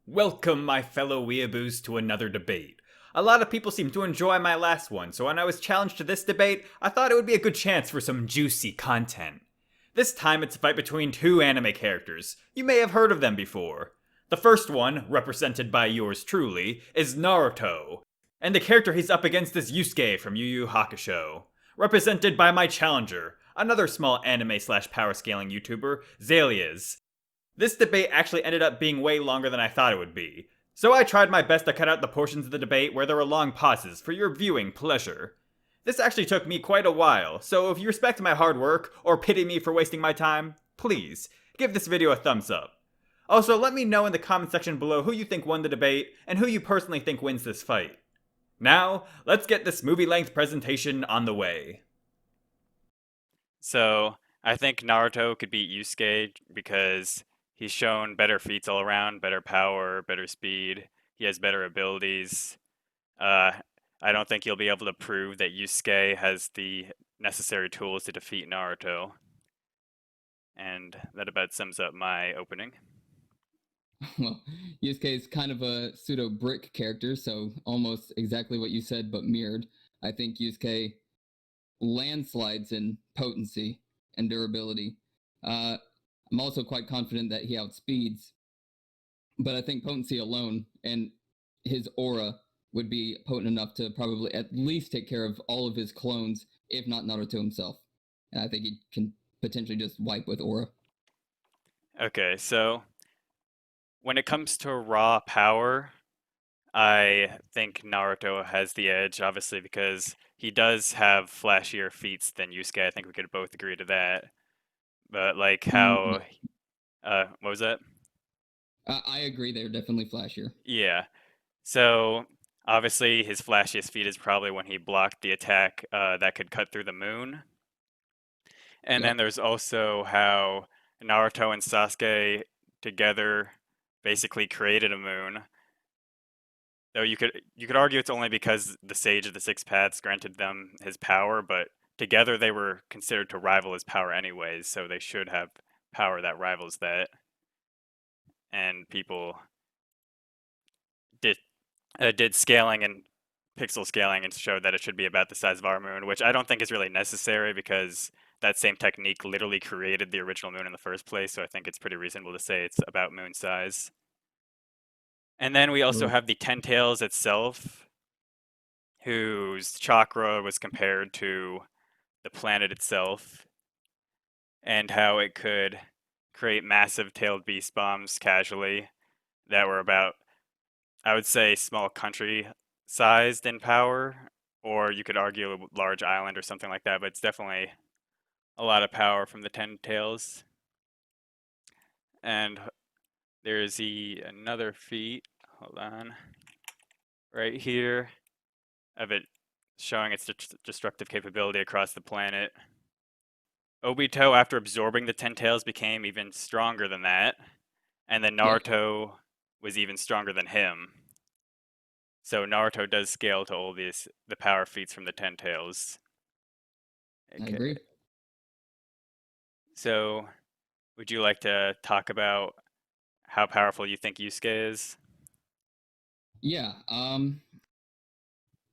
Welcome, my fellow weeaboos, to another debate. A lot of people seem to enjoy my last one, so when I was challenged to this debate, I thought it would be a good chance for some juicy content. This time it's a fight between two anime characters. You may have heard of them before. The first one, represented by yours truly, is Naruto. And the character he's up against is Yusuke from Yu Yu Hakusho. Represented by my challenger, another small anime slash power scaling YouTuber, Zaelleaz. This debate actually ended up being way longer than I thought it would be, so I tried my best to cut out the portions of the debate where there were long pauses for your viewing pleasure. This actually took me quite a while, so if you respect my hard work or pity me for wasting my time, please give this video a thumbs up. Also, let me know in the comment section below who you think won the debate and who you personally think wins this fight. Now, let's get this movie-length presentation on the way. So I think Naruto could beat Yusuke because he's shown better feats all around, better power, better speed. He has better abilities. I don't think he'll be able to prove that Yusuke has the necessary tools to defeat Naruto. And that about sums up my opening. Well, Yusuke is kind of a pseudo brick character, so almost exactly what you said, but mirrored. I think Yusuke landslides in potency and durability. I'm also quite confident that he outspeeds, but I think potency alone and his aura would be potent enough to probably at least take care of all of his clones, if not Naruto himself. And I think he can potentially just wipe with aura. Okay, so when it comes to raw power, I think Naruto has the edge, obviously, because he does have flashier feats than Yusuke. I think we could both agree to that. But like how, what was that? I agree, they're definitely flashier. Yeah. So obviously his flashiest feat is probably when he blocked the attack that could cut through the moon. And Yep. then there's also how Naruto and Sasuke together basically created a moon. Though you could argue it's only because the Sage of the Six Paths granted them his power, but together they were considered to rival his power anyways, so they should have power that rivals that. And people did scaling and pixel scaling and showed that it should be about the size of our moon, which I don't think is really necessary because that same technique literally created the original moon in the first place, so I think it's pretty reasonable to say it's about moon size. And then we also have the Ten Tails itself, whose chakra was compared to the planet itself, and how it could create massive tailed beast bombs casually that were about, I would say, small country sized in power, or you could argue a large island or something like that, but it's definitely a lot of power from the Ten Tails. And there's another feat, hold on, right here, of it showing its destructive capability across the planet. Obito, after absorbing the Ten Tails, became even stronger than that, and then Naruto was even stronger than him. So Naruto does scale to all the power feats from the Ten Tails. Okay. I agree. So, would you like to talk about how powerful you think Yusuke is? Yeah,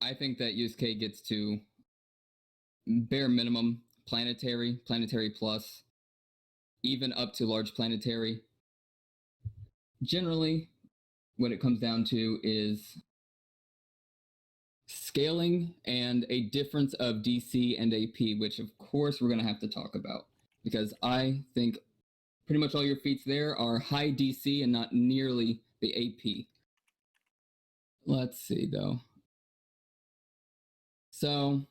I think that Yusuke gets to bare minimum planetary plus, even up to large planetary. Generally, what it comes down to is scaling and a difference of DC and AP, which of course we're going to have to talk about, because I think pretty much all your feats there are high DC and not nearly the AP. Let's see, though. So,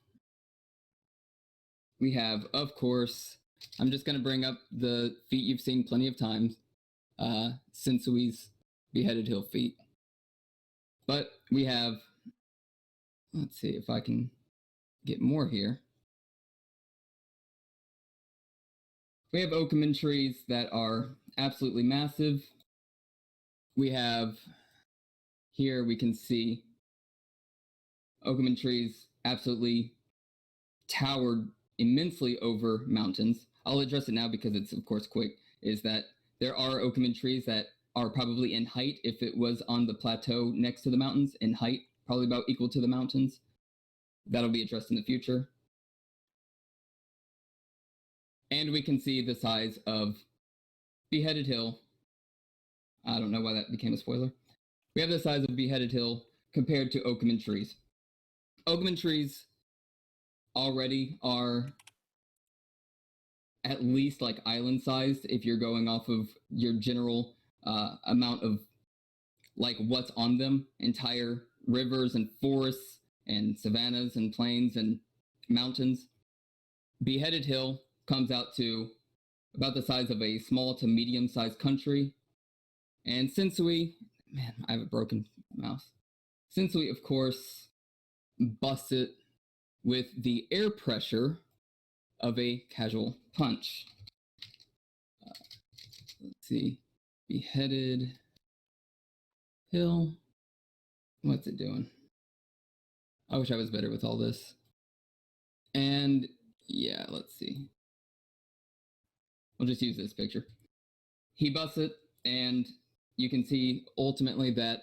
we have, of course, I'm just going to bring up the feat you've seen plenty of times, Sensui's Beheaded Hill feat. But we have, let's see if I can get more here. We have Okumin trees that are absolutely massive. We have, here we can see Okumin trees absolutely towered immensely over mountains. I'll address it now because it's of course quick, is that there are Okumin trees that are probably in height. If it was on the plateau next to the mountains, in height, probably about equal to the mountains. That'll be addressed in the future. And we can see the size of Beheaded Hill. I don't know why that became a spoiler. We have the size of Beheaded Hill compared to Oakman trees. Oakman trees already are at least like island sized if you're going off of your general amount of like what's on them. Entire rivers and forests and savannas and plains and mountains. Beheaded Hill comes out to about the size of a small to medium sized country. And Sensui, man, I have a broken mouse. Sensui, of course, busts it with the air pressure of a casual punch. Let's see. Beheaded Hill. What's it doing? I wish I was better with all this. And yeah, let's see. We'll just use this picture. He busts it, and you can see ultimately that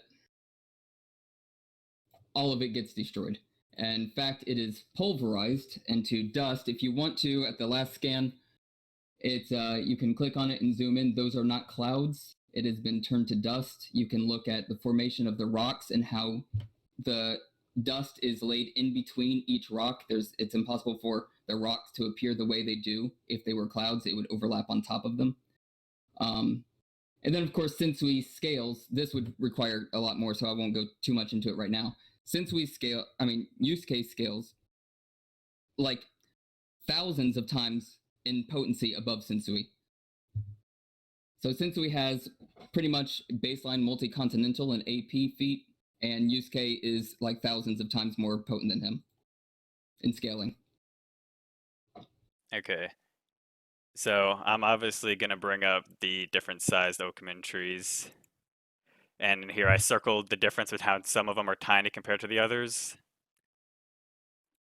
all of it gets destroyed. And in fact, it is pulverized into dust. If you want to, at the last scan, it's you can click on it and zoom in. Those are not clouds. It has been turned to dust. You can look at the formation of the rocks and how the dust is laid in between each rock. It's impossible for the rocks to appear the way they do. If they were clouds, it would overlap on top of them. And then, of course, since we scales, this would require a lot more, so I won't go too much into it right now. Since we scale, Yusuke scales like thousands of times in potency above Sensui. So Sensui has pretty much baseline multi-continental and AP feat, and Yusuke is like thousands of times more potent than him in scaling. Okay. So I'm obviously going to bring up the different sized Okumin trees. And here I circled the difference with how some of them are tiny compared to the others.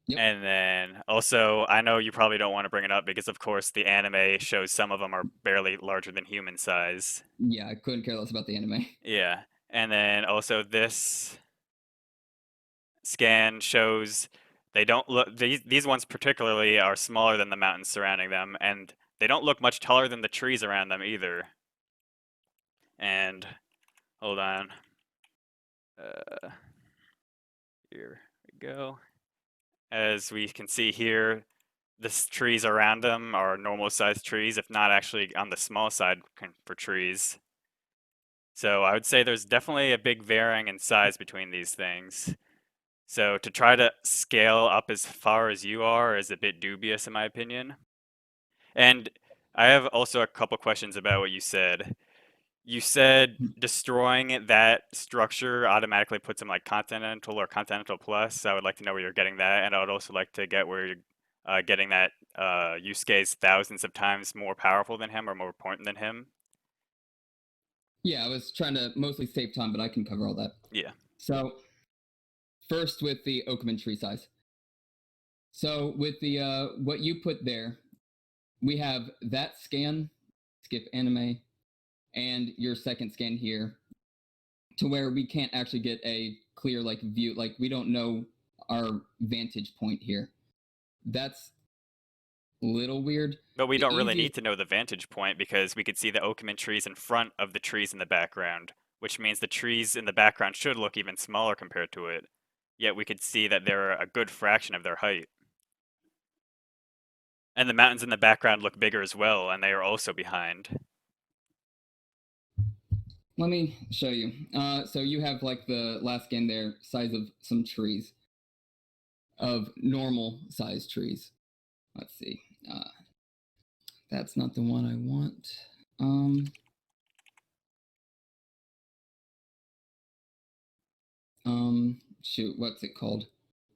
Yep. And then also, I know you probably don't want to bring it up because, of course, the anime shows some of them are barely larger than human size. Yeah, I couldn't care less about the anime. Yeah. And then also this scan shows they don't look, these ones particularly are smaller than the mountains surrounding them, and they don't look much taller than the trees around them either. And hold on. Here we go. As we can see here, the trees around them are normal sized trees, if not actually on the small side for trees. So I would say there's definitely a big varying in size between these things. So to try to scale up as far as you are is a bit dubious in my opinion. And I have also a couple questions about what you said. You said destroying that structure automatically puts him like Continental or Continental Plus. I would like to know where you're getting that, and I would also like to get where you're getting that Yusuke is thousands of times more powerful than him or more potent than him. Yeah, I was trying to mostly save time, but I can cover all that. Yeah. So, first with the Okuman tree size. So with the what you put there, we have that scan, skip anime, and your second scan here, to where we can't actually get a clear like view, like we don't know our vantage point here. That's a little weird. But we The don't really easiest- need to know the vantage point because we could see the Okumin trees in front of the trees in the background, which means the trees in the background should look even smaller compared to it. Yet we could see that they're a good fraction of their height. And the mountains in the background look bigger as well, and they are also behind. Let me show you. So you have like the last scan there, size of some trees, of normal size trees. Let's see. That's not the one I want. Shoot, what's it called?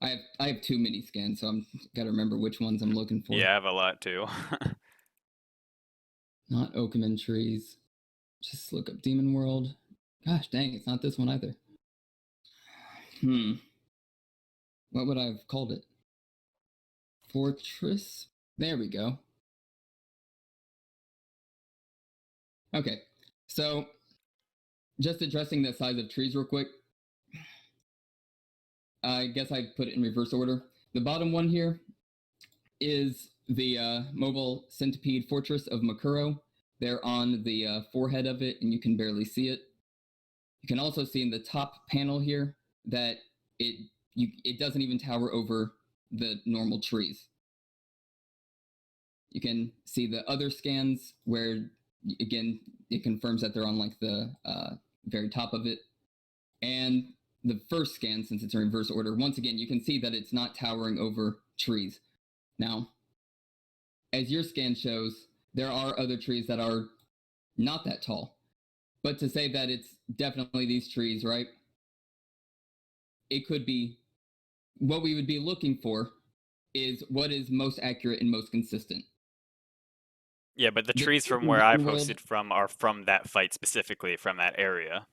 I have too many scans, so I'm gotta remember which ones I'm looking for. Yeah, I have a lot too. Not Okuman trees. Just look up Demon World. Gosh dang, it's not this one either. What would I have called it? Fortress? There we go. Okay, so just addressing the size of trees real quick. I guess I put it in reverse order. The bottom one here is the mobile centipede fortress of Makuro. They're on the forehead of it, and you can barely see it. You can also see in the top panel here that it doesn't even tower over the normal trees. You can see the other scans where, again, it confirms that they're on like the very top of it. And the first scan, since it's in reverse order, once again, you can see that it's not towering over trees. Now, as your scan shows, there are other trees that are not that tall. But to say that it's definitely these trees, right? It could be, what we would be looking for is what is most accurate and most consistent. Yeah, but the The trees trees from in where I real world- posted from are from that fight specifically, from that area.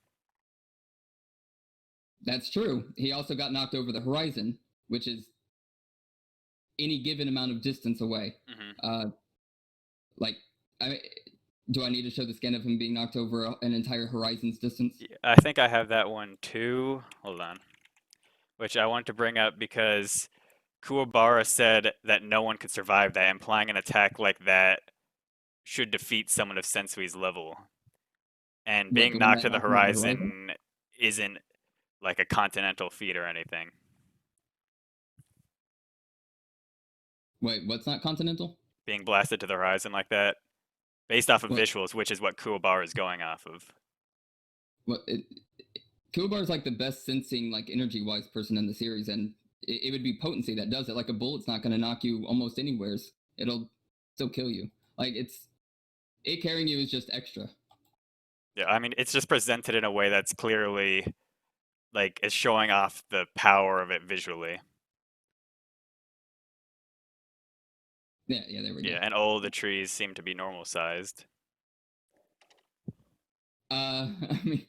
That's true. He also got knocked over the horizon, which is any given amount of distance away. Hmm. Do I need to show the scan of him being knocked over an entire horizon's distance? Yeah, I think I have that one too. Hold on. Which I wanted to bring up because Kuwabara said that no one could survive that, implying an attack like that should defeat someone of Sensui's level. And What, being the one knocked that to the knocked him over the horizon? horizon isn't like a continental feat or anything. Wait, what's not continental? Being blasted to the horizon like that, based off of What? visuals, which is what Kuwabara is going off of. Kuwabara's like the best sensing, like energy-wise person in the series, and it would be potency that does it. Like a bullet's not going to knock you almost anywheres; it'll still kill you. Like it carrying you is just extra. Yeah, I mean, it's just presented in a way that's clearly like it's showing off the power of it visually. Yeah, there we go. Yeah, and all the trees seem to be normal sized. I mean,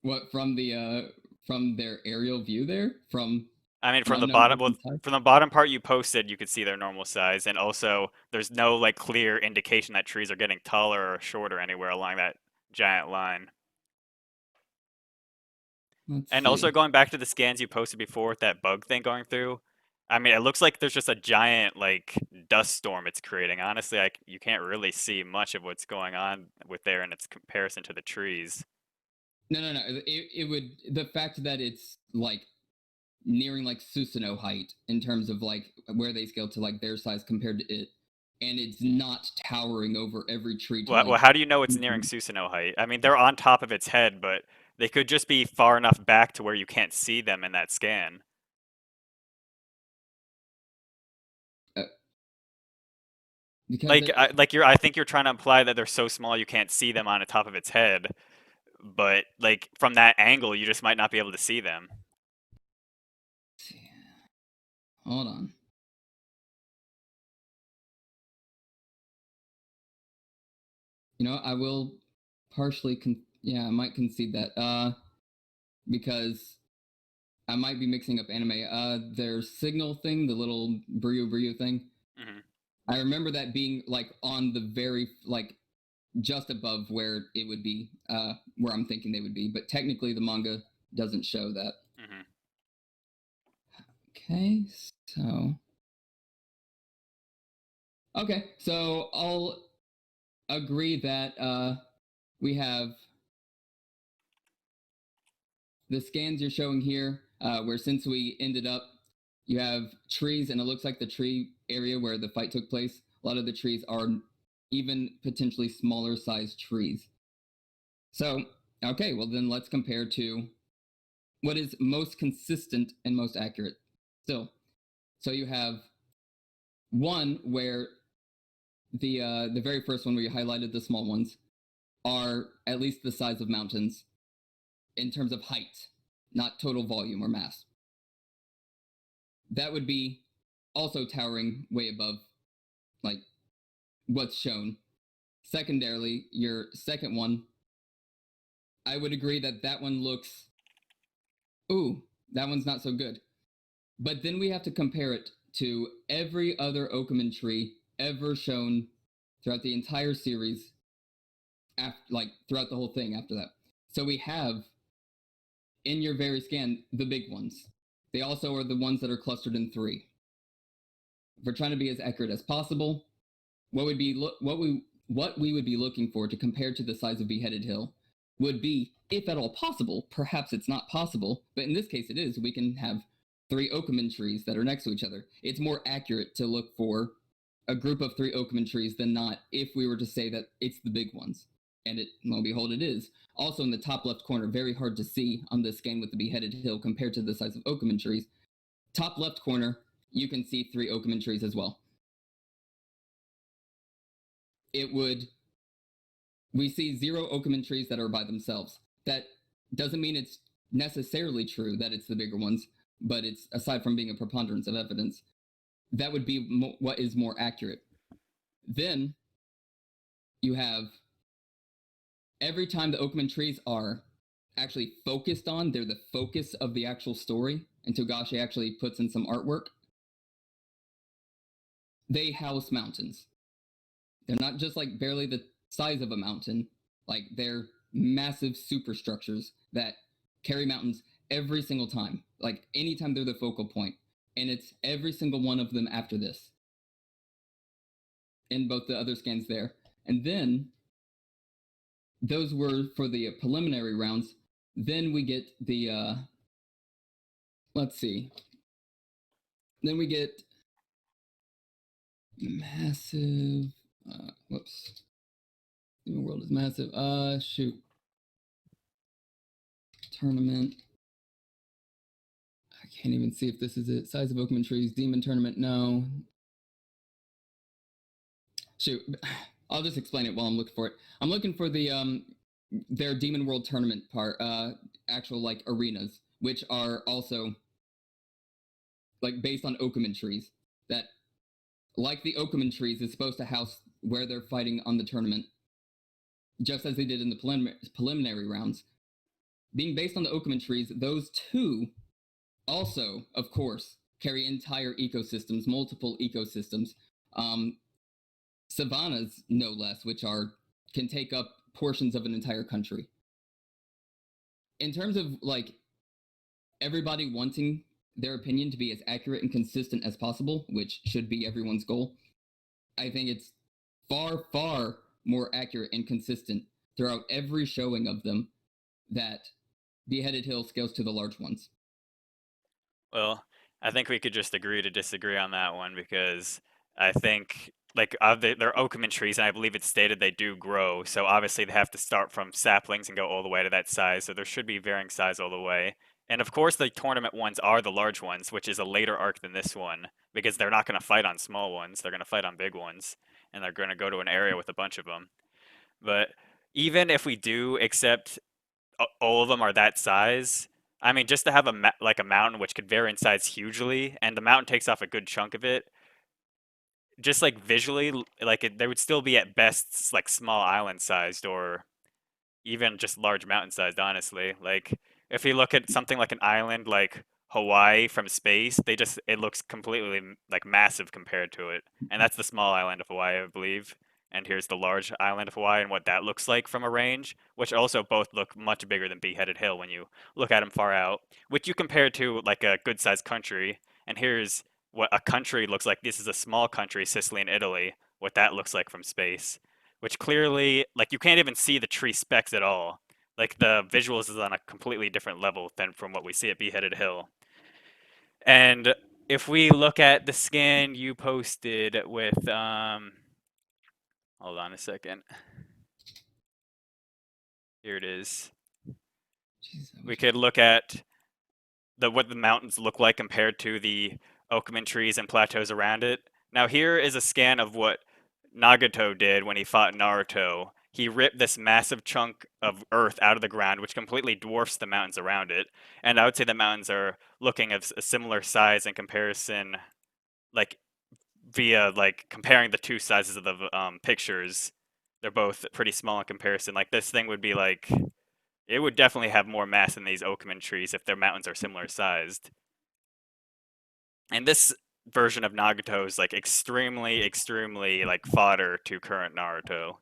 what from their aerial view there from I mean, an from the unknown bottom, well, person's side? from the bottom part you posted, you could see they're normal size, and also there's no like clear indication that trees are getting taller or shorter anywhere along that giant line. Let's And see. also going back to the scans you posted before with that bug thing going through, I mean, it looks like there's just a giant like dust storm it's creating. Honestly, you can't really see much of what's going on with there in its comparison to the trees. No. It would, the fact that it's like nearing like Susanoo height in terms of like where they scale to like their size compared to it, and it's not towering over every tree. To Well, like, how do you know it's nearing Susanoo height? I mean, they're on top of its head, but they could just be far enough back to where you can't see them in that scan. because Like, I think you're trying to imply that they're so small you can't see them on the top of its head, but like from that angle, you just might not be able to see them. hold on. You know, I will partially I might concede that. Because I might be mixing up anime. Their signal thing, the little Bryu thing. Hmm. I remember that being like on the very like just above where it would be, where I'm thinking they would be. But technically, the manga doesn't show that. Hmm. Okay, so I'll agree that we have the scans you're showing here, where since we ended up, you have trees, and it looks like the tree area where the fight took place, a lot of the trees are even potentially smaller sized trees. So, okay, well then let's compare to what is most consistent and most accurate still. So you have one where the very first one where you highlighted the small ones are at least the size of mountains in terms of height, not total volume or mass. That would be also towering way above like what's shown. Secondarily, your second one, I would agree that that one looks, ooh, that one's not so good. But then we have to compare it to every other Okuman tree ever shown throughout the entire series, like throughout the whole thing after that. So we have in your very scan the big ones. They also are the ones that are clustered in 3. If we're trying to be as accurate as possible, what we would be looking for to compare to the size of Beheaded Hill would be, if at all possible, perhaps it's not possible, but in this case it is, we can have 3 Okuman trees that are next to each other. It's more accurate to look for a group of 3 Okuman trees than not if we were to say that it's the big ones. And lo and behold, it is. Also in the top left corner, very hard to see on this scan with the Beheaded Hill compared to the size of Okuman trees. Top left corner, you can see 3 Okuman trees as well. We see 0 Okuman trees that are by themselves. That doesn't mean it's necessarily true that it's the bigger ones, but it's, aside from being a preponderance of evidence, that would be what is more accurate. Then you have, every time the Okuman trees are actually focused on, they're the focus of the actual story, and Togashi actually puts in some artwork, they house mountains. They're not just like barely the size of a mountain, like they're massive superstructures that carry mountains every single time, like anytime they're the focal point. And it's every single one of them after this in both the other scans there. And then those were for the preliminary rounds. Then we get the let's see, then we get massive whoops, the world is massive, shoot, tournament, I can't even see if this is it. Size of Okuman trees, demon tournament, no. Shoot, I'll just explain it while I'm looking for it. I'm looking for the their Demon World tournament part, actual like arenas, which are also like based on Okuman trees. That, like the Okuman trees, is supposed to house where they're fighting on the tournament, just as they did in the preliminary rounds. Being based on the Okuman trees, those 2 also, of course, carry entire ecosystems, multiple ecosystems. Savannas, no less, which can take up portions of an entire country. In terms of like everybody wanting their opinion to be as accurate and consistent as possible, which should be everyone's goal, I think it's far, far more accurate and consistent throughout every showing of them that Beheaded Hill scales to the large ones. Well, I think we could just agree to disagree on that one, because I think like they're Okuman trees, and I believe it's stated they do grow. So obviously they have to start from saplings and go all the way to that size. So there should be varying size all the way. And of course, the tournament ones are the large ones, which is a later arc than this one, because they're not going to fight on small ones. They're going to fight on big ones, and they're going to go to an area with a bunch of them. But even if we do accept all of them are that size, I mean, just to have like a mountain which could vary in size hugely, and the mountain takes off a good chunk of it, just like visually, like they would still be at best like small island sized, or even just large mountain sized, honestly. Like if you look at something like an island like Hawaii from space, it looks completely like massive compared to it. And that's the small island of Hawaii, I believe. And here's the large island of Hawaii and what that looks like from a range, which also both look much bigger than Beheaded Hill when you look at them far out, which you compare to like a good sized country. And here's what a country looks like. This is a small country, Sicily and Italy, what that looks like from space, which clearly, like, you can't even see the tree specks at all. Like, the visuals is on a completely different level than from what we see at Beheaded Hill. And if we look at the scan you posted with, hold on a second. Here it is. Jeez, We could look at what the mountains look like compared to the Okuman trees and plateaus around it. Now here is a scan of what Nagato did when he fought Naruto. He ripped this massive chunk of earth out of the ground, which completely dwarfs the mountains around it. And I would say the mountains are looking of a similar size in comparison, like via like comparing the 2 sizes of the pictures. They're both pretty small in comparison. Like this thing would be like, it would definitely have more mass than these Okuman trees if their mountains are similar sized. And this version of Nagato is like extremely like fodder to current Naruto.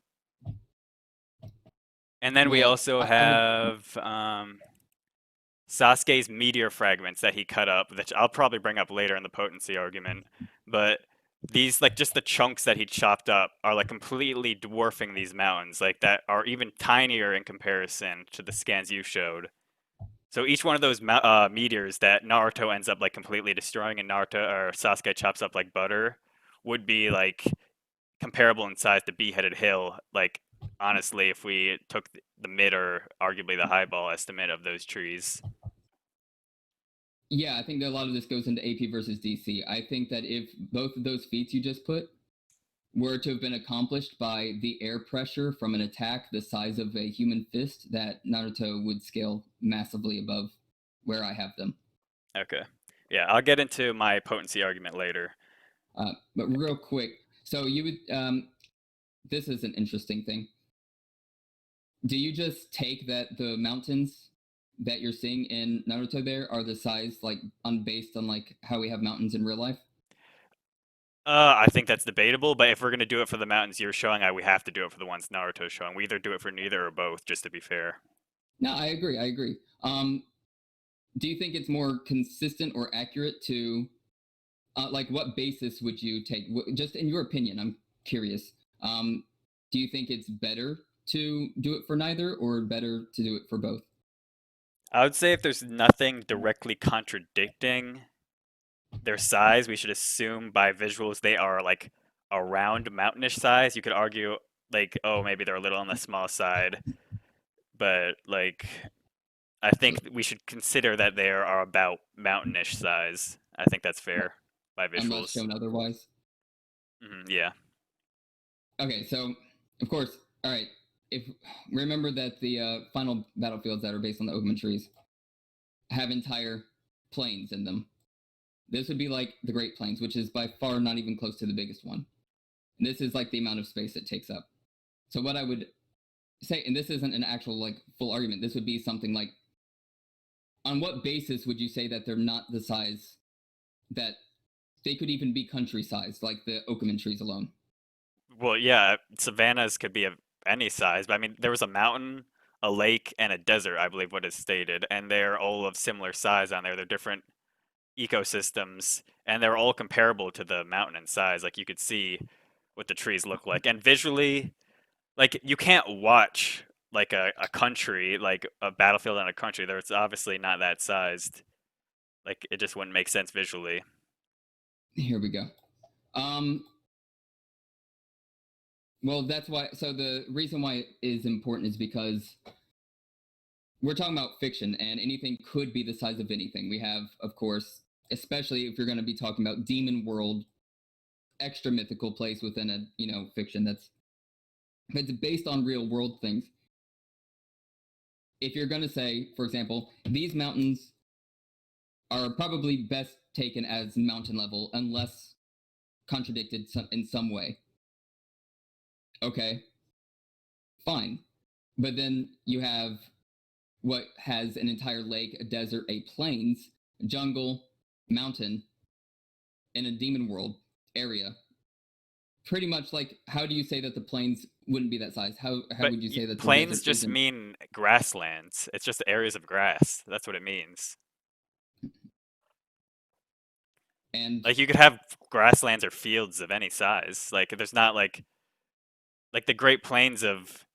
And then we Well, also I would, have Sasuke's meteor fragments that he cut up, which I'll probably bring up later in the potency argument. But these, like, just the chunks that he chopped up are like completely dwarfing these mountains, like that are even tinier in comparison to the scans you showed. So each one of those meteors that Naruto ends up like completely destroying, and Naruto or Sasuke chops up like butter, would be like comparable in size to Beheaded Hill. Like, honestly, if we took the mid or arguably the highball estimate of those trees. yeah, I think that a lot of this goes into AP versus DC. I think that if both of those feats you just put were to have been accomplished by the air pressure from an attack the size of a human fist, that Naruto would scale massively above where I have them. Okay. Yeah, I'll get into my potency argument later. But real quick, so you would, this is an interesting thing. Do you just take that the mountains that you're seeing in Naruto there are the size like based on like how we have mountains in real life? I think that's debatable, but if we're gonna do it for the mountains you're showing, we have to do it for the ones Naruto's showing. We either do it for neither or both, just to be fair. No, I agree. I agree. Do you think it's more consistent or accurate to, like, what basis would you take? Just in your opinion, I'm curious. Do you think it's better to do it for neither, or better to do it for both? I would say if there's nothing directly contradicting their size, we should assume by visuals they are like around mountainish size. You could argue like, oh, maybe they're a little on the small side, but like I So, think we should consider that they are about mountainish size. I think that's fair by unless visuals. shown otherwise. Yeah. Okay, so of course, all right. If remember that the final battlefields that are based on the Oakman trees have entire plains in them. This would be like the Great Plains, which is by far not even close to the biggest one. And this is like the amount of space it takes up. So what I would say, and this isn't an actual like full argument, this would be something like, on what basis would you say that they're not the size that they could even be country sized, like the Okaman trees alone? Well, yeah, savannas could be of any size, but I mean, there was a mountain, a lake, and a desert, I believe what is stated, and they're all of similar size on there. They're different ecosystems, and they're all comparable to the mountain in size. Like, you could see what the trees look like. And visually, like, you can't watch like a country, like a battlefield on a country. There, it's obviously not that sized. Like, it just wouldn't make sense visually. Here we go. Um, well, that's why. So the reason why it is important is because we're talking about fiction, and anything could be the size of anything. We have, of course, especially if you're going to be talking about demon world, extra mythical place within a fiction that's based on real world things. If you're going to say, for example, these mountains are probably best taken as mountain level unless contradicted in some way. Okay, fine. But then you have what has an entire lake, a desert, a plains, jungle, mountain, in a demon world area. Pretty much like, how do you say that the plains wouldn't be that size? How But would you say that the plains desert just isn't? mean grasslands. It's just areas of grass. That's what it means. And Like, you could have grasslands or fields of any size. Like, there's not like the Great Plains of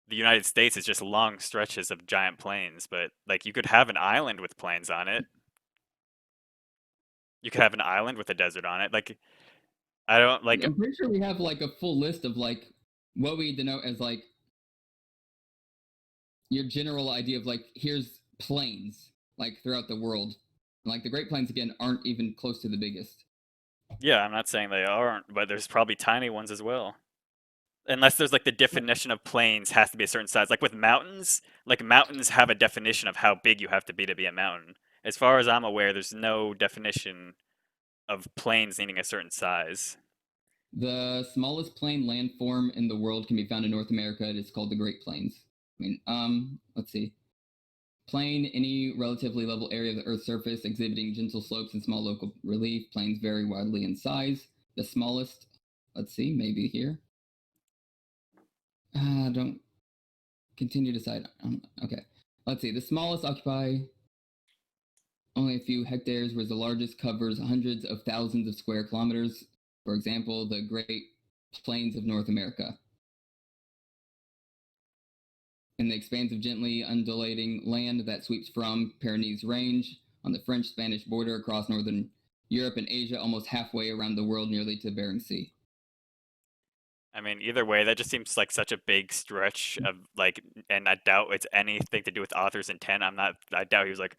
the United States is just long stretches of giant plains, but like you could have an island with plains on it. You could have an island with a desert on it. Like, I don't like. I'm pretty sure we have like a full list of like what we denote as like your general idea of like, here's plains like throughout the world. Like the Great Plains again aren't even close to the biggest. Yeah, I'm not saying they aren't, but there's probably tiny ones as well. Unless there's like the definition of plains has to be a certain size. Like mountains have a definition of how big you have to be a mountain. As far as I'm aware, there's no definition of plains needing a certain size. The smallest plain landform in the world can be found in North America. It is called the Great Plains. I mean, let's see. Plain, any relatively level area of the Earth's surface exhibiting gentle slopes and small local relief. Plains vary widely in size. The smallest, let's see, maybe here. Don't continue to decide. Okay. Let's see. The smallest occupy only a few hectares, whereas the largest covers hundreds of thousands of square kilometers. For example, the Great Plains of North America. In the expansive, gently undulating land that sweeps from Pyrenees Range on the French-Spanish border across northern Europe and Asia, almost halfway around the world, nearly to Bering Sea. I mean, either way, that just seems like such a big stretch of like, and I doubt it's anything to do with author's intent. I doubt he was like,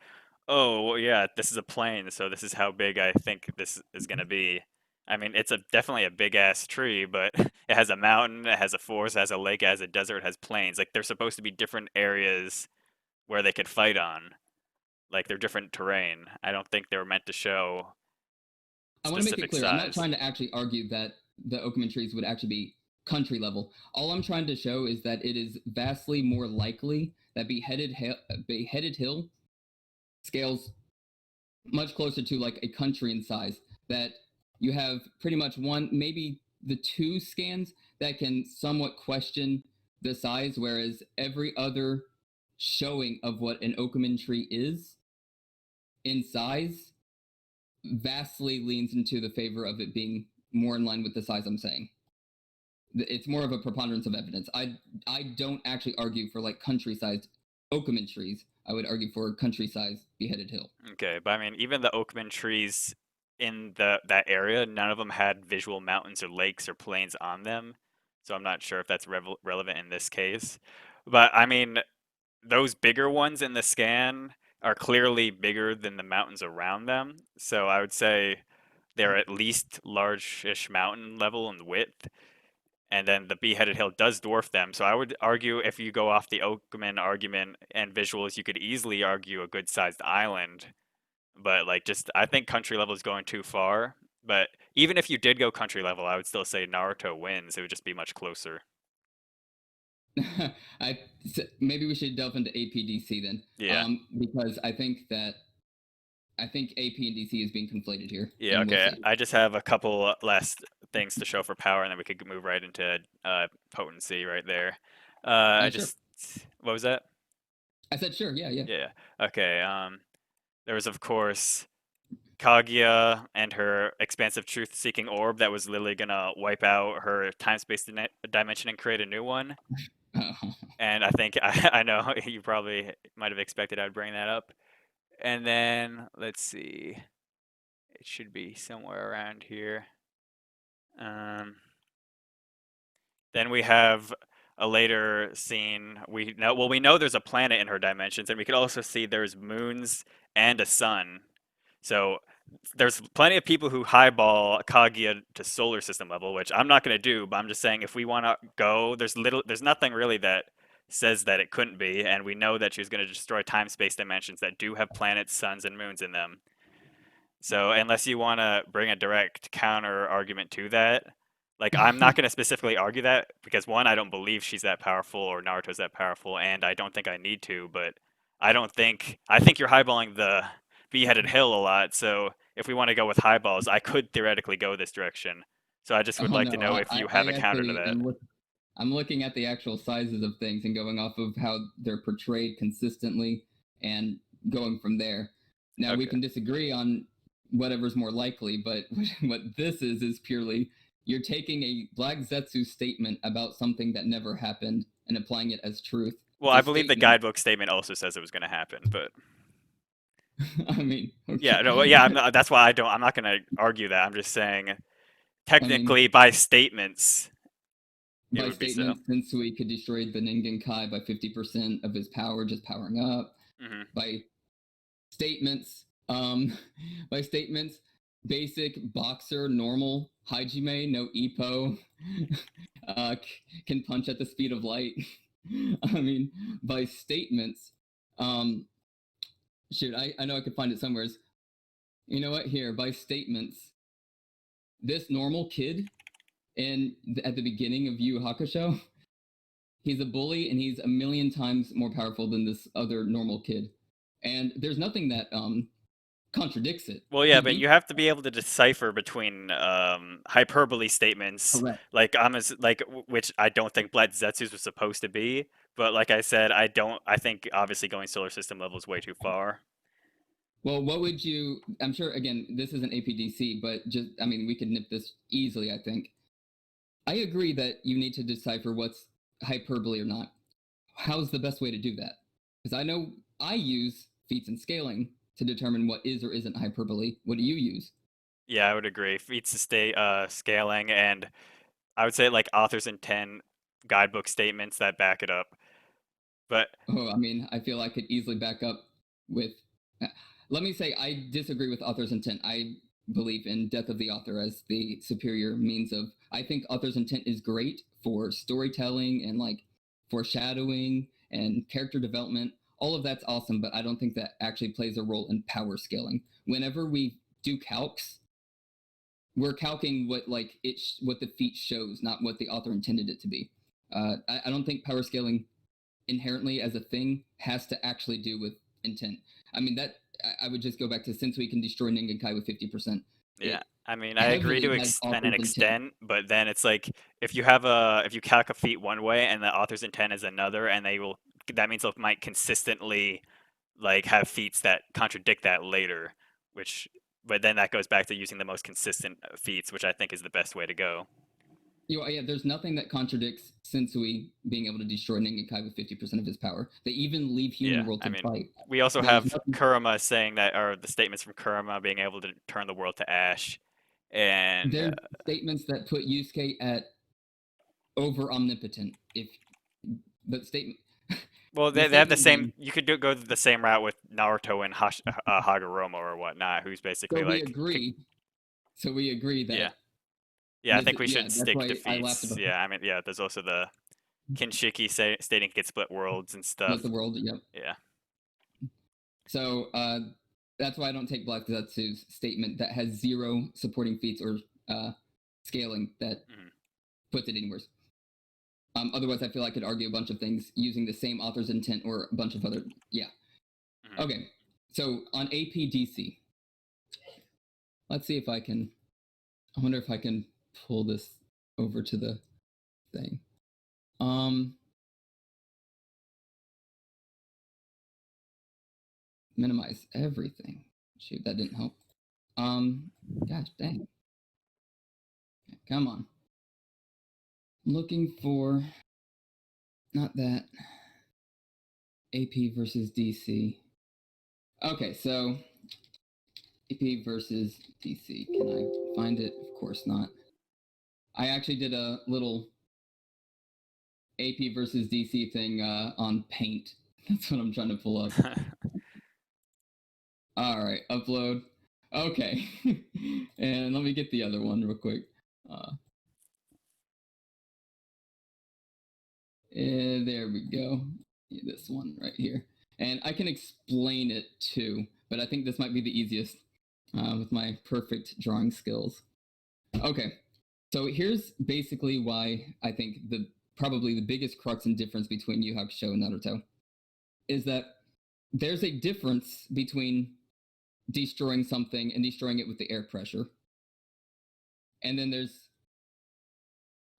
oh, well, yeah, this is a plane, so this is how big I think this is gonna be. I mean, it's definitely a big ass tree, but it has a mountain, it has a forest, it has a lake, it has a desert, it has plains. Like, they're supposed to be different areas where they could fight on. Like, they're different terrain. I don't think they were meant to show I want to make it specific clear. I'm not size. trying to actually argue that the Oakman trees would actually be country level. All I'm trying to show is that it is vastly more likely that Beheaded Hill scales much closer to like a country in size. That you have pretty much one, maybe the two scans that can somewhat question the size, whereas every other showing of what an Oakman tree is in size vastly leans into the favor of it being more in line with the size I'm saying. It's more of a preponderance of evidence. I don't actually argue for like country-sized Oakman trees. I would argue for country-sized Beheaded Hill. Okay, but I mean, even the Oakman trees in that area, none of them had visual mountains or lakes or plains on them. So I'm not sure if that's relevant in this case. But I mean, those bigger ones in the scan are clearly bigger than the mountains around them. So I would say they're at least large-ish mountain level in width. And then the Beheaded Hill does dwarf them. So I would argue if you go off the Oakman argument and visuals, you could easily argue a good-sized island. But like, just I think country level is going too far. But even if you did go country level, I would still say Naruto wins. It would just be much closer. Maybe we should delve into APDC then. Yeah. Because I think AP and DC is being conflated here. Yeah, and we'll okay. see. I just have a couple last things to show for power, and then we could move right into potency right there. Sure. What was that? I said sure. Yeah. Yeah. Okay. There was of course Kaguya and her expansive truth-seeking orb that was literally gonna wipe out her time-space dimension and create a new one. And I think I know you probably might have expected I'd bring that up. And then let's see, it should be somewhere around here. Then we have a later scene. We know there's a planet in her dimensions, and we could also see there's moons and a sun. So there's plenty of people who highball Kaguya to solar system level, which I'm not going to do, but I'm just saying if we want to go, there's nothing really that says that it couldn't be, and we know that she's going to destroy time-space dimensions that do have planets, suns, and moons in them. So unless you want to bring a direct counter argument to that, like I'm not going to specifically argue that because one, I don't believe she's that powerful or Naruto's that powerful, and I don't think I need to, but I think you're highballing the Beheaded Hill a lot, so if we want to go with highballs, I could theoretically go this direction. So I just would like to know if you have a counter to that. I'm looking at the actual sizes of things and going off of how they're portrayed consistently and going from there. Now we can disagree on whatever's more likely, but what this is purely you're taking a Black Zetsu statement about something that never happened and applying it as truth. Well, I believe the guidebook statement also says it was going to happen, but I mean, okay. yeah, no, yeah, that's why I'm not going to argue that. I'm just saying, technically, by statements, by statements, Sensui could destroy the Ningen Kai by 50% of his power just powering up. Mm-hmm. By statements, basic boxer, normal Hajime, no Ippo, can punch at the speed of light. I mean, by statements, shoot, I know I could find it somewhere. You know what? Here, by statements, this normal kid at the beginning of Yu Yu Hakusho, he's a bully and he's a million times more powerful than this other normal kid. And there's nothing that contradicts it. Well, yeah, but you have to be able to decipher between hyperbole statements, Correct. like which I don't think Black Zetsu's was supposed to be, But like I said, I don't. I think obviously going solar system level is way too far. Well, what would you? I'm sure. Again, this isn't APDC, but just I mean, we could nip this easily. I think. I agree that you need to decipher what's hyperbole or not. How's the best way to do that? Because I know I use feats and scaling to determine what is or isn't hyperbole. What do you use? Yeah, I would agree. Feats to stay scaling, and I would say like author's intent, guidebook statements that back it up. But Oh, I mean, I feel I could easily back up with. Let me say, I disagree with author's intent. I believe in death of the author as the superior means of. I think author's intent is great for storytelling and like foreshadowing and character development. All of that's awesome, but I don't think that actually plays a role in power scaling. Whenever we do calcs, we're calcing what like what the feat shows, not what the author intended it to be. I don't think power scaling inherently as a thing has to actually do with intent. I mean that I would just go back to since we can destroy Ningenkai with 50%. yeah, It I mean, I agree heavily to has an author's intent. extent, but then it's like if you calc a feat one way and the author's intent is another, and that means they might consistently like have feats that contradict that later, which but then that goes back to using the most consistent feats, which I think is the best way to go. Yeah, there's nothing that contradicts Sensui being able to destroy Ningenkai with 50% of his power. They even leave human Yeah, world I to mean, fight. we also There's have nothing. Kurama saying that, or the statements from Kurama being able to turn the world to ash, and There's statements that put Yusuke at over omnipotent. If but statement well, the they have the statement same. being, You could go the same route with Naruto and Hagoromo or whatnot, who's so basically we like, agree. So we agree yeah, that yeah. I think we yeah, should that's stick to why I laughed feats. about Yeah, I mean, yeah. There's also the Kinshiki stating it could split worlds and with stuff. the world. Yep. Yeah, So that's why I don't take Black Zetsu's statement that has zero supporting feats or scaling that Mhm. puts it anywhere. Otherwise, I feel I could argue a bunch of things using the same author's intent or a bunch of other. Yeah. Mhm. Okay. So on APDC, let's see if I can. I wonder if I can pull this over to the thing. Minimize everything. Shoot, that didn't help. Gosh dang. Come on. Looking for not that AP versus DC. Okay, so AP versus DC. Can I find it? Of course not. I actually did a little AP versus DC thing on Paint. That's what I'm trying to pull up. All right, upload. Okay, and let me get the other one real quick. And there we go. This one right here. And I can explain it too, but I think this might be the easiest with my perfect drawing skills. Okay, so here's basically why I think probably the biggest crux and difference between Yu Hakusho and Naruto is that there's a difference between destroying something and destroying it with the air pressure. And then there's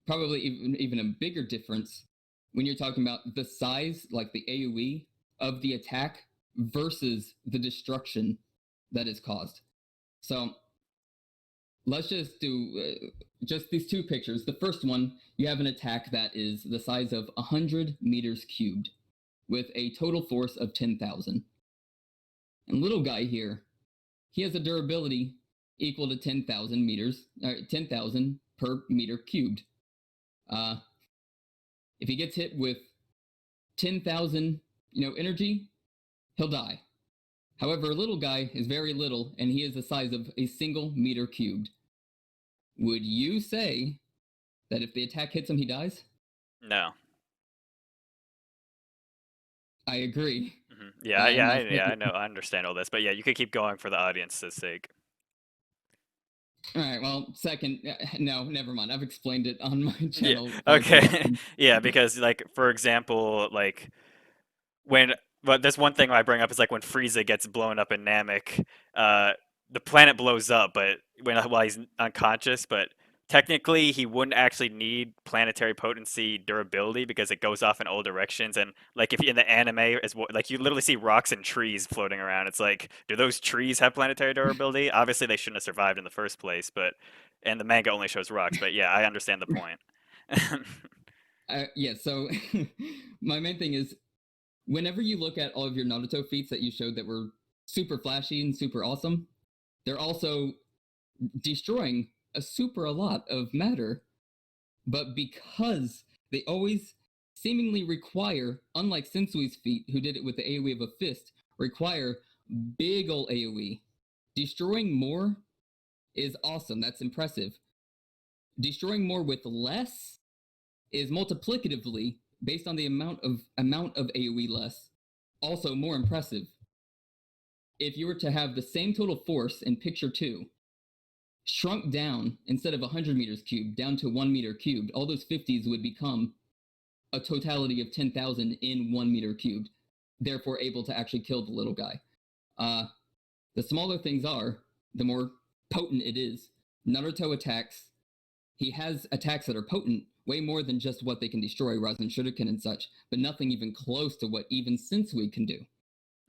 probably even a bigger difference when you're talking about the size, like the AoE of the attack versus the destruction that is caused. So let's just do just these two pictures. The first one, you have an attack that is the size of 100 meters cubed with a total force of 10,000. And little guy here, he has a durability equal to 10,000 meters, 10,000 per meter cubed. If he gets hit with 10,000, energy, he'll die. However, a little guy is very little, and he is the size of a single meter cubed. Would you say that if the attack hits him, he dies? No. I agree. Yeah, I second, know, I understand all this, but yeah, you could keep going for the audience's sake. all right, well, second, no, never mind. I've explained it on my channel. Yeah. Okay. Yeah, because like for example, like when but there's one thing I bring up is like when Frieza gets blown up in Namek, the planet blows up, but while he's unconscious, but technically he wouldn't actually need planetary potency durability because it goes off in all directions. And like if you in the anime is what like you literally see rocks and trees floating around. It's like, do those trees have planetary durability? Obviously they shouldn't have survived in the first place, but and the manga only shows rocks. But yeah, I understand the point. Yeah, so my main thing is whenever you look at all of your Naruto feats that you showed that were super flashy and super awesome, they're also destroying a lot of matter. But because they always seemingly require, unlike Sensui's feat, who did it with the AoE of a fist, require big ol' AoE. Destroying more is awesome. That's impressive. Destroying more with less is multiplicatively based on the amount of AoE less, also more impressive. If you were to have the same total force in picture 2, shrunk down instead of 100 meters cubed down to 1 meter cubed, all those 50s would become a totality of 10,000 in 1 meter cubed, therefore able to actually kill the little guy. The smaller things are, the more potent it is. Naruto attacks, he has attacks that are potent, way more than just what they can destroy, Rasen Shuriken and such, but nothing even close to what even Sensui can do.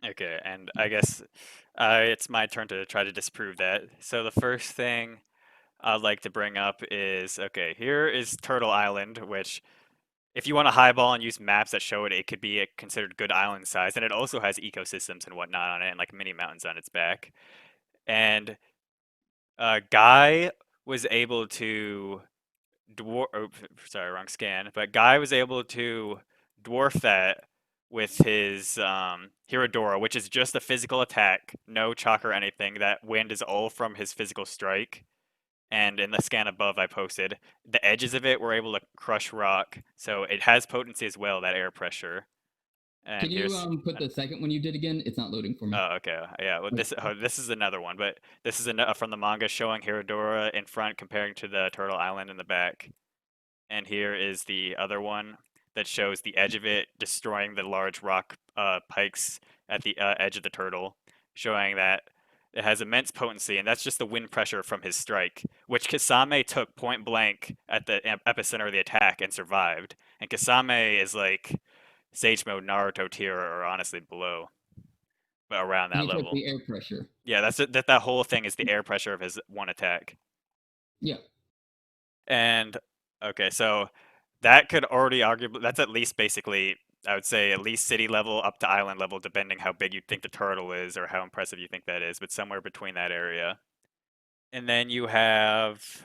Okay, and I guess it's my turn to try to disprove that. So the first thing I'd like to bring up is, okay, here is Turtle Island, which if you want to highball and use maps that show it, it could be a considered good island size, and it also has ecosystems and whatnot on it, and like mini mountains on its back. And Guy was able to sorry, wrong scan. But Guy was able to dwarf that with his Hiradora, which is just a physical attack, no chalk or anything. That wind is all from his physical strike. And in the scan above I posted, the edges of it were able to crush rock, so it has potency as well, that air pressure. Can And you here's put the second one you did again? It's not loading for me. oh, okay. Yeah, well, this is another one, but this is from the manga showing Hiradora in front comparing to the Turtle Island in the back. And here is the other one that shows the edge of it destroying the large rock pikes at the edge of the turtle, showing that it has immense potency, and that's just the wind pressure from his strike, which Kasame took point blank at the epicenter of the attack and survived. And Kasame is like Sage Mode Naruto tier, or honestly below, but around that He took level. the air pressure. Yeah, that's it, that whole thing is the air pressure of his one attack. Yeah. And okay, so that could already arguably that's at least basically I would say at least city level up to island level, depending how big you think the turtle is or how impressive you think that is, but somewhere between that area. And then you have,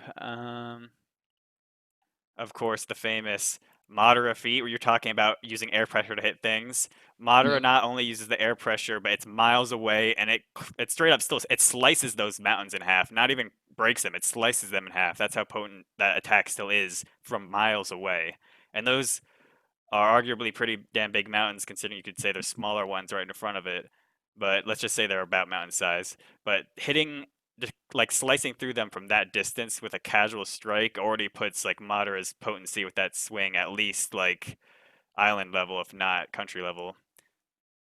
of course, the famous Madara feat, where you're talking about using air pressure to hit things. Madara Yeah. not only uses the air pressure, but it's miles away, and it straight up still it slices those mountains in half. Not even breaks them; it slices them in half. That's how potent that attack still is from miles away. And those are arguably pretty damn big mountains, considering you could say there's smaller ones right in front of it. But let's just say they're about mountain size. But hitting, just like slicing through them from that distance with a casual strike already puts like Madara's potency with that swing at least like island level, if not country level.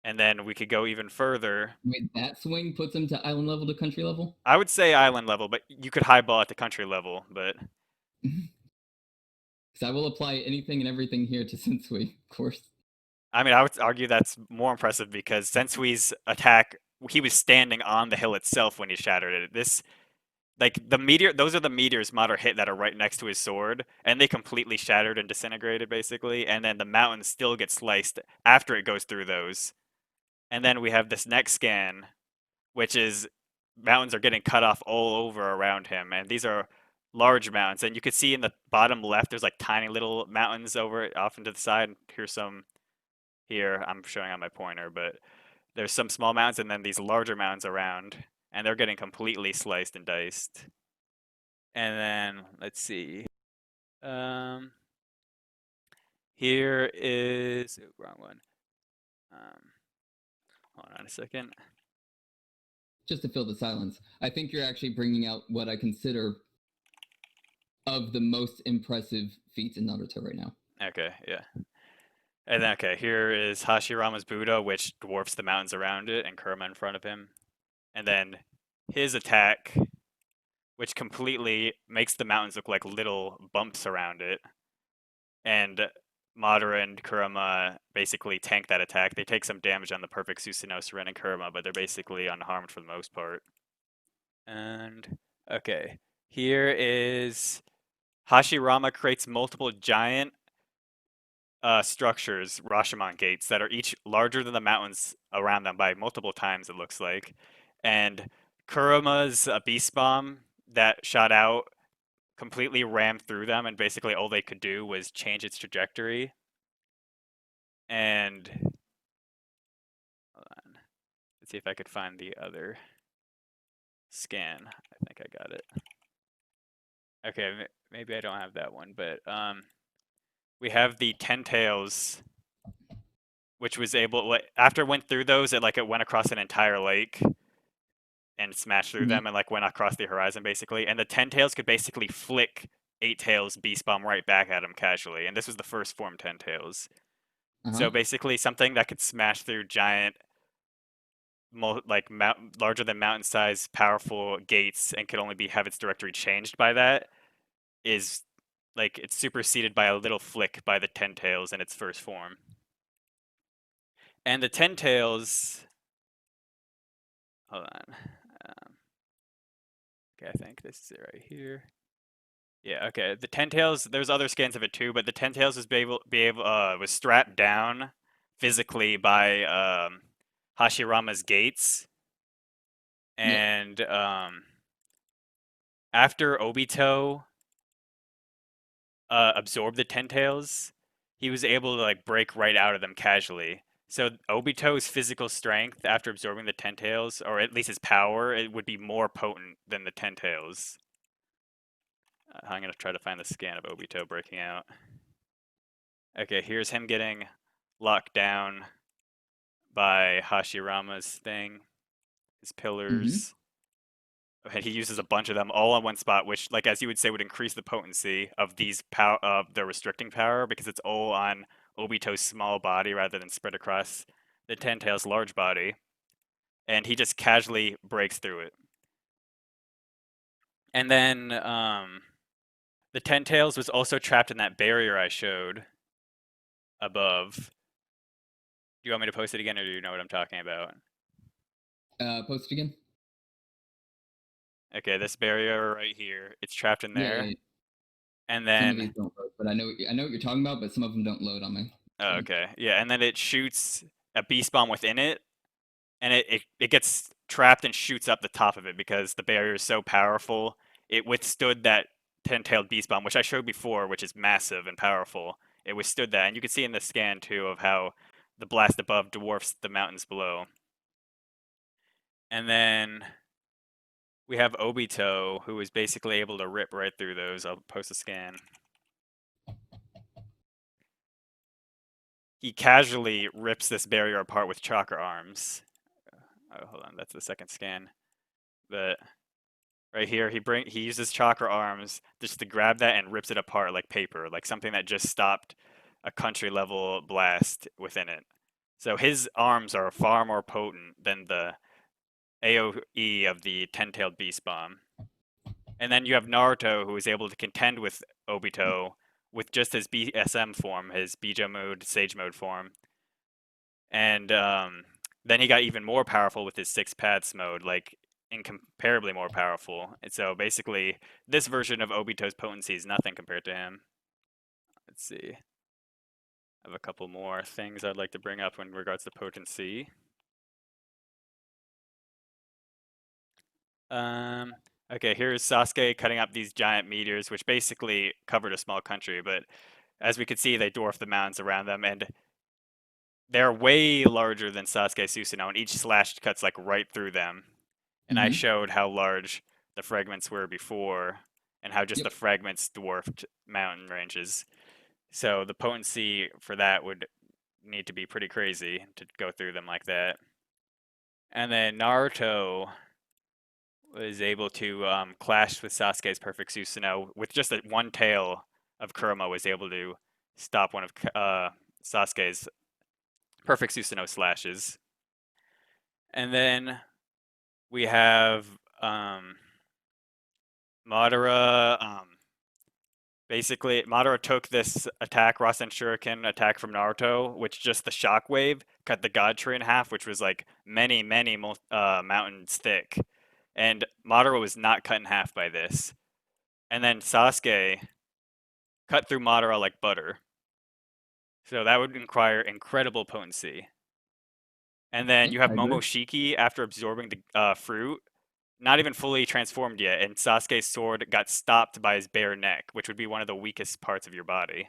And then we could go even further. Wait, that swing puts him to island level to country level? I would say island level, but you could highball at the country level. But Because I will apply anything and everything here to Sensui, of course. I mean, I would argue that's more impressive because Sensui's attack, he was standing on the hill itself when he shattered it. This, like, the meteor, those are the meteors Madara hit that are right next to his sword, and they completely shattered and disintegrated, basically, and then the mountains still get sliced after it goes through those. And then we have this next scan, which is mountains are getting cut off all over around him, and these are large mountains. And you could see in the bottom left, there's like tiny little mountains over off into the side. Here's some here I'm showing on my pointer, but there's some small mountains and then these larger mountains around, and they're getting completely sliced and diced. And then let's see. Um, here is wrong one. Hold on a second. Just to fill the silence, I think you're actually bringing out what I consider of the most impressive feats in Naruto right now. Okay, yeah. And then okay, here is Hashirama's Buddha, which dwarfs the mountains around it, and Kurama in front of him. And then his attack which completely makes the mountains look like little bumps around it. And Madara and Kurama basically tank that attack. They take some damage on the perfect Susanoo, Ren, and Kurama, but they're basically unharmed for the most part. And okay, here is Hashirama creates multiple giant structures, Rashomon gates, that are each larger than the mountains around them by multiple times, it looks like. And Kurama's beast bomb that shot out completely rammed through them, and basically all they could do was change its trajectory. And hold on, let's see if I could find the other scan. I think I got it. Okay, maybe I don't have that one, but we have the Ten Tails, which was able, after it went through those, it went across an entire lake and smashed through them and went across the horizon basically. And the Ten Tails could basically flick Eight Tails Beast Bomb right back at him casually. And this was the first form Ten Tails. So basically something that could smash through giant, larger than mountain size, powerful gates and could only have its directory changed by that is it's superseded by a little flick by the Ten Tails in its first form. And the Ten Tails, hold on. Okay, I think this is it right here. Yeah, okay. The Ten Tails, there's other scans of it too, but the Ten Tails was strapped down physically by Hashirama's gates. And after Obito absorbed the Ten Tails, he was able to break right out of them casually. So Obito's physical strength after absorbing the Ten Tails, or at least his power, it would be more potent than the Ten Tails. I'm going to try to find the scan of Obito breaking out. Okay, here's him getting locked down by Hashirama's thing, his pillars. And he uses a bunch of them all on one spot, which, as you would say, would increase the potency of the restricting power, because it's all on Obito's small body rather than spread across the Ten Tails' large body. And he just casually breaks through it. And then the Ten Tails was also trapped in that barrier I showed above. Do you want me to post it again, or do you know what I'm talking about? Post it again. Okay, this barrier right here, it's trapped in there. Yeah. And then some of these don't load, but I know what you're talking about, but some of them don't load on me. Oh, okay. Yeah, and then it shoots a beast bomb within it, and it gets trapped and shoots up the top of it because the barrier is so powerful. It withstood that ten-tailed beast bomb, which I showed before, which is massive and powerful. It withstood that, and you can see in the scan too of how the blast above dwarfs the mountains below. And then we have Obito, who is basically able to rip right through those. I'll post a scan. He casually rips this barrier apart with chakra arms. Oh, hold on, that's the second scan. But right here, he uses chakra arms just to grab that and rips it apart like paper, like something that just stopped a country level blast within it. So his arms are far more potent than the AoE of the Ten-Tailed Beast Bomb. And then you have Naruto, who is able to contend with Obito with just his BSM form, his Bijo Mode, Sage Mode form. And then he got even more powerful with his Six Paths mode, incomparably more powerful. And so basically, this version of Obito's potency is nothing compared to him. Let's see. I have a couple more things I'd like to bring up in regards to potency. Okay, here's Sasuke cutting up these giant meteors, which basically covered a small country, but as we could see, they dwarf the mountains around them, and they're way larger than Sasuke Susanoo, and each slash cuts right through them. And I showed how large the fragments were before, and how just the fragments dwarfed mountain ranges. So the potency for that would need to be pretty crazy to go through them like that. And then Naruto was able to clash with Sasuke's perfect Susanoo with just one tail of Kurama, was able to stop one of Sasuke's perfect Susanoo slashes. And then we have Madara, basically, Madara took this attack, Rasen Shuriken attack from Naruto, which just the shockwave cut the God Tree in half, which was like many, many mountains thick. And Madara was not cut in half by this. And then Sasuke cut through Madara like butter. So that would require incredible potency. And then Yeah, you have I agree. Momoshiki after absorbing the fruit, not even fully transformed yet, and Sasuke's sword got stopped by his bare neck, which would be one of the weakest parts of your body.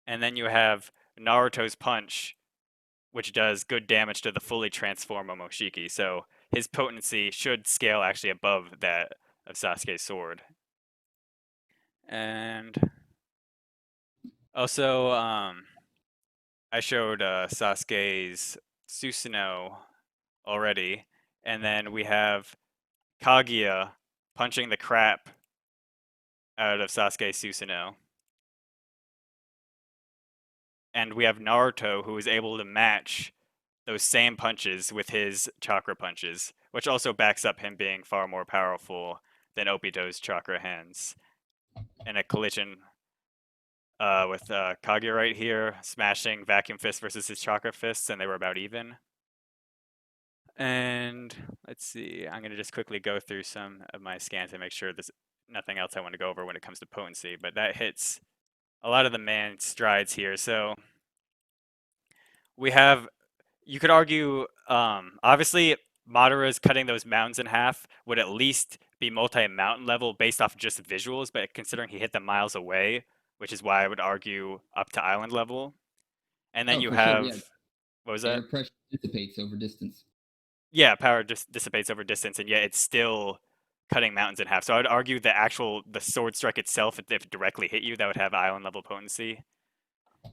And then you have Naruto's punch, which does good damage to the fully transformed Momoshiki. So his potency should scale actually above that of Sasuke's sword. And also, I showed Sasuke's Susanoo already, and then we have Kaguya punching the crap out of Sasuke's Susanoo. And we have Naruto, who is able to match those same punches with his chakra punches, which also backs up him being far more powerful than Obito's chakra hands. In a collision with Kaguya right here, smashing Vacuum Fist versus his chakra fists, and they were about even. And let's see, I'm going to just quickly go through some of my scans and make sure there's nothing else I want to go over when it comes to potency, but that hits a lot of the main strides here. So we have, you could argue, obviously Madara's cutting those mountains in half would at least be multi-mountain level based off just visuals, but considering he hit them miles away, which is why I would argue up to island level. And then Oh, you for sure. have, Yeah, what was air that? pressure dissipates over distance. Yeah, power just dissipates over distance, and yet it's still cutting mountains in half. So I would argue the sword strike itself, if it directly hit you, that would have island level potency.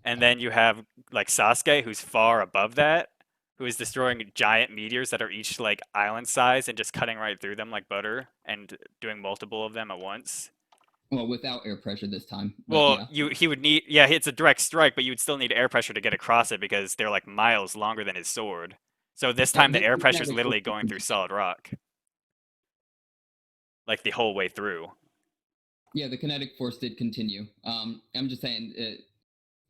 And then you have like Sasuke, who's far above that, who is destroying giant meteors that are each like island size and just cutting right through them like butter and doing multiple of them at once. Well, without air pressure this time, but Well, yeah. he would need, yeah, it's a direct strike, but you would still need air pressure to get across it because they're like miles longer than his sword. So this time the This air pressure is kinetic force literally going through continue. solid rock, like the whole way through. Yeah, the kinetic force did continue. I'm just saying.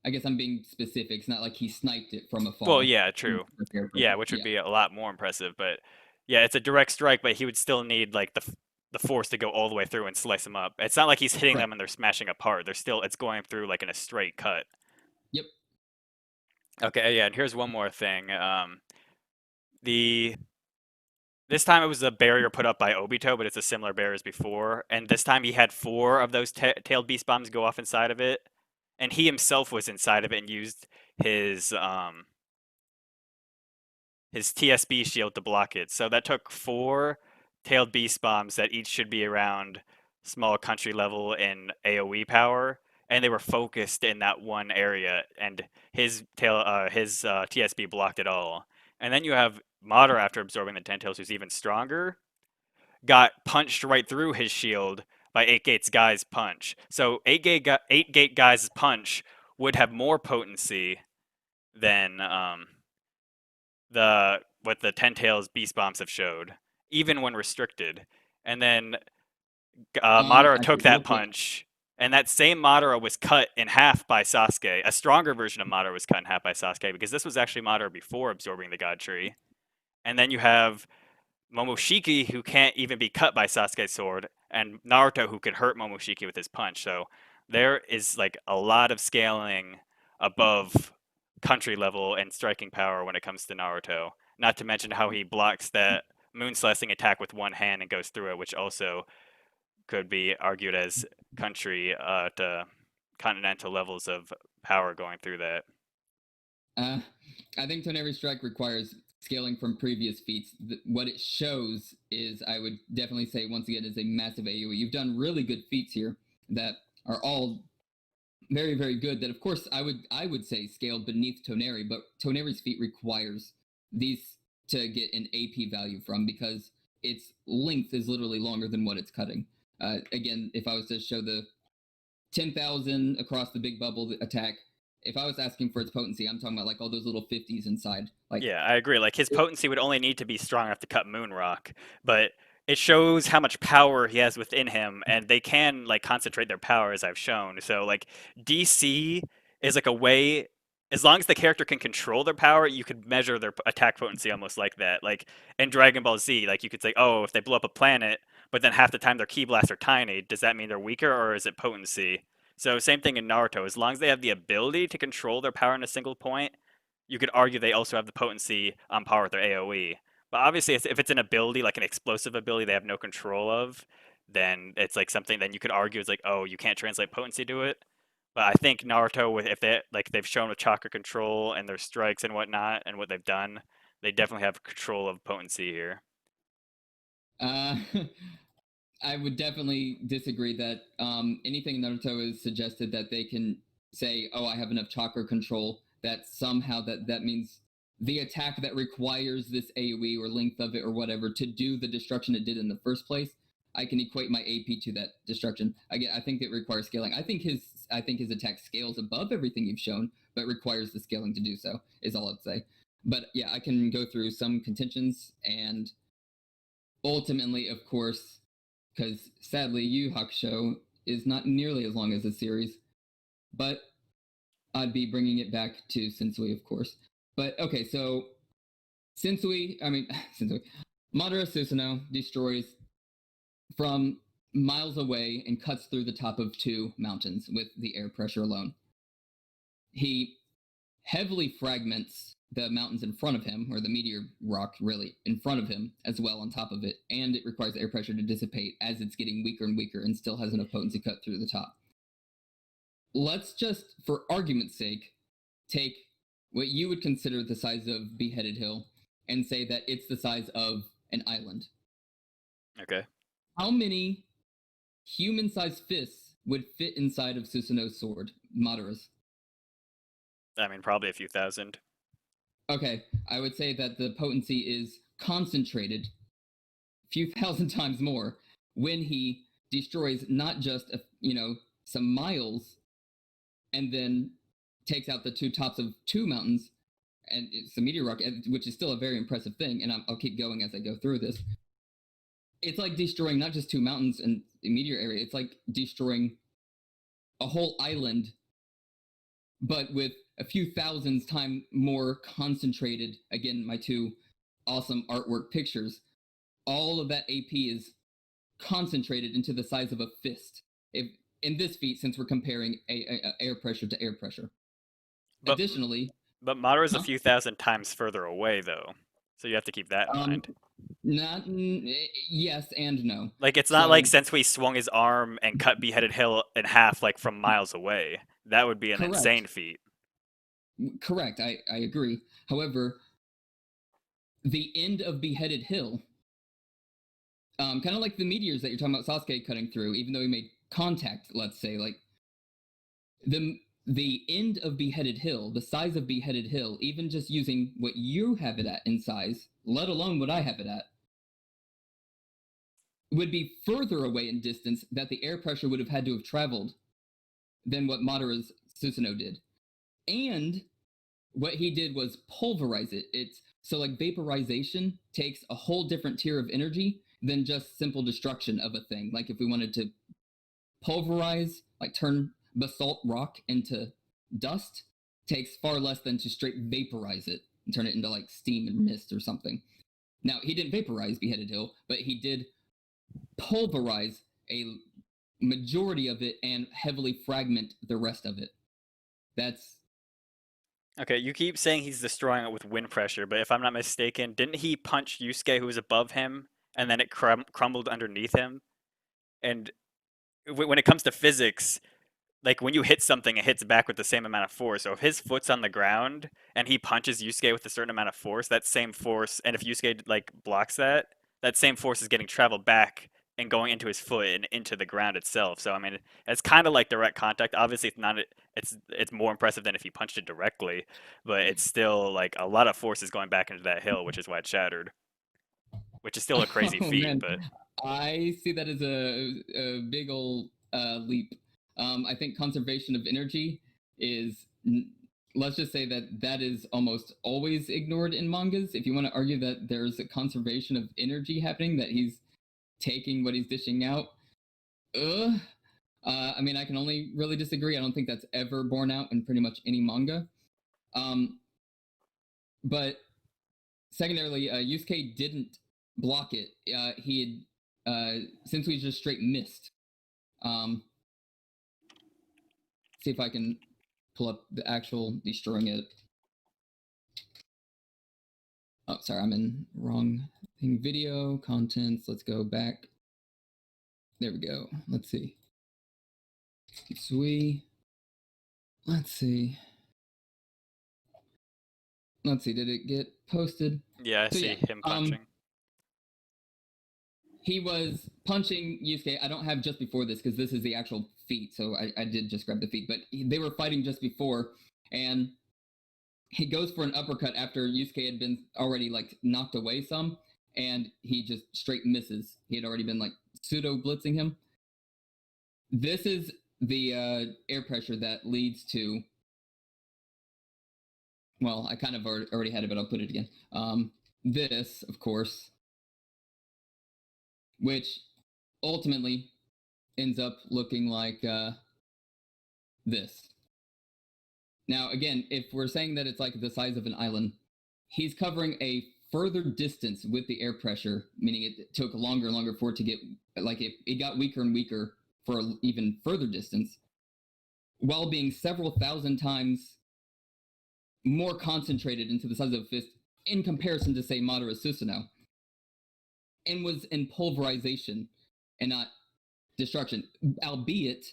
I guess I'm being specific. It's not like he sniped it from Well, afar. yeah, true. Air Yeah, pressure. which would Yeah, be a lot more impressive, but yeah, it's a direct strike, but he would still need like the force to go all the way through and slice them up. It's not like he's hitting correct. them and they're smashing apart. They're still, it's going through like in a straight cut. Yep. Okay, yeah, and here's one more thing. The This time it was a barrier put up by Obito, but it's a similar barrier as before. And this time he had four of those tailed beast bombs go off inside of it, and he himself was inside of it and used his his TSB shield to block it. So that took four tailed beast bombs that each should be around small country level in AoE power, and they were focused in that one area. And his TSB blocked it all. And then you have Madara after absorbing the Ten Tails, who's even stronger, got punched right through his shield by 8 Gate's Guy's punch. So 8 Gate Guy's punch would have more potency than the what the Ten Tails Beast Bombs have showed, even when restricted. And then Madara I took see. that Okay. punch, and that same Madara was cut in half by Sasuke. A stronger version of Madara was cut in half by Sasuke because this was actually Madara before absorbing the God Tree. And then you have Momoshiki, who can't even be cut by Sasuke's sword, and Naruto, who could hurt Momoshiki with his punch. So there is like a lot of scaling above country level and striking power when it comes to Naruto. Not to mention how he blocks that moon slicing attack with one hand and goes through it, which also could be argued as country to continental levels of power going through that. I think Toneri Strike requires scaling from previous feats. What it shows is, I would definitely say, once again, is a massive AoE. You've done really good feats here that are all very, very good. That, of course, I would say scaled beneath Toneri, but Toneri's feat requires these to get an AP value from, because its length is literally longer than what it's cutting. Again, if I was to show the 10,000 across the big bubble attack, if I was asking for its potency, I'm talking about like all those little 50s inside. Like, Yeah, I agree. Like his potency would only need to be strong enough to cut Moon Rock, but it shows how much power he has within him, and they can like concentrate their power, as I've shown. So like DC is like a way, as long as the character can control their power, you could measure their attack potency almost like that. Like in Dragon Ball Z, like you could say, oh, if they blow up a planet, but then half the time their ki blasts are tiny, does that mean they're weaker or is it potency? So same thing in Naruto. As long as they have the ability to control their power in a single point, you could argue they also have the potency on par with their AoE. But obviously, if it's an ability, like an explosive ability they have no control of, then it's like something. Then you could argue it's like, oh, you can't translate potency to it. But I think Naruto, with if they like they've shown with chakra control and their strikes and whatnot, and what they've done, they definitely have control of potency here. Uh, I would definitely disagree that anything in Naruto is suggested that they can say, "Oh, I have enough chakra control." That somehow that means the attack that requires this AOE or length of it or whatever to do the destruction it did in the first place. I can equate my AP to that destruction. I think it requires scaling. I think his attack scales above everything you've shown, but requires the scaling to do so. Is all I'd say. But yeah, I can go through some contentions and ultimately, of course, because sadly, Yu Yu Hakusho is not nearly as long as the series, but I'd be bringing it back to Sensui, of course. But okay, so Sensui, Madara Susanoo destroys from miles away and cuts through the top of 2 mountains with the air pressure alone. He heavily fragments the mountains in front of him, or the meteor rock really in front of him as well on top of it, and it requires air pressure to dissipate as it's getting weaker and weaker and still has enough potency cut through the top. Let's just, for argument's sake, take what you would consider the size of Beheaded Hill and say that it's the size of an island. Okay. How many human-sized fists would fit inside of Susanoo's sword, Madara's? I mean, probably a few thousand. Okay, I would say that the potency is concentrated a few thousand times more when he destroys not just some miles and then takes out the 2 tops of 2 mountains, and it's a meteor rock, which is still a very impressive thing, and I'll keep going as I go through this. It's like destroying not just 2 mountains and a meteor area, it's like destroying a whole island, but with a few thousands times more concentrated. Again, my 2 awesome artwork pictures. All of that AP is concentrated into the size of a fist. If in this feat, since we're comparing air pressure to air pressure. But, Additionally, but Madara's a few thousand times further away, though, so you have to keep that in mind. Yes and no. Like, it's not like Sensui swung his arm and cut Beheaded Hill in half, like, from miles away. That would be an insane feat. Correct, I agree. However, the end of Beheaded Hill, kind of like the meteors that you're talking about Sasuke cutting through, even though he made contact, let's say, like, the end of Beheaded Hill, the size of Beheaded Hill, even just using what you have it at in size, let alone what I have it at, would be further away in distance that the air pressure would have had to have traveled than what Madara's Susanoo did. And what he did was pulverize it. It's so like vaporization takes a whole different tier of energy than just simple destruction of a thing. Like if we wanted to pulverize, like turn basalt rock into dust, takes far less than to straight vaporize it and turn it into like steam and mist or something. Now, he didn't vaporize Beheaded Hill, but he did pulverize a majority of it and heavily fragment the rest of it. That's okay. You keep saying he's destroying it with wind pressure, but if I'm not mistaken, didn't he punch Yusuke, who was above him, and then it crumbled underneath him? And when it comes to physics, like when you hit something, it hits back with the same amount of force. So if his foot's on the ground and he punches Yusuke with a certain amount of force, that same force, and if Yusuke like blocks that, that same force is getting traveled back and going into his foot and into the ground itself. So I mean, it's kind of like direct contact. Obviously, it's not. It's more impressive than if he punched it directly, but it's still like a lot of force is going back into that hill, which is why it shattered. Which is still a crazy feat, man. but I see that as a big old leap. I think conservation of energy is, let's just say that is almost always ignored in mangas. If you want to argue that there's a conservation of energy happening, that he's taking what he's dishing out. I mean, I can only really disagree. I don't think that's ever borne out in pretty much any manga. But secondarily, Yusuke didn't block it. He had simply just straight missed. See if I can pull up the actual destroying it. Oh, sorry, I'm in wrong thing. Video, contents, let's go back. There we go. Let's see. Let's see. Did it get posted? Yeah, I So, see yeah, him punching. He was punching Yusuke. I don't have just before this because this is the actual feat, so I did just grab the feat. But they were fighting just before, and he goes for an uppercut after Yusuke had been already like knocked away some, and he just straight misses. He had already been like pseudo blitzing him. This is the air pressure that leads to. Well, I kind of already had it, but I'll put it again. This, of course, which ultimately ends up looking like this. Now, again, if we're saying that it's like the size of an island, he's covering a further distance with the air pressure, meaning it took longer and longer for it to get, like it got weaker and weaker for an even further distance, while being several thousand times more concentrated into the size of a fist in comparison to, say, Madara Susanoo, and was in pulverization and not destruction, albeit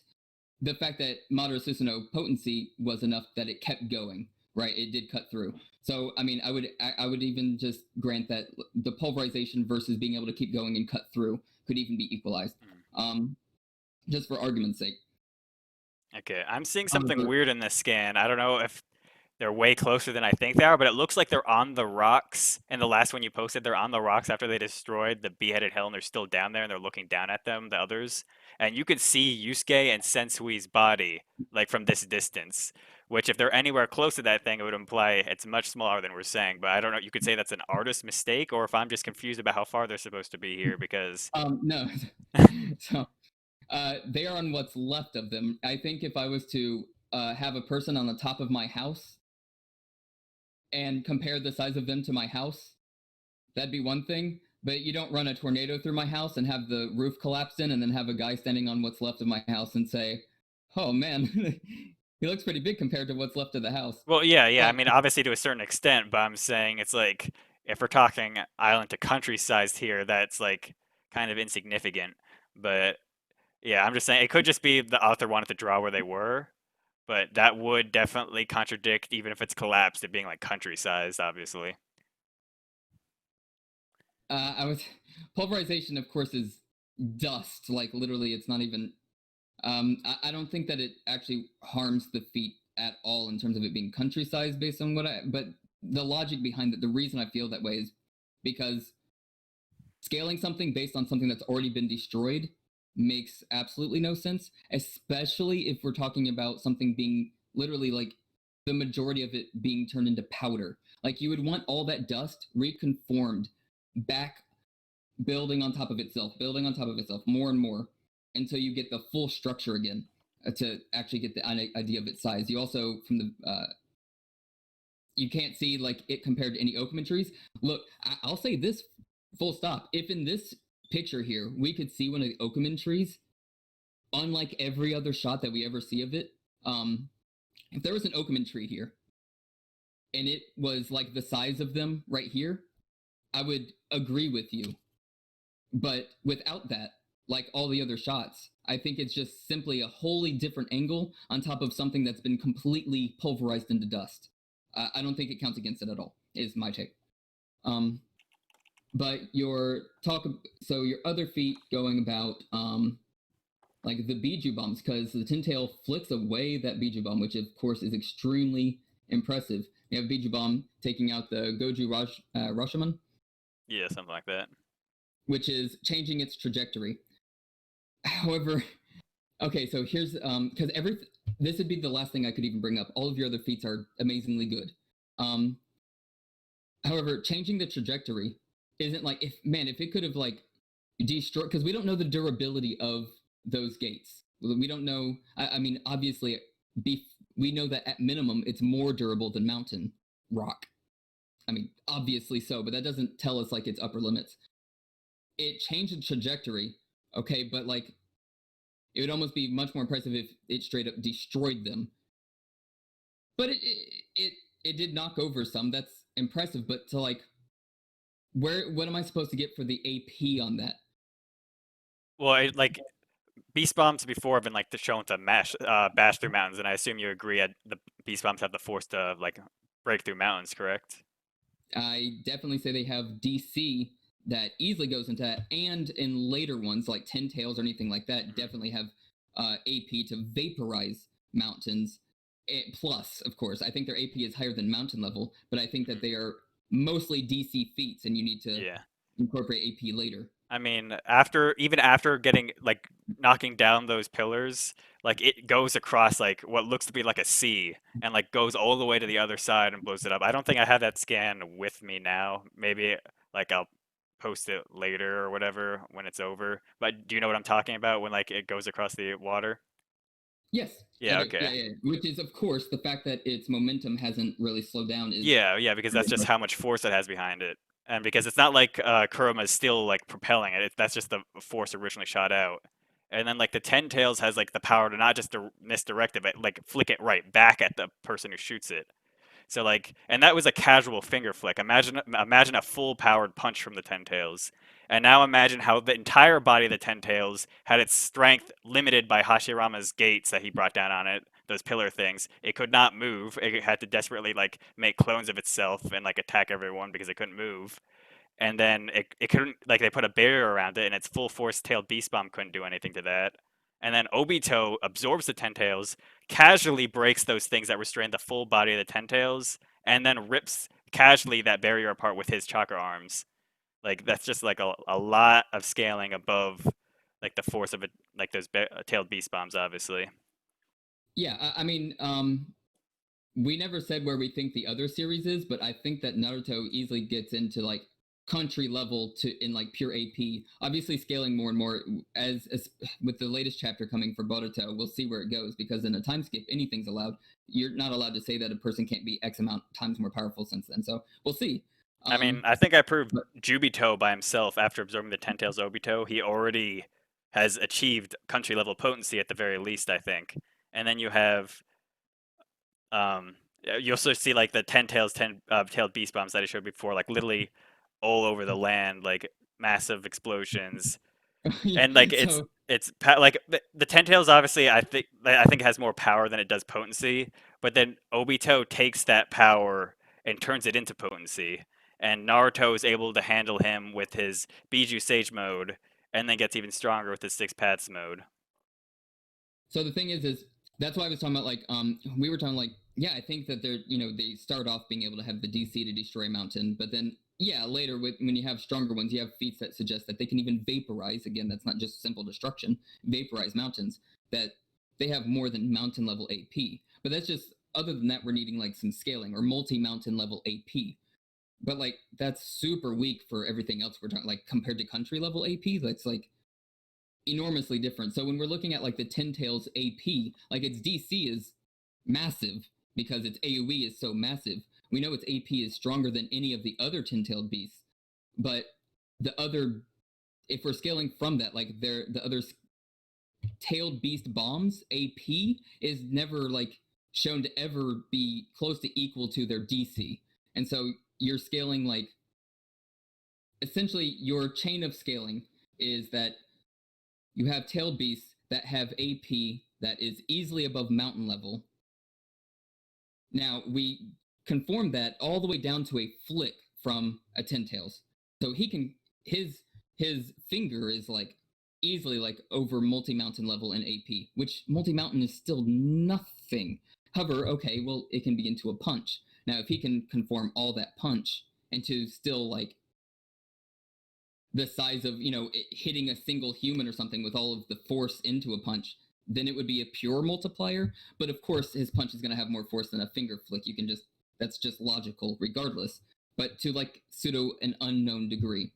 the fact that Madara Susanoo potency was enough that it kept going, right? It did cut through. So, I mean, I would even just grant that the pulverization versus being able to keep going and cut through could even be equalized, just for argument's sake. Okay, I'm seeing something weird in this scan. I don't know if they're way closer than I think they are, but it looks like they're on the rocks. And the last one you posted, they're on the rocks after they destroyed the beheaded hill, and they're still down there, and they're looking down at them, the others. And you could see Yusuke and Sensui's body, like from this distance, which if they're anywhere close to that thing, it would imply it's much smaller than we're saying. But I don't know, you could say that's an artist mistake, or if I'm just confused about how far they're supposed to be here, because... No. So, they are on what's left of them. I think if I was to have a person on the top of my house and compare the size of them to my house, that'd be one thing. But you don't run a tornado through my house and have the roof collapse in and then have a guy standing on what's left of my house and say, oh man, he looks pretty big compared to what's left of the house. Well, yeah. I mean, obviously to a certain extent, but I'm saying it's like, if we're talking island to country sized here, that's like kind of insignificant. But yeah, I'm just saying it could just be the author wanted to draw where they were, but that would definitely contradict, even if it's collapsed, it being like country sized, obviously. Pulverization, of course, is dust. Like literally, it's not even. I don't think that it actually harms the feet at all in terms of it being country sized based on but the logic behind it, the reason I feel that way is because scaling something based on something that's already been destroyed makes absolutely no sense, especially if we're talking about something being literally like the majority of it being turned into powder. Like you would want all that dust reconformed back, building on top of itself, more and more until you get the full structure again to actually get the idea of its size. You also, from the you can't see like it compared to any Okuman trees. Look, I'll say this full stop. If in this picture here, we could see one of the Okuman trees, unlike every other shot that we ever see of it, if there was an Okuman tree here, and it was like the size of them right here, I would agree with you. But without that, like all the other shots, I think it's just simply a wholly different angle on top of something that's been completely pulverized into dust. I don't think it counts against it at all, is my take. But your other feat going about like the Biju bombs, because the Tintail flicks away that Biju bomb, which of course is extremely impressive. You have Biju bomb taking out the Goju Rashomon. Yeah, something like that. Which is changing its trajectory. However, okay, so here's because this would be the last thing I could even bring up. All of your other feats are amazingly good. However, changing the trajectory isn't like if it could have like destroy, because we don't know the durability of those gates. We don't know. I mean, obviously, we know that at minimum it's more durable than mountain rock. I mean, obviously so, but that doesn't tell us like its upper limits. It changed the trajectory, okay, but like it would almost be much more impressive if it straight up destroyed them. But it did knock over some. That's impressive, but to like, what am I supposed to get for the AP on that? Well, like beast bombs before have been like shown to bash through mountains, and I assume you agree the beast bombs have the force to like break through mountains, correct? I definitely say they have DC that easily goes into that, and in later ones like Ten Tails or anything like that, definitely have AP to vaporize mountains. Plus, of course, I think their AP is higher than mountain level, but I think that they are mostly DC feats, and you need to Yeah. incorporate AP later. I mean, even after getting like knocking down those pillars, like it goes across like what looks to be like a sea and like goes all the way to the other side and blows it up. I don't think I have that scan with me now. Maybe like I'll post it later or whatever when it's over. But do you know what I'm talking about when like it goes across the water? Yes, I Yeah, do. okay. Yeah, yeah. Which is, of course, the fact that its momentum hasn't really slowed down is. Yeah, because that's just how much force it has behind it. And because it's not like Kurama is still like propelling it, that's just the force originally shot out. And then like the Ten Tails has like the power to not just misdirect it, but like flick it right back at the person who shoots it. So like, and that was a casual finger flick. Imagine a full powered punch from the Ten Tails. And now imagine how the entire body of the Ten Tails had its strength limited by Hashirama's gates that he brought down on it, those pillar things. It could not move. It had to desperately like make clones of itself and like attack everyone because it couldn't move. And then it couldn't, like, they put a barrier around it, and its full force tailed beast bomb couldn't do anything to that. And then Obito absorbs the Ten Tails, casually breaks those things that restrain the full body of the Ten Tails, and then rips casually that barrier apart with his chakra arms. Like that's just like a lot of scaling above like the force of it, like those tailed beast bombs, obviously. Yeah, I mean, we never said where we think the other series is, but I think that Naruto easily gets into like country level to in like pure AP. Obviously, scaling more and more as with the latest chapter coming for Boruto, we'll see where it goes because in a time skip, anything's allowed. You're not allowed to say that a person can't be X amount times more powerful since then. So we'll see. I mean, I think I proved But Jubito by himself after absorbing the Ten Tails Obito. He already has achieved country level potency at the very least, I think. And then you have, you also see like the tailed beast bombs that I showed before, like literally all over the land, like massive explosions. And like so like the Ten Tails obviously I think has more power than it does potency, but then Obito takes that power and turns it into potency, and Naruto is able to handle him with his Biju Sage mode, and then gets even stronger with his Six Paths mode. So the thing is that's why I was talking about like we were talking like yeah I think that they're they start off being able to have the DC to destroy a mountain, but then yeah later when you have stronger ones you have feats that suggest that they can even vaporize again. That's not just simple destruction, vaporize mountains, that they have more than mountain level AP. But that's just other than that we're needing like some scaling or multi mountain level AP. But like that's super weak for everything else we're talking like compared to country level AP. That's like enormously different. So when we're looking at like the Ten Tails AP, like its DC is massive because its AoE is so massive. We know its AP is stronger than any of the other Ten-tailed beasts, but the other, if we're scaling from that, like the other tailed beast bombs AP is never like shown to ever be close to equal to their DC, and so you're scaling like essentially your chain of scaling is that you have tailed beasts that have AP that is easily above mountain level. Now we conform that all the way down to a flick from a Ten Tails. So he can his finger is like easily like over multi-mountain level in AP, which multi-mountain is still nothing. However, okay, well it can be into a punch. Now if he can conform all that punch into still like the size of hitting a single human or something with all of the force into a punch, then it would be a pure multiplier. But of course his punch is going to have more force than a finger flick. You can just That's just logical regardless, but to like pseudo an unknown degree.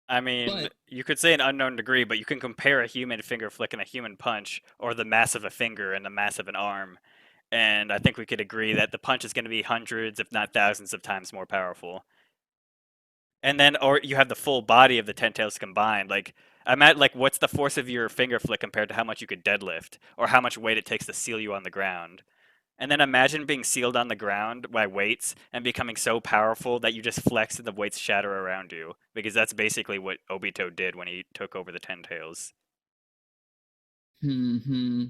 I mean, But you could say an unknown degree, but you can compare a human finger flick and a human punch, or the mass of a finger and the mass of an arm. And I think we could agree that the punch is going to be hundreds, if not thousands, of times more powerful. And then, or you have the full body of the ten tails combined. Like, I'm at like, what's the force of your finger flick compared to how much you could deadlift, or how much weight it takes to seal you on the ground? And then imagine being sealed on the ground by weights and becoming so powerful that you just flex and the weights shatter around you. Because that's basically what Obito did when he took over the Ten Tails. hmm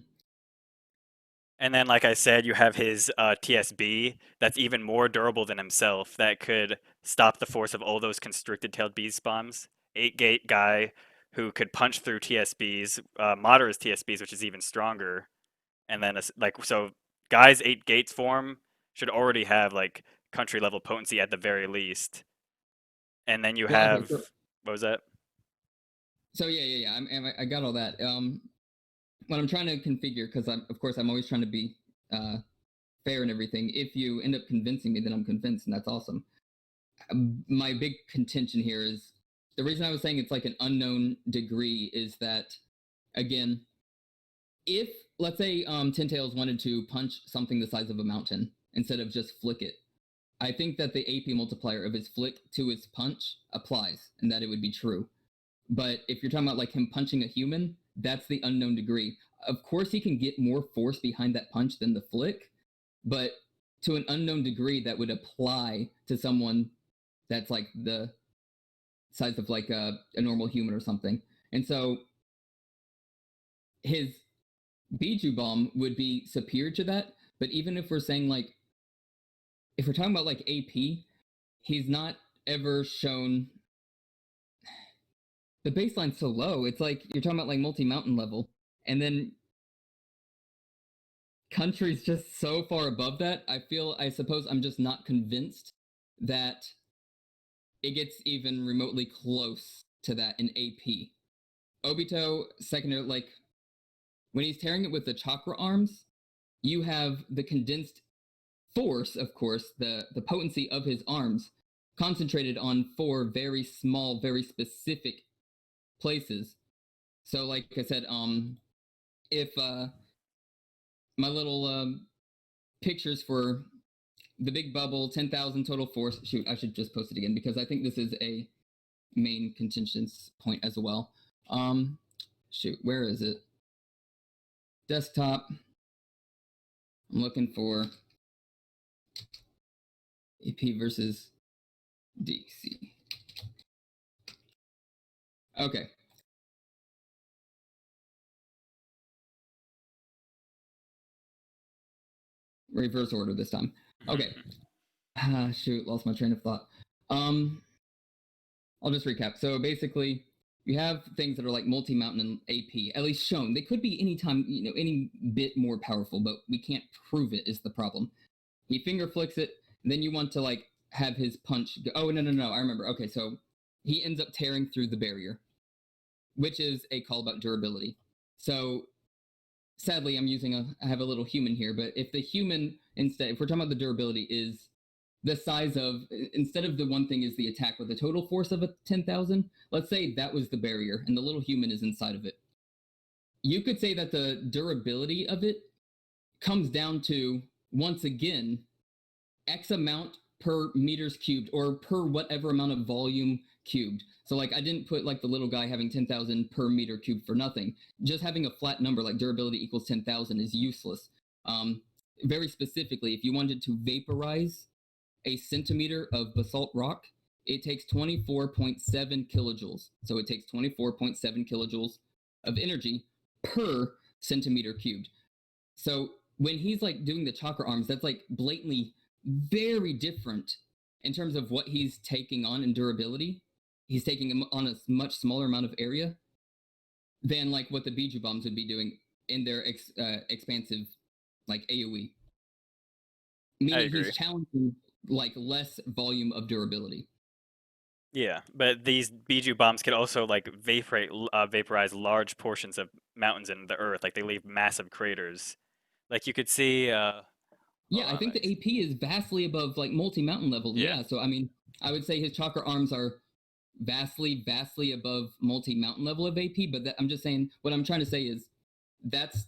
And then, like I said, you have his TSB that's even more durable than himself that could stop the force of all those constricted tailed beast bombs. 8 gate guy who could punch through TSBs, Madara's TSBs, which is even stronger. And then, like, so guys 8 gates form should already have like country level potency at the very least. And then you well, okay, have, what was that? so yeah. I got all that. What I'm trying to configure, because of course I'm always trying to be fair and everything. If you end up convincing me, then I'm convinced, and that's awesome. My big contention here is the reason I was saying it's like an unknown degree is that, again, if let's say Ten Tails wanted to punch something the size of a mountain instead of just flick it, I think that the AP multiplier of his flick to his punch applies, and that it would be true. But if you're talking about like him punching a human, that's the unknown degree. Of course, he can get more force behind that punch than the flick, but to an unknown degree, that would apply to someone that's like the size of like a normal human or something. And so his Biju bomb would be superior to that. But even if we're saying like, if we're talking about like AP, he's not ever shown the baseline's so low. It's like you're talking about like multi-mountain level, and then country's just so far above that. I suppose I'm just not convinced that it gets even remotely close to that in AP. Obito, secondary, like when he's tearing it with the chakra arms, you have the condensed force, of course, the potency of his arms concentrated on 4 very small, very specific places. So, like I said, if my little pictures for the big bubble, 10,000 total force. Shoot, I should just post it again because I think this is a main contention point as well. Shoot, where is it? Desktop. I'm looking for AP versus DC. Okay. Reverse order this time. Okay. Shoot, lost my train of thought. I'll just recap. So basically, you have things that are like multi-mountain and AP, at least shown. They could be anytime, any bit more powerful, but we can't prove it is the problem. He finger flicks it, and then you want to like have his punch go. Oh, no. I remember. Okay, so he ends up tearing through the barrier, which is a call about durability. So sadly, I have a little human here, but if the human, instead, if we're talking about the durability, is the size of, instead of the one thing is the attack with a total force of a 10,000, let's say that was the barrier and the little human is inside of it. You could say that the durability of it comes down to, once again, X amount per meters cubed or per whatever amount of volume cubed. So like I didn't put like the little guy having 10,000 per meter cubed for nothing. Just having a flat number like durability equals 10,000 is useless. Very specifically, if you wanted to vaporize a centimeter of basalt rock, it takes 24.7 kilojoules. So it takes 24.7 kilojoules of energy per centimeter cubed. So when he's like doing the chakra arms, that's like blatantly very different in terms of what he's taking on in durability. He's taking on a much smaller amount of area than like what the Biju bombs would be doing in their expansive like AoE. I Meaning agree. he's challenging like less volume of durability. Yeah, but these Biju bombs could also like vaporize large portions of mountains in the earth. Like they leave massive craters. Like you could see. Hold Yeah, I on, think the AP is vastly above like multi-mountain level. yeah. Yeah, so I mean, I would say his chakra arms are vastly above multi-mountain level of AP, but I'm just saying, what I'm trying to say is that's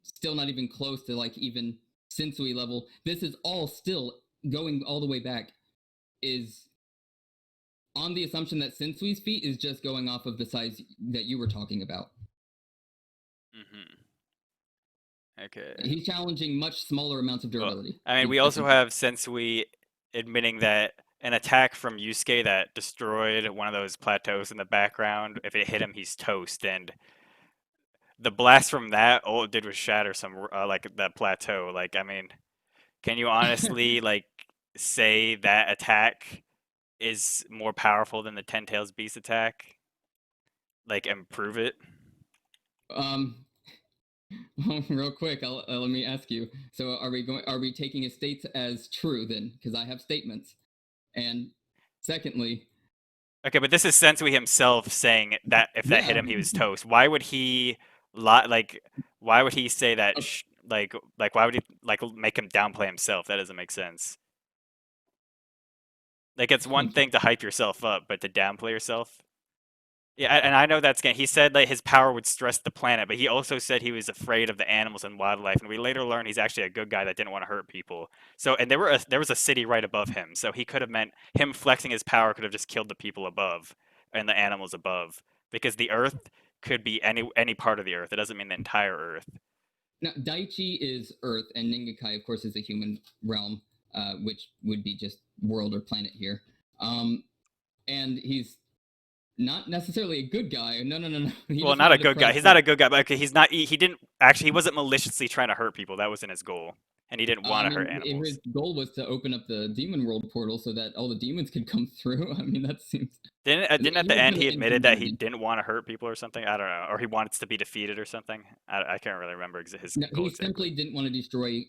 still not even close to like even Sensui level. This is all still going all the way back, is on the assumption that Sensui's feat is just going off of the size that you were talking about. Okay. He's challenging much smaller amounts of durability. Well, I mean, we also have Sensui admitting that an attack from Yusuke that destroyed one of those plateaus in the background, if it hit him, he's toast. And the blast from that, all it did was shatter some, like, that plateau. Like, I mean, can you honestly, like, say that attack is more powerful than the Ten Tails Beast attack? Like, improve it? Real quick, let me ask you. So, are we taking his states as true then? Because I have statements. And secondly, okay, but this is Sensui himself saying that if that hit him, he was toast. Why would he why would he say that? Like, why would he make him downplay himself? That doesn't make sense. Like, it's one thing to hype yourself up, but to downplay yourself. Yeah, and I know that's he said that his power would stress the planet, but he also said he was afraid of the animals and wildlife, and we later learned he's actually a good guy that didn't want to hurt people. So, and there was a city right above him, so he could have meant him flexing his power could have just killed the people above and the animals above, because the Earth could be any part of the Earth. It doesn't mean the entire Earth. Now, Daichi is Earth, and Ningakai, of course, is the human realm, which would be just world or planet here. And he's not necessarily a good guy. No. Well, not a good guy. He's not a good guy, but okay, he's not. He didn't actually. He wasn't maliciously trying to hurt people. That wasn't his goal, and he didn't want to hurt animals. His goal was to open up the demon world portal so that all the demons could come through. I mean, that seems. Didn't at the end he admitted that he didn't want to hurt people or something? I don't know, or he wanted to be defeated or something. I can't really remember his goal. He simply didn't want to destroy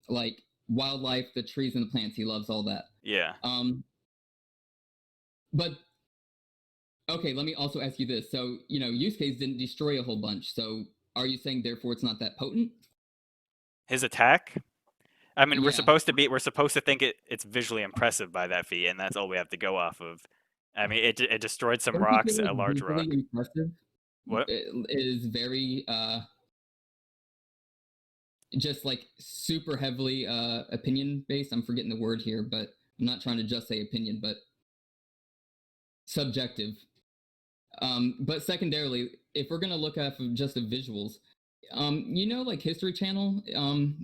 like wildlife, the trees and the plants. He loves all that. Yeah. But. Okay, let me also ask you this. So, Yusuke's didn't destroy a whole bunch. So, are you saying therefore it's not that potent? His attack? I mean, we're supposed to think it's visually impressive by that feat, and that's all we have to go off of. I mean, it destroyed some rocks, a large rock. Impressive. What? It is very just like super heavily opinion based. I'm forgetting the word here, but I'm not trying to just say opinion, but subjective. But secondarily, if we're gonna look at just the visuals, like History Channel,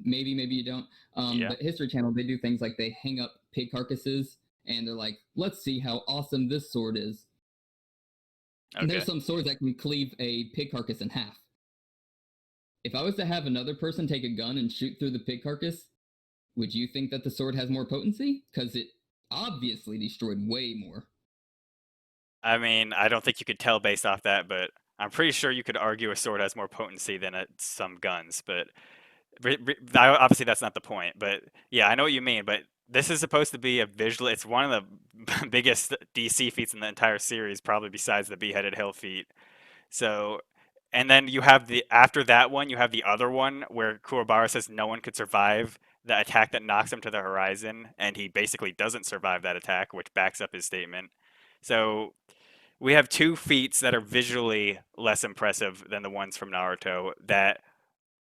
maybe you don't. But History Channel, they do things like they hang up pig carcasses, and they're like, let's see how awesome this sword is. Okay. And there's some swords that can cleave a pig carcass in half. If I was to have another person take a gun and shoot through the pig carcass, would you think that the sword has more potency? Because it obviously destroyed way more. I mean, I don't think you could tell based off that, but I'm pretty sure you could argue a sword has more potency than some guns. But obviously, that's not the point. But yeah, I know what you mean. But this is supposed to be a visual. It's one of the biggest DC feats in the entire series, probably besides the Beheaded Hill feat. So, and then you have after that one, you have the other one where Kuwabara says no one could survive the attack that knocks him to the horizon, and he basically doesn't survive that attack, which backs up his statement. So we have two feats that are visually less impressive than the ones from Naruto, that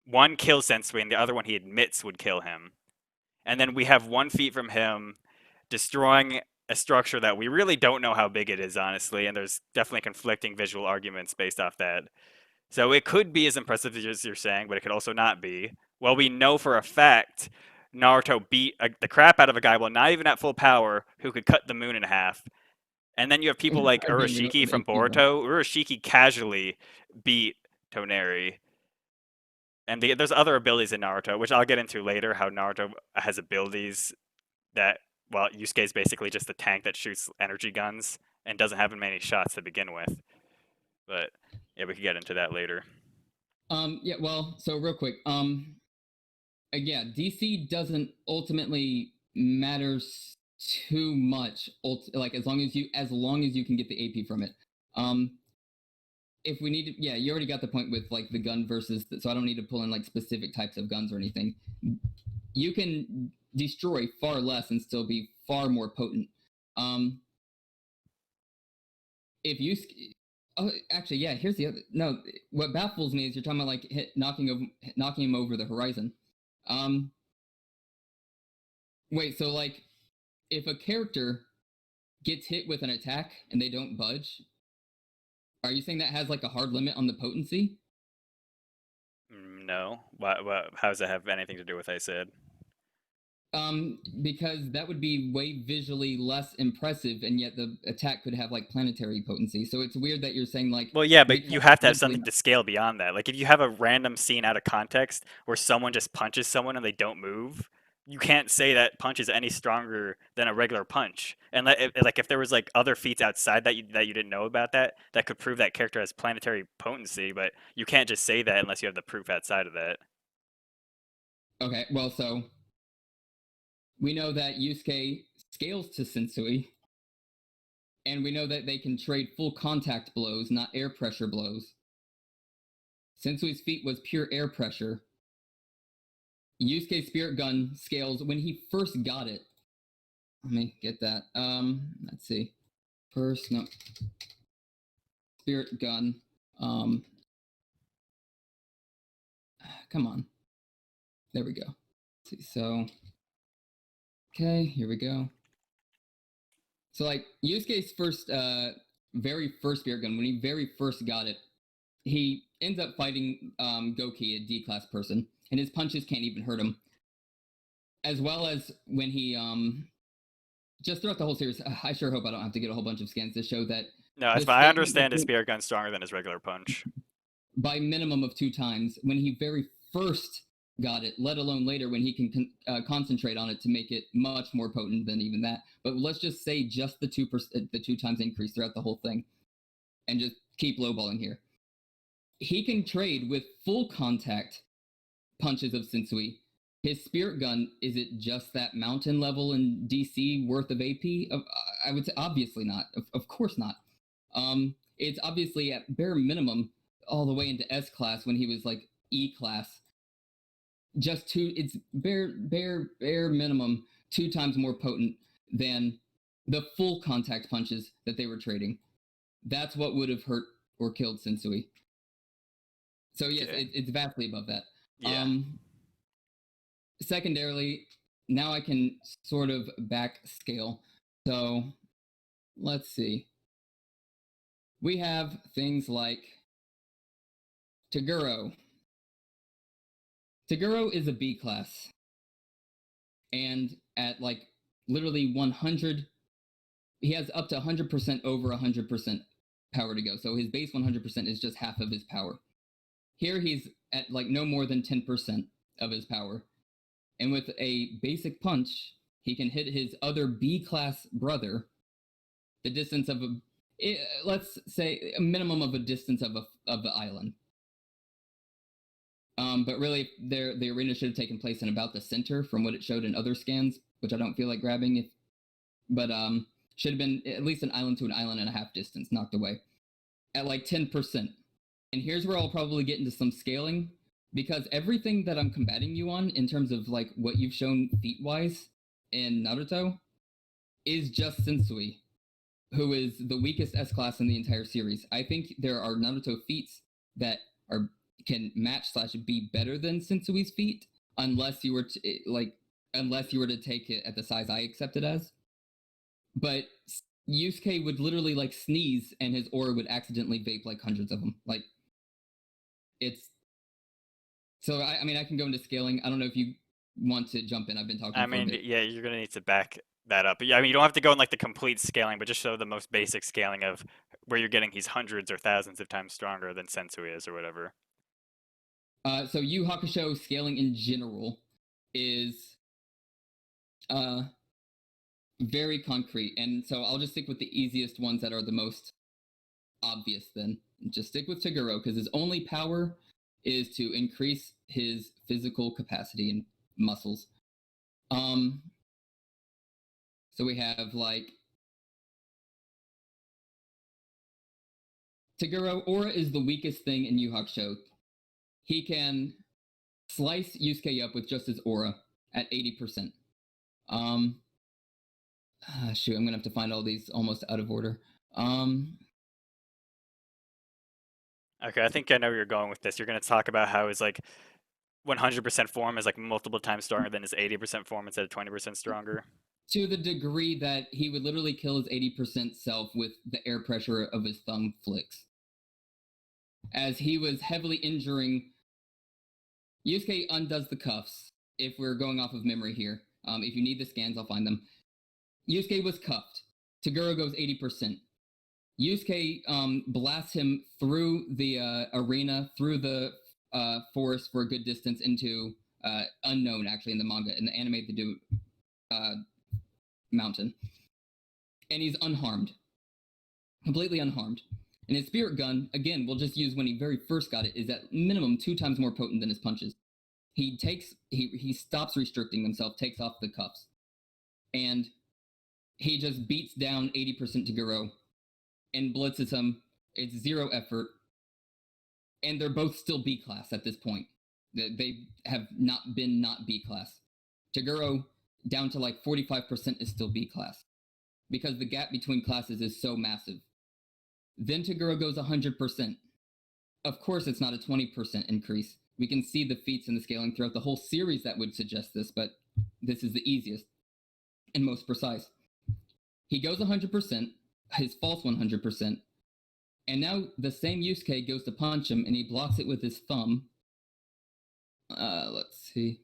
one kills Sensui and the other one he admits would kill him. And then we have one feat from him destroying a structure that we really don't know how big it is, honestly, and there's definitely conflicting visual arguments based off that. So it could be as impressive as you're saying, but it could also not be. Well, we know for a fact Naruto beat the crap out of a guy, well, not even at full power, who could cut the moon in half. And then you have people like Urashiki from Boruto. Urashiki casually beat Toneri. And there's other abilities in Naruto, which I'll get into later, how Naruto has abilities that, well, Yusuke is basically just a tank that shoots energy guns and doesn't have many shots to begin with. But yeah, we could get into that later. Yeah, well, so real quick. Yeah, DC doesn't ultimately matters too much, like as long as you can get the AP from it. If we need to, yeah, you already got the point with like the gun versus so I don't need to pull in like specific types of guns or anything. You can destroy far less and still be far more potent. If you, oh, actually, yeah. Here's the other. No, what baffles me is you're talking about like knocking him over the horizon. Wait, so like, if a character gets hit with an attack and they don't budge, are you saying that has like a hard limit on the potency? No. How does that have anything to do with what I said? Because that would be way visually less impressive, and yet the attack could have like planetary potency. So it's weird that you're saying like. Well, yeah, but because you have to have visually- something to scale beyond that. Like if you have a random scene out of context where someone just punches someone and they don't move, you can't say that punch is any stronger than a regular punch. And like if there was like other feats outside that you didn't know about that could prove that character has planetary potency, but you can't just say that unless you have the proof outside of that. Okay, well, so we know that Yusuke scales to Sensui, and we know that they can trade full contact blows, not air pressure blows. Sensui's feat was pure air pressure. Yusuke's spirit gun scales when he first got it. Let me get that. Let's see. First, no. Spirit gun. Come on. There we go. Let's see, so. Okay, here we go. So like Yusuke's very first spirit gun, when he very first got it, he ends up fighting Goki, a D-class person, and his punches can't even hurt him. As well as when he just throughout the whole series, I sure hope I don't have to get a whole bunch of scans to show that. No, that's fine. I understand his spirit gun's stronger than his regular punch. By minimum of 2 times when he very first got it, let alone later when he can concentrate on it to make it much more potent than even that. But let's just say just the 2 times increase throughout the whole thing, and just keep lowballing here. He can trade with full contact punches of Sensui. His spirit gun, is it just that mountain level in DC worth of AP? I would say obviously not. Of course not. It's obviously at bare minimum all the way into S class when he was like E class. It's bare minimum 2 times more potent than the full contact punches that they were trading. That's what would have hurt or killed Sensui. So yes, Okay. it's vastly above that. Yeah. Secondarily, now I can sort of back scale. So let's see. We have things like Toguro. Toguro is a B class. And at like literally 100, he has up to 100% over 100% power to go. So his base 100% is just half of his power. Here he's at like no more than 10% of his power. And with a basic punch, he can hit his other B-class brother the distance of let's say a minimum of a distance of the island. But really, the arena should have taken place in about the center from what it showed in other scans, which I don't feel like grabbing. But should have been at least an island to an island and a half distance knocked away at like 10%. And here's where I'll probably get into some scaling, because everything that I'm combating you on in terms of like what you've shown feat-wise in Naruto is just Sensui, who is the weakest S-class in the entire series. I think there are Naruto feats that can match / be better than Sensui's feat, unless you were to take it at the size I accept it as. But Yusuke would literally like sneeze and his aura would accidentally vape like hundreds of them. Like, it's so I mean I can go into scaling. I don't know if you want to jump in. I've been talking I for a mean, bit. yeah, you're gonna need to back that up. Yeah, I mean, you don't have to go in like the complete scaling, but just show the most basic scaling of where you're getting he's hundreds or thousands of times stronger than Sensui is or whatever. So Yu Hakusho scaling in general is very concrete, and so I'll just stick with the easiest ones that are the most obvious then. Just stick with Toguro, because his only power is to increase his physical capacity and muscles. So we have like Toguro. Aura is the weakest thing in Yu Hakusho. He can slice Yusuke up with just his aura at 80%. Shoot, I'm gonna have to find all these almost out of order. Okay, I think I know where you're going with this. You're gonna talk about how his like 100% form is like multiple times stronger than his 80% form instead of 20% stronger. To the degree that he would literally kill his 80% self with the air pressure of his thumb flicks. As he was heavily injuring. Yusuke undoes the cuffs, if we're going off of memory here. If you need the scans, I'll find them. Yusuke was cuffed. Toguro goes 80%. Yusuke blasts him through the arena, through the forest for a good distance into unknown, actually, in the manga. In the anime, they do mountain. And he's unharmed. Completely unharmed. And his spirit gun, again, we'll just use when he very first got it, is at minimum 2 times more potent than his punches. He stops restricting himself, takes off the cuffs. And he just beats down 80% Toguro and blitzes him. It's 0 effort. And they're both still B class at this point. They have not been not B class. Toguro down to like 45% is still B class. Because the gap between classes is so massive. Then Toguro goes 100%. Of course, it's not a 20% increase. We can see the feats and the scaling throughout the whole series that would suggest this, but this is the easiest and most precise. He goes 100%, his false 100%, and now the same Yusuke goes to punch him, and he blocks it with his thumb. Let's see.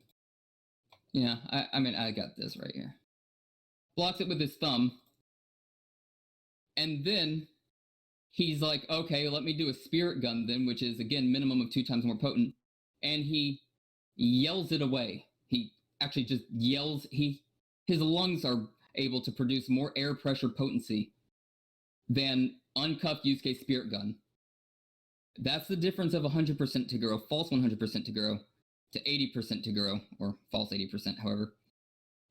Yeah, I mean, I got this right here. Blocks it with his thumb, and then he's like, okay, let me do a spirit gun then, which is, again, minimum of 2 times more potent. And he yells it away. He actually just yells. His lungs are able to produce more air pressure potency than uncuffed Yusuke spirit gun. That's the difference of 100% Toguro, false 100% Toguro, to 80% Toguro, or false 80%, however.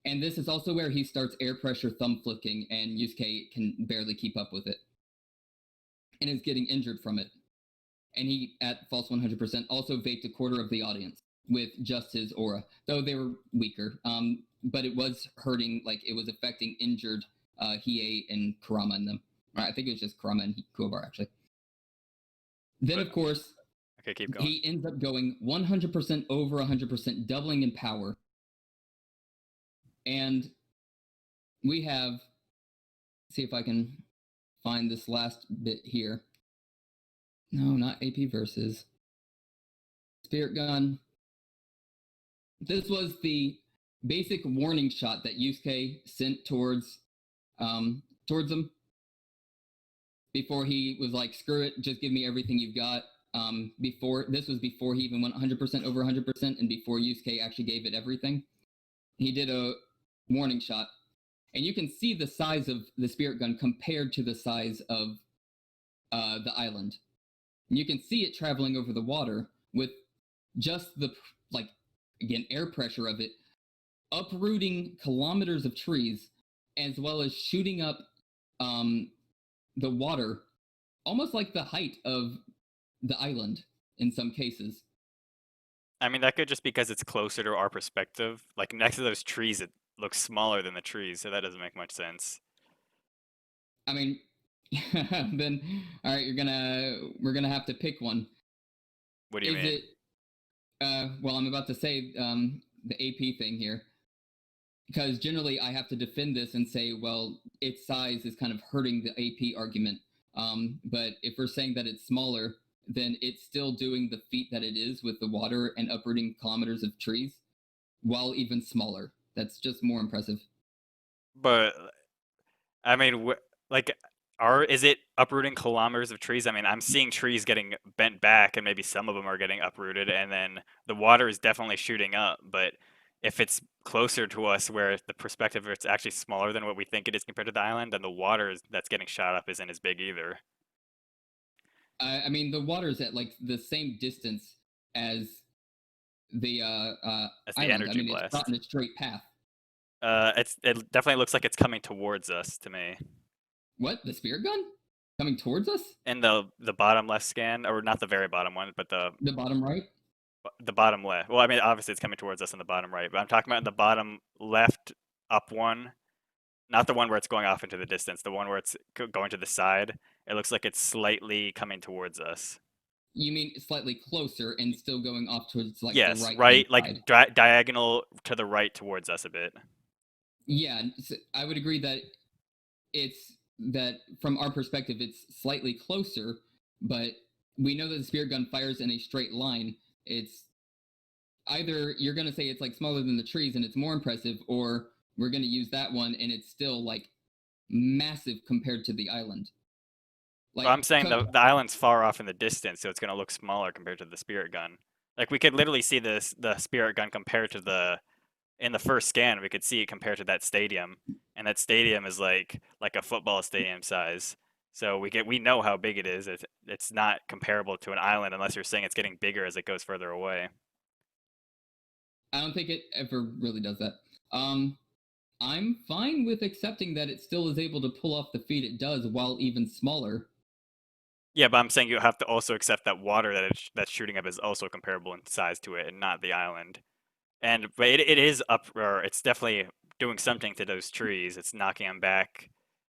And this is also where he starts air pressure thumb flicking, and Yusuke can barely keep up with it. And is getting injured from it. And he, at false 100%, also vaped a quarter of the audience with just his aura, though they were weaker. But it was hurting, like it was affecting injured Hiei and Kurama in them. I think it was just Kurama and Kuwabara, actually. Then, of course, Okay, keep going. he ends up going 100% over 100%, doubling in power. And we have, see if I can find this last bit here. No, not AP versus Spirit Gun. This was the basic warning shot that Yusuke sent towards him before he was like, screw it, just give me everything you've got. This was before he even went 100% over 100%, and before Yusuke actually gave it everything. He did a warning shot, and you can see the size of the Spirit Gun compared to the size of the island. And you can see it traveling over the water with just the, like, again, air pressure of it, uprooting kilometers of trees, as well as shooting up the water, almost like the height of the island in some cases. I mean, that could just because it's closer to our perspective. Like next to those trees, it looks smaller than the trees, so that doesn't make much sense. I mean, then all right, we're gonna have to pick one. What do you mean? Is it? Well, I'm about to say the AP thing here, because generally I have to defend this and say, well, its size is kind of hurting the AP argument. But if we're saying that it's smaller, then it's still doing the feat that it is with the water and uprooting kilometers of trees, while even smaller. That's just more impressive. But I mean, like, is it uprooting kilometers of trees? I mean, I'm seeing trees getting bent back, and maybe some of them are getting uprooted, and then the water is definitely shooting up. But if it's closer to us, where the perspective it's actually smaller than what we think it is compared to the island, then the water that's getting shot up isn't as big either. I mean, the water's at like the same distance as the That's the island. energy I mean, blast. it's not in a straight path. It definitely looks like it's coming towards us to me. What? The spear gun coming towards us? In the bottom left scan, or not the very bottom one, but The bottom right? the bottom left. Well, I mean, obviously it's coming towards us in the bottom right, but I'm talking about in the bottom left up one. Not the one where it's going off into the distance. The one where it's going to the side. It looks like it's slightly coming towards us. You mean slightly closer and still going off towards like the Yes, right right, side? like diagonal to the right towards us a bit. Yeah, I would agree that it's that from our perspective, it's slightly closer, but we know that the spear gun fires in a straight line. It's either you're going to say it's like smaller than the trees and it's more impressive, or we're going to use that one and it's still like massive compared to the island. But Like, I'm saying the island's far off in the distance, so it's going to look smaller compared to the spirit gun. Like we could literally see the spirit gun compared to in the first scan. We could see it compared to that stadium, and that stadium is like a football stadium size. So we know how big it is. It's not comparable to an island unless you're saying it's getting bigger as it goes further away. I don't think it ever really does that. I'm fine with accepting that it still is able to pull off the feat it does while even smaller. Yeah, but I'm saying you have to also accept that water that's shooting up is also comparable in size to it, and not the island. But it is up, or it's definitely doing something to those trees. It's knocking them back,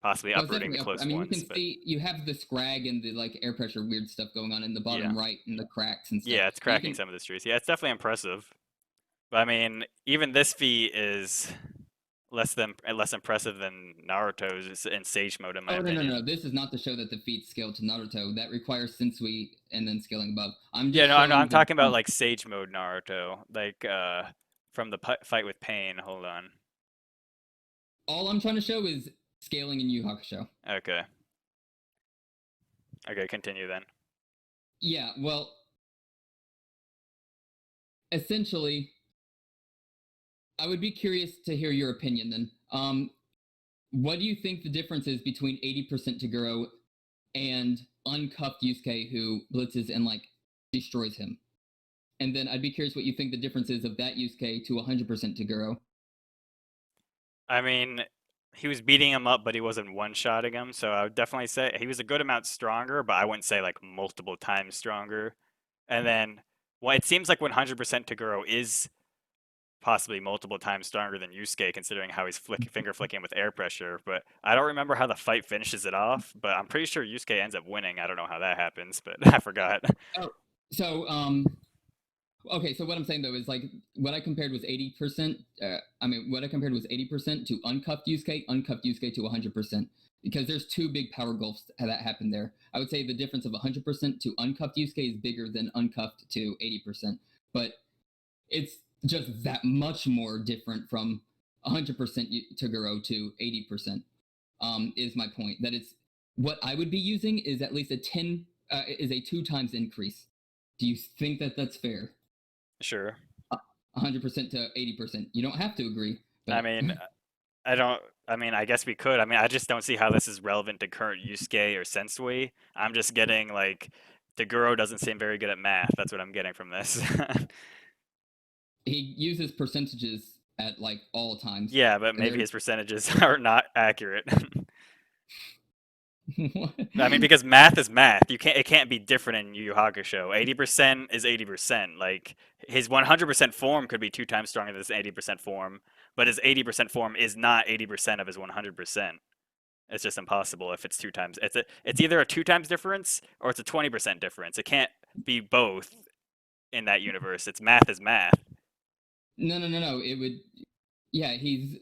possibly Well, it's uprooting the definitely up. I close mean, you ones. can But see you have the scrag and the like air pressure weird stuff going on in the yeah, bottom right and the cracks and stuff. yeah, it's You cracking can some of the trees. Yeah, it's definitely impressive. But I mean, even this feat is less impressive than Naruto's in Sage Mode, in my Oh no no opinion. no! This is not to show that the feet scale to Naruto. That requires Sensui and then scaling above. I'm Yeah, just no, showing I'm the. talking about like Sage Mode Naruto, like from the fight with Pain. Hold on. All I'm trying to show is scaling in Yu Yu Hakusho. Okay. Okay, continue then. Yeah, well, essentially, I would be curious to hear your opinion then. What do you think the difference is between 80% Taguro and uncuffed Yusuke who blitzes and like destroys him? And then I'd be curious what you think the difference is of that Yusuke to 100% Taguro. I mean, he was beating him up, but he wasn't one-shotting him, so I would definitely say he was a good amount stronger, but I wouldn't say like multiple times stronger. And then, well, it seems like 100% Taguro is possibly multiple times stronger than Yusuke, considering how he's finger flicking with air pressure. But I don't remember how the fight finishes it off, but I'm pretty sure Yusuke ends up winning. I don't know how that happens, but I forgot. Oh, so okay, so what I'm saying though is like what I compared was 80%. What I compared was 80% to uncuffed Yusuke to 100%. Because there's two big power gulfs that happen there. I would say the difference of 100% to uncuffed Yusuke is bigger than uncuffed to 80%. But it's just that much more different from 100% Toguro to 80%. Is my point. That it's what I would be using is at least is a 2 times increase. Do you think that that's fair? Sure. 100% to 80%. You don't have to agree. I But mean, I don't. I mean, I guess we could. I mean, I just don't see how this is relevant to current Yusuke or Sensui. I'm just getting like, Taguro doesn't seem very good at math. That's what I'm getting from this. he uses percentages at like all times. Yeah, but maybe his percentages are not accurate. I mean, because math is math. It can't be different in Yu Yu Hakusho. 80% is 80%. Like his 100% form could be 2 times stronger than his 80% form, but his 80% form is not 80% of his 100%. It's just impossible if it's 2 times. It's either a 2 times difference or it's a 20% difference. It can't be both in that universe. It's math is math. No. It would. Yeah, he's.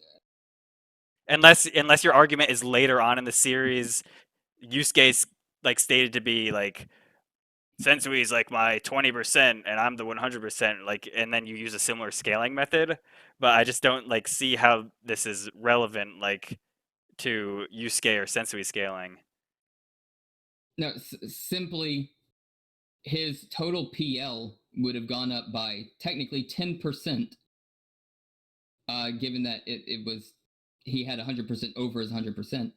Unless your argument is later on in the series, Yusuke's like stated to be like Sensui's like my 20% and I'm the 100%, like, and then you use a similar scaling method, but I just don't like see how this is relevant like to Yusuke or Sensui scaling. No, simply his total PL would have gone up by technically 10%, given that it was he had 100% over his 100%.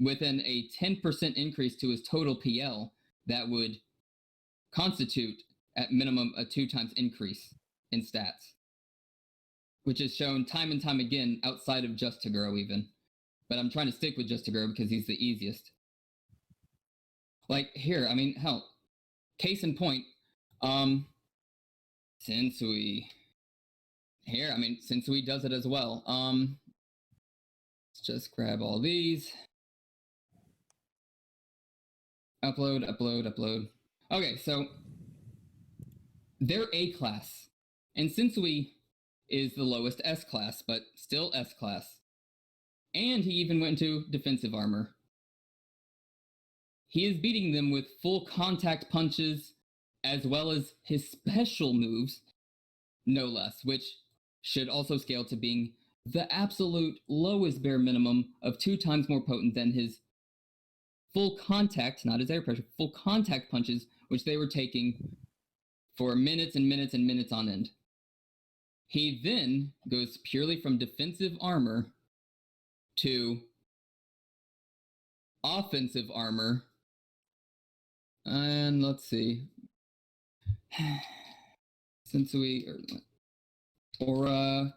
Within a 10% increase to his total PL, that would constitute at minimum a 2 times increase in stats, which is shown time and time again outside of just Taguro even. But I'm trying to stick with just Taguro because he's the easiest. Like here, I mean, hell, case in point, Sensui. Here, I mean, Sensui does it as well. just grab all these. Upload. Okay, so they're A class. And Sensui is the lowest S class, but still S class. And he even went into defensive armor. He is beating them with full contact punches, as well as his special moves, no less, which should also scale to being the absolute lowest bare minimum of 2 times more potent than his full contact, not his air pressure, full contact punches, which they were taking for minutes and minutes and minutes on end. He then goes purely from defensive armor to offensive armor. And let's see. Sensui or Aura.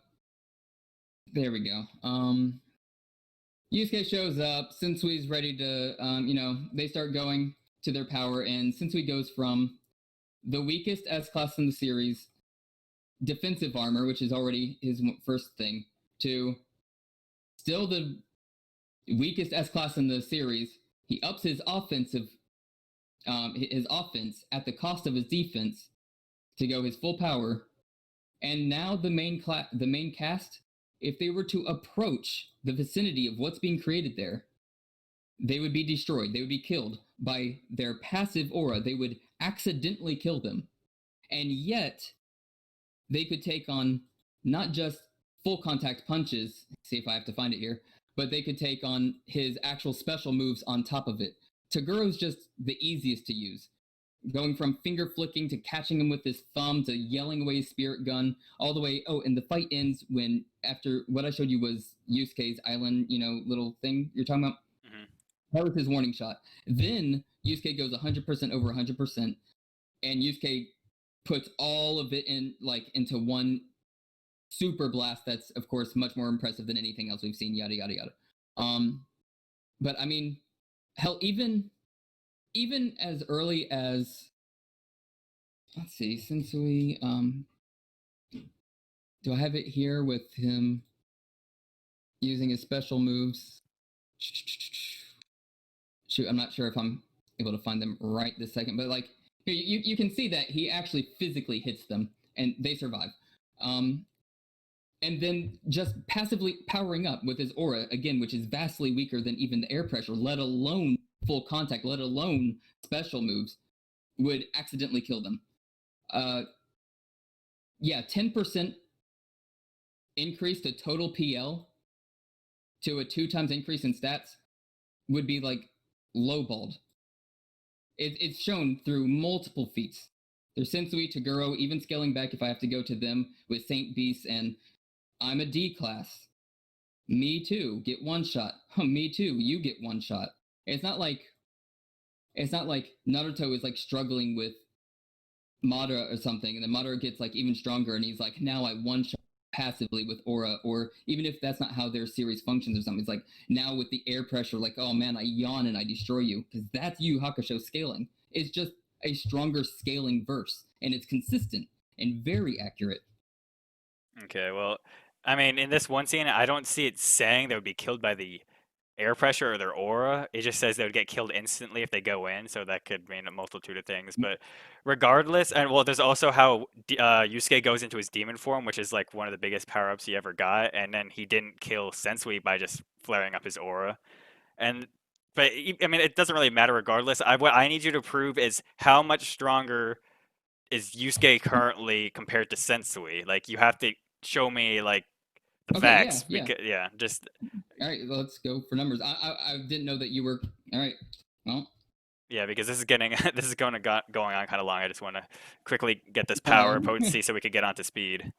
There we go. Yusuke shows up. Sensui's ready to, they start going to their power, and Sensui goes from the weakest S class in the series, defensive armor, which is already his first thing, to still the weakest S class in the series. He ups his offense at the cost of his defense to go his full power. And now the main cast, if they were to approach the vicinity of what's being created there, they would be destroyed. They would be killed by their passive aura. They would accidentally kill them. And yet, they could take on not just full contact punches, see if I have to find it here, but they could take on his actual special moves on top of it. Taguro's just the easiest to use. Going from finger flicking to catching him with his thumb to yelling away his spirit gun, all the way. Oh, and the fight ends when, after what I showed you was Yusuke's island, little thing you're talking about. Mm-hmm. That was his warning shot. Then Yusuke goes 100% over 100%, and Yusuke puts all of it into one super blast. That's of course much more impressive than anything else we've seen. Yada yada yada. But I mean, hell, even as early as, let's see, Sensui, do I have it here with him using his special moves? Shoot, I'm not sure if I'm able to find them right this second, but you can see that he actually physically hits them and they survive. And then just passively powering up with his aura, again, which is vastly weaker than even the air pressure, let alone full contact, let alone special moves, would accidentally kill them. 10% increase to total PL to a 2 times increase in stats would be lowballed. It's shown through multiple feats. There's Sensui, Taguro, even scaling back if I have to go to them with Saint Beast and I'm a D class. Me too, get one shot. Me too, you get one shot. It's not like Naruto is struggling with Madara or something, and then Madara gets even stronger, and he's now I one shot passively with aura, or even if that's not how their series functions or something, it's now with the air pressure, oh man, I yawn and I destroy you, because that's Yu Yu Hakusho scaling. It's just a stronger scaling verse, and it's consistent and very accurate. Okay, well, I mean, in this one scene, I don't see it saying they would be killed by the air pressure or their aura. It just says they would get killed instantly if they go in, so that could mean a multitude of things. But regardless, and well, there's also how Yusuke goes into his demon form, which is one of the biggest power-ups he ever got, and then he didn't kill Sensui by just flaring up his aura. But I mean, it doesn't really matter regardless. What I need you to prove is how much stronger is Yusuke currently compared to Sensui. You have to show me the facts. Yeah. Just. All right, let's go for numbers. I didn't know that you were. All right, well. Yeah, because this is going on kind of long. I just want to quickly get this power potency so we could get onto speed.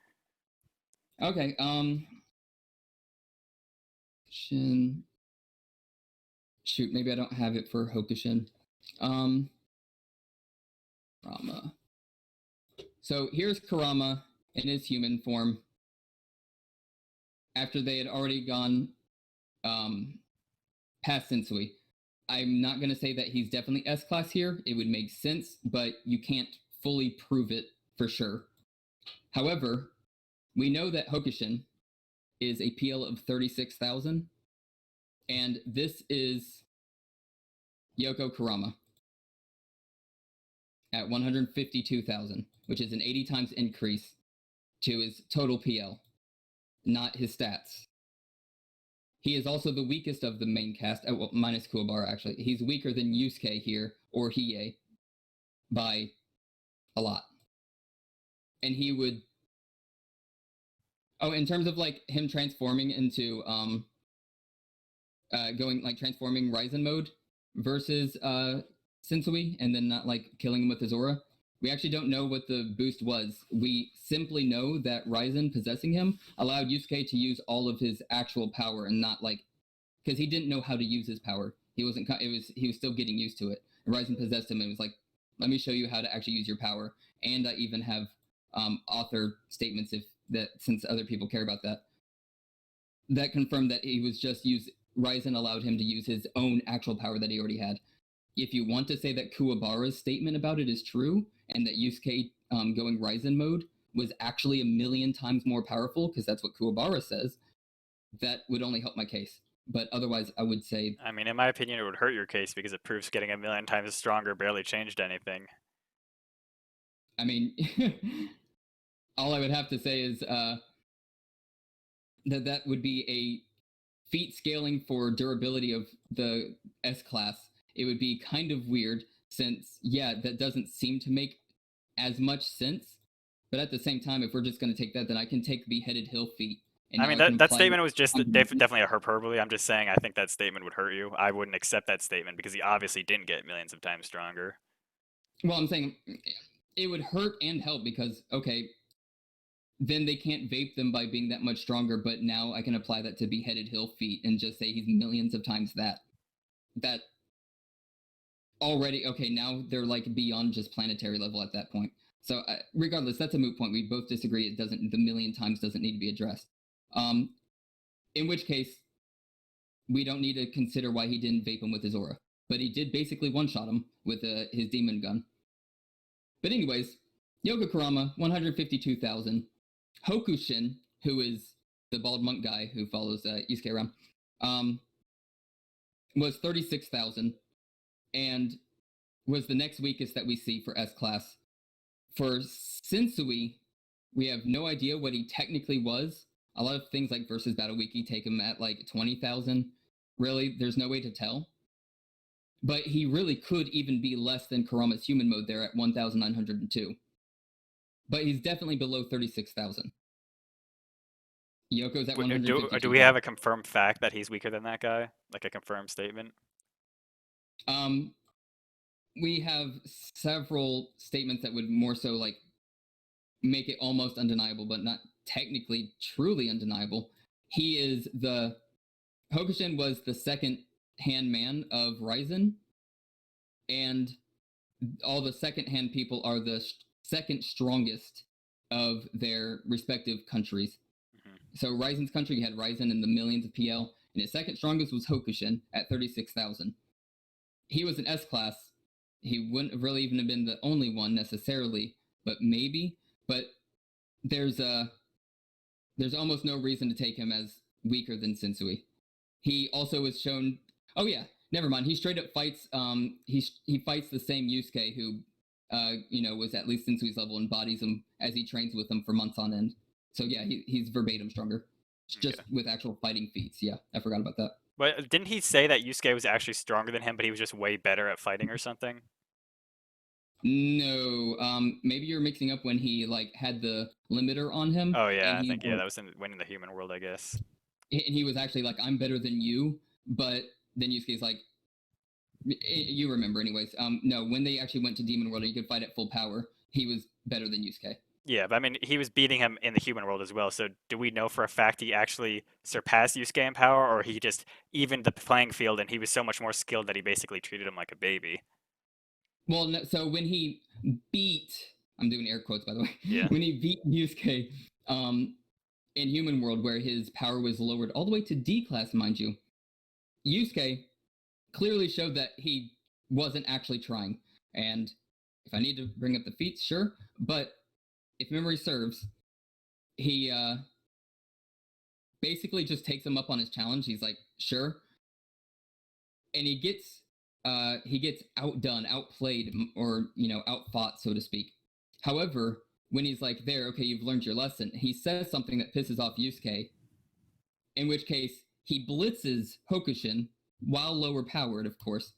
Okay. Shin. Shoot, maybe I don't have it for Hokushin. Kurama. So here's Kurama in his human form. After they had already gone past Sensui. I'm not going to say that he's definitely S-class here. It would make sense, but you can't fully prove it for sure. However, we know that Hokushin is a PL of 36,000. And this is Yoko Kurama at 152,000, which is an 80 times increase to his total PL, not his stats. He is also the weakest of the main cast, well, minus Kuwabara, actually. He's weaker than Yusuke here, or Hiei, by a lot. And he would... Oh, in terms of, like, him transforming into, transforming Ryzen mode versus, Sensui, and then not, like, killing him with his aura, we actually don't know what the boost was. We simply know that Ryzen possessing him allowed Yusuke to use all of his actual power and not, like, because he didn't know how to use his power. He was still getting used to it. And Ryzen possessed him and was like, let me show you how to actually use your power. And I even have author statements since other people care about that confirmed that he was just Ryzen allowed him to use his own actual power that he already had. If you want to say that Kuwabara's statement about it is true, and that Yusuke going Ryzen mode was actually 1,000,000 times more powerful, because that's what Kuwabara says, that would only help my case. But otherwise, I would say... I mean, in my opinion, it would hurt your case because it proves getting 1,000,000 times stronger barely changed anything. I mean, all I would have to say is that would be a feat scaling for durability of the S-class. It would be kind of weird since, yeah, that doesn't seem to make as much sense. But at the same time, if we're just going to take that, then I can take Beheaded Hill feat. I mean, that statement was just definitely a hyperbole. I'm just saying I think that statement would hurt you. I wouldn't accept that statement because he obviously didn't get millions of times stronger. Well, I'm saying it would hurt and help because, okay, then they can't vape them by being that much stronger, but now I can apply that to Beheaded Hill feat and just say he's millions of times that. That already, okay, now they're like beyond just planetary level at that point. So regardless, that's a moot point. We both disagree. The 1,000,000 times doesn't need to be addressed. In which case, we don't need to consider why he didn't vape him with his aura. But he did basically one-shot him with his demon gun. But anyways, Yoko Kurama, 152,000. Hokushin, who is the bald monk guy who follows Yusuke around, was 36,000 and was the next weakest that we see for S-class. For Sensui, we have no idea what he technically was. A lot of things like versus Battle Wiki take him at like 20,000. Really, there's no way to tell. But he really could even be less than Kurama's human mode there at 1,902. But he's definitely below 36,000. Yoko's at 152,000. Do we have a confirmed fact that he's weaker than that guy? Like a confirmed statement? We have several statements that would more so like make it almost undeniable, but not technically truly undeniable. Hokushin was the second-hand man of Ryzen, and all the second-hand people are the second strongest of their respective countries. Mm-hmm. So Ryzen's country had Ryzen in the millions of PL, and his second strongest was Hokushin at 36,000. He was an S-class. He wouldn't have really even have been the only one necessarily, but maybe. But there's almost no reason to take him as weaker than Sensui. He also was shown... Oh yeah, never mind. He straight up fights... He fights the same Yusuke who, was at least Sensui's level and bodies him as he trains with him for months on end. So yeah, he's verbatim stronger. Just with actual fighting feats. Yeah, I forgot about that. But didn't he say that Yusuke was actually stronger than him, but he was just way better at fighting or something? No, maybe you're mixing up when he like had the limiter on him. Oh yeah, I think that was winning the human world, I guess. And he was actually like, I'm better than you, but then Yusuke's like, you remember anyways. No, when they actually went to Demon World and he could fight at full power, he was better than Yusuke. Yeah, but I mean, he was beating him in the human world as well, so do we know for a fact he actually surpassed Yusuke in power, or he just evened the playing field and he was so much more skilled that he basically treated him like a baby? Well, no, so when he beat... I'm doing air quotes, by the way. Yeah. When he beat Yusuke in Human World, where his power was lowered all the way to D class, mind you, Yusuke clearly showed that he wasn't actually trying. And if I need to bring up the feats, sure. But if memory serves, he basically just takes him up on his challenge. He's like, sure, and he gets outdone, outplayed, or outfought, so to speak. However, when he's like, there, okay, you've learned your lesson, he says something that pisses off Yusuke, in which case he blitzes Hokushin while lower powered, of course.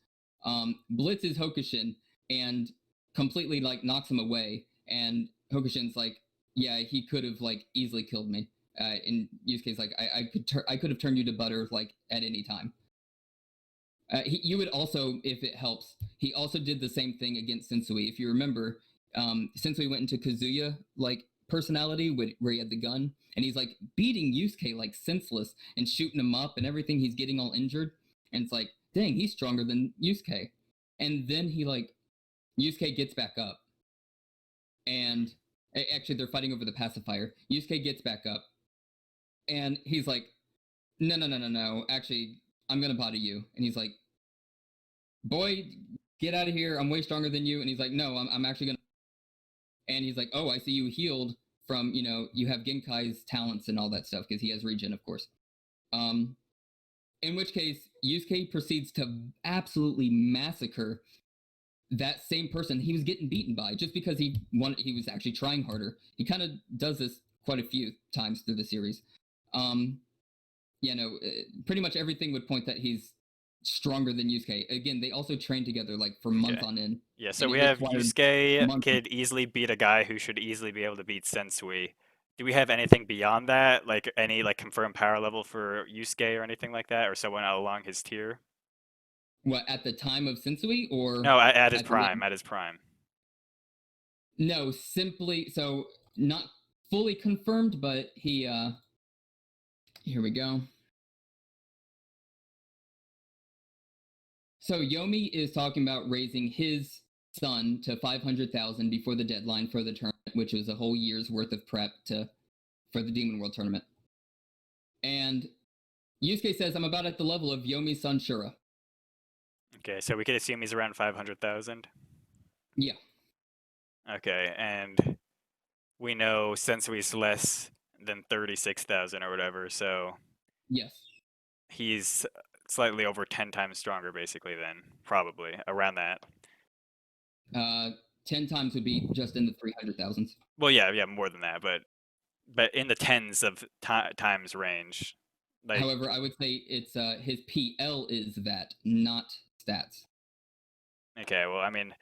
Blitzes Hokushin and completely like knocks him away. And Hokushin's like, yeah, he could have like easily killed me. In Yusuke's like, I could have turned you to butter like at any time. You would also, if it helps, he also did the same thing against Sensui. If you remember, Sensui went into Kazuya like personality where he had the gun, and he's like beating Yusuke like senseless and shooting him up and everything. He's getting all injured, and it's like, dang, he's stronger than Yusuke. And then Yusuke gets back up, and actually they're fighting over the pacifier. Yusuke gets back up, and he's like, no, actually, I'm gonna body you. And he's like, boy, get out of here, I'm way stronger than you. And he's like, no, I'm actually gonna. And he's like, oh, I see you healed from, you have Genkai's talents and all that stuff, because he has regen, of course. In which case, Yusuke proceeds to absolutely massacre that same person he was getting beaten by, just because he was actually trying harder. He kind of does this quite a few times through the series. Pretty much everything would point that he's stronger than Yusuke. Again, they also trained together like for months on end. Yeah, so we it have required Yusuke months. could easily beat a guy who should easily be able to beat Sensui. Do we have anything beyond that? Like any like confirmed power level for Yusuke or anything like that, or someone along his tier? What, at the time of Sensui, or No, at his at the end? prime. At his prime. No, simply so not fully confirmed, but he here we go. So Yomi is talking about raising his son to 500,000 before the deadline for the tournament, which was a whole year's worth of prep for the Demon World tournament. And Yusuke says, I'm about at the level of Yomi's son Shura. Okay, so we could assume he's around 500,000. Yeah. Okay, and we know Sensui's less than 36,000 or whatever, so Yes. he's slightly over 10 times stronger, basically, then. Probably. Around that. 10 times would be just in the 300,000s. Well, yeah, more than that, but in the tens of times range. Like, However, I would say it's his PL is that, not stats. okay, well, I mean,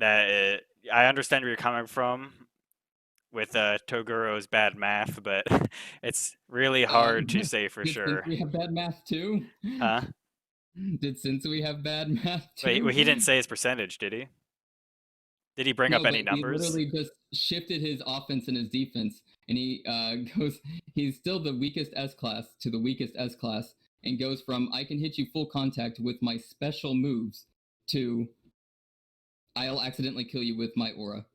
I understand where you're coming from with Toguro's bad math, but it's really hard to say for sure. Did Sensui have bad math too? Huh? Did Sensui have bad math too? Wait, well, he didn't say his percentage, did he? Did he bring up any numbers? He literally just shifted his offense and his defense, and he goes. He's still the weakest S class to the weakest S class, and goes from I can hit you full contact with my special moves to I'll accidentally kill you with my aura.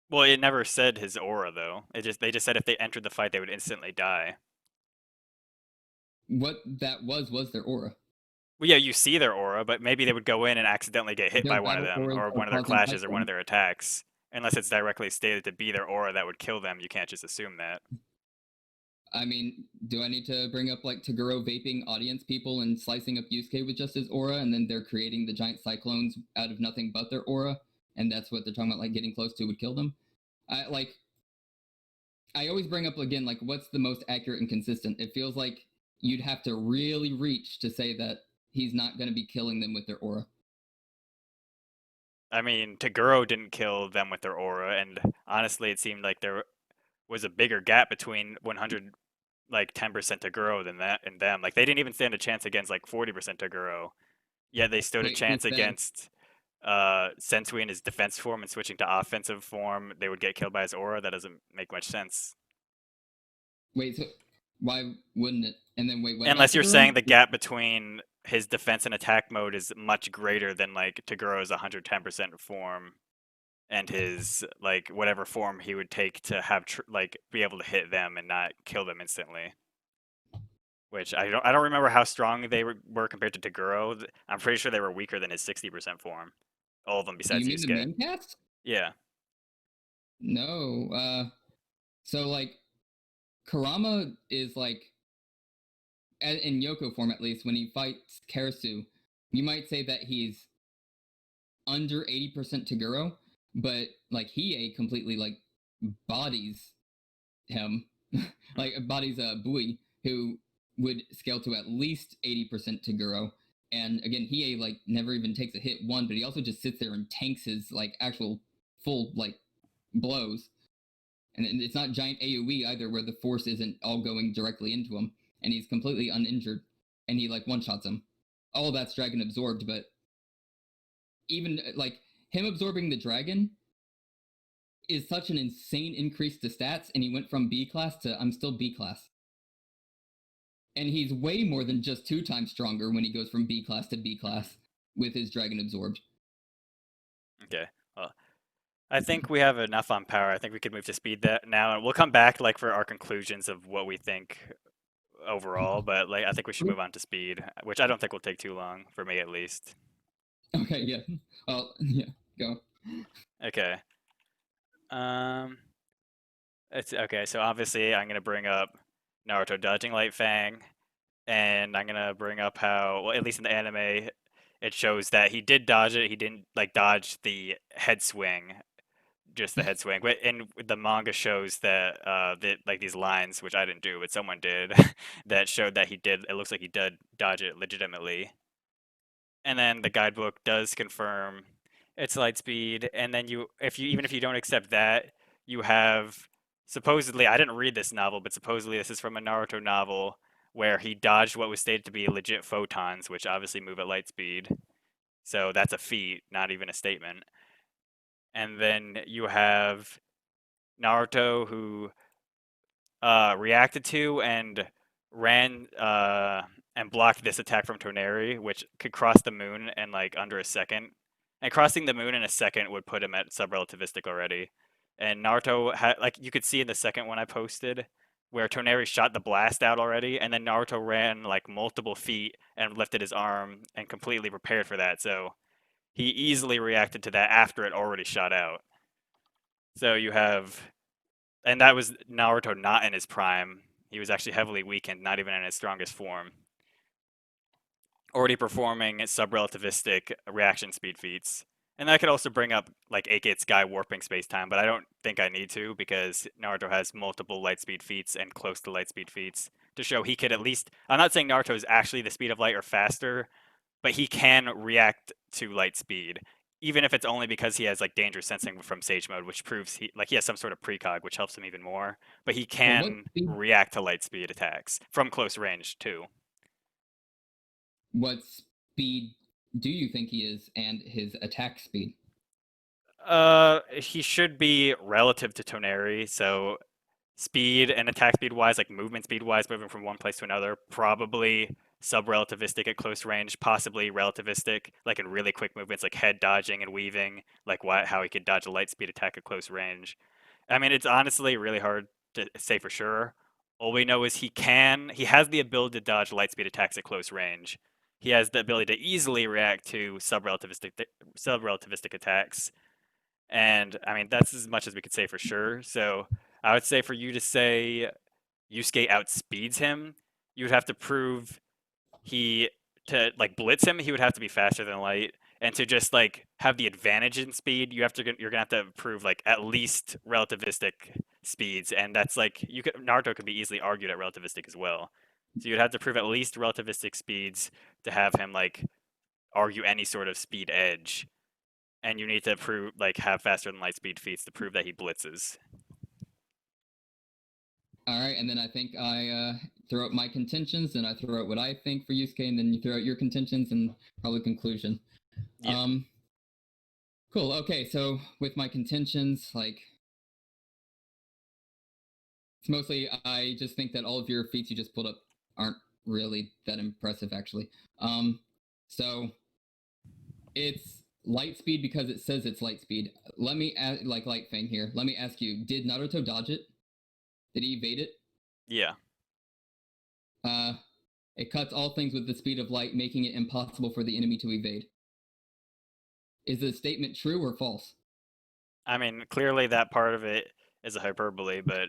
Well, it never said his aura though. They just said if they entered the fight, they would instantly die. What that was their aura. Well, yeah, you see their aura, but maybe they would go in and accidentally get hit Their by one of battle them, auras or are one of their causing clashes, or one typhoon. of their attacks. Unless it's directly stated to be their aura that would kill them, you can't just assume that. I mean, do I need to bring up like Toguro vaping audience people and slicing up Yusuke with just his aura, and then they're creating the giant cyclones out of nothing but their aura, and that's what they're talking about, like getting close to would kill them? I always bring up again, like, what's the most accurate and consistent? It feels like you'd have to really reach to say that he's not going to be killing them with their aura. I mean, Toguro didn't kill them with their aura, and honestly, it seemed like there was a bigger gap between 100, like 10% Toguro than that and them. Like they didn't even stand a chance against like 40% Toguro, yet they stood a chance against Sensui in his defense form, and switching to offensive form, they would get killed by his aura. That doesn't make much sense. Wait, so why wouldn't it? And then wait, what Unless about you're Toguro? saying the gap between his defense and attack mode is much greater than like Toguro's 110% form and his like whatever form he would take to have like be able to hit them and not kill them instantly. Which I don't remember how strong they were compared to Toguro. I'm pretty sure they were weaker than his 60% form. All of them besides You mean Yusuke. the main cast? Yeah. No. So like Kurama is like in Yoko form, at least, when he fights Karasu, you might say that he's under 80% Toguro, but like Hiei completely like bodies him, like bodies Bui, who would scale to at least 80% Toguro. And again, Hiei like never even takes a hit one, but he also just sits there and tanks his like actual full like blows. And it's not giant AoE either, where the force isn't all going directly into him, and he's completely uninjured, and he like one shots him. All that's dragon absorbed, but even like him absorbing the dragon is such an insane increase to stats, and he went from B class to I'm still B class. And he's way more than just 2 times stronger when he goes from B class to B class with his dragon absorbed. Okay. Well, I think we have enough on power. I think we could move to speed that now, and we'll come back like for our conclusions of what we think overall. But like, I think we should move on to speed, which I don't think will take too long for me at least. Okay, yeah. Well, yeah, go. Okay. It's okay. So obviously, I'm gonna bring up Naruto dodging Light Fang, and I'm gonna bring up how, well, at least in the anime, it shows that he did dodge it. He didn't like dodge the head swing, just the head swing. But in the manga shows that that like these lines, which I didn't do, but someone did, that showed that he did. It looks like he did dodge it legitimately. And then the guidebook does confirm it's light speed. And then even if you don't accept that, you have supposedly, I didn't read this novel, but supposedly this is from a Naruto novel where he dodged what was stated to be legit photons, which obviously move at light speed. So that's a feat, not even a statement. And then you have Naruto, who reacted to and ran and blocked this attack from Toneri, which could cross the moon in like under a second. And crossing the moon in a second would put him at sub-relativistic already. And Naruto had, like, you could see in the second one I posted, where Toneri shot the blast out already, and then Naruto ran like multiple feet and lifted his arm and completely prepared for that. So he easily reacted to that after it already shot out. So you have, and that was Naruto not in his prime. He was actually heavily weakened, not even in his strongest form. Already performing sub-relativistic reaction speed feats. And I could also bring up like 8-Gate Sky warping space-time, but I don't think I need to because Naruto has multiple light speed feats and close to light speed feats to show he could at least, I'm not saying Naruto is actually the speed of light or faster, but he can react to light speed, even if it's only because he has like danger sensing from Sage Mode, which proves he has some sort of precog, which helps him even more. But he Well, what can speed, react to light speed attacks from close range too. what speed do you think he is, and his attack speed? He should be relative to Toneri, so speed and attack speed wise, like movement speed wise, moving from one place to another, probably sub-relativistic at close range, possibly relativistic, like in really quick movements, like head dodging and weaving, like how he could dodge a light speed attack at close range. I mean, it's honestly really hard to say for sure. All we know is he has the ability to dodge light speed attacks at close range. He has the ability to easily react to sub-relativistic attacks. And I mean, that's as much as we could say for sure. So I would say for you to say Yusuke outspeeds him, you would have to prove to like blitz him, he would have to be faster than light. And to just like have the advantage in speed, you're gonna have to prove like at least relativistic speeds, and that's like Naruto could be easily argued at relativistic as well. So you'd have to prove at least relativistic speeds to have him like argue any sort of speed edge, and you need to prove like have faster than light speed feats to prove that he blitzes. All right, and then I think I throw out my contentions, and I throw out what I think for Yusuke, and then you throw out your contentions and probably conclusion. Yeah. Cool. Okay, so with my contentions, like it's mostly I just think that all of your feats you just pulled up aren't really that impressive, actually. So it's light speed because it says it's light speed. Let me ask, like Light Fang here. Let me ask you: did Naruto dodge it? Did he evade it? Yeah. It cuts all things with the speed of light, making it impossible for the enemy to evade. Is the statement true or false? I mean, clearly that part of it is a hyperbole, but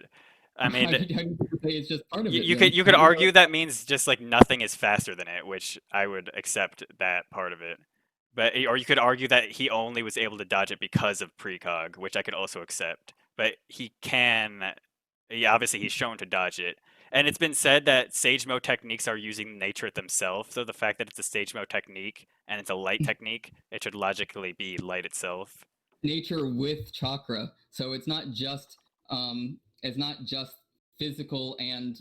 I mean, how do you say it's just part of it? you Then? could argue that means just like nothing is faster than it, which I would accept that part of it. But or you could argue that he only was able to dodge it because of precog, which I could also accept. But he can, yeah, obviously he's shown to dodge it. And it's been said that Sage Mode techniques are using nature themselves. So the fact that it's a Sage Mode technique and it's a light technique, it should logically be light itself. Nature with chakra, so it's not just physical and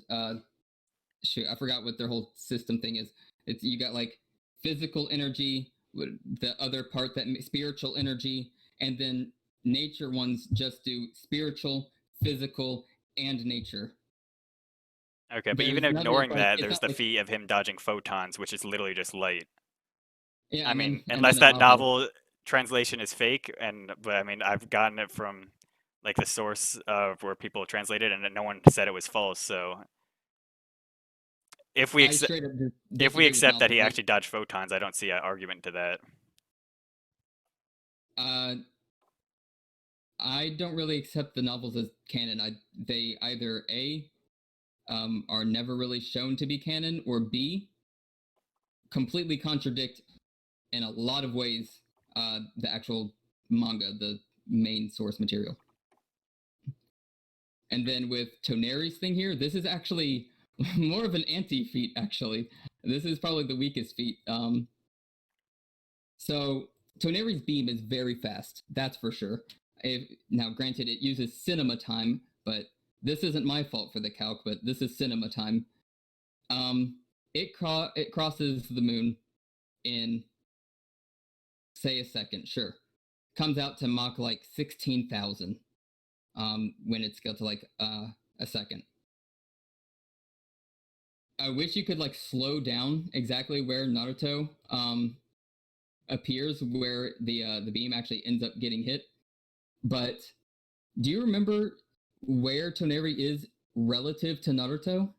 shoot, I forgot what their whole system thing is. It's you got like physical energy, the other part that spiritual energy, and then nature ones just do spiritual, physical, and nature. Okay, but There's even none ignoring like, that, it's there's not the like feat of him dodging photons, which is literally just light. yeah, I mean, and unless then that novel translation is fake, but I mean, I've gotten it from like the source of where people translate it, and no one said it was false. So if we I straight up if we disagree with accept that novels. he Like, actually dodged photons, I don't see an argument to that. I don't really accept the novels as canon. They either are never really shown to be canon, or B, completely contradict in a lot of ways the actual manga, the main source material. And then with Toneri's thing here, this is actually more of an anti-feat, actually. This is probably the weakest feat. So Toneri's beam is very fast, that's for sure. Now, granted, it uses cinema time, but this isn't my fault for the calc, but this is cinema time. It crosses the moon in, say, a second, sure. Comes out to Mach like 16,000 when it's got to like a second. I wish you could like slow down exactly where Naruto appears, where the beam actually ends up getting hit. But do you remember where Toneri is relative to Naruto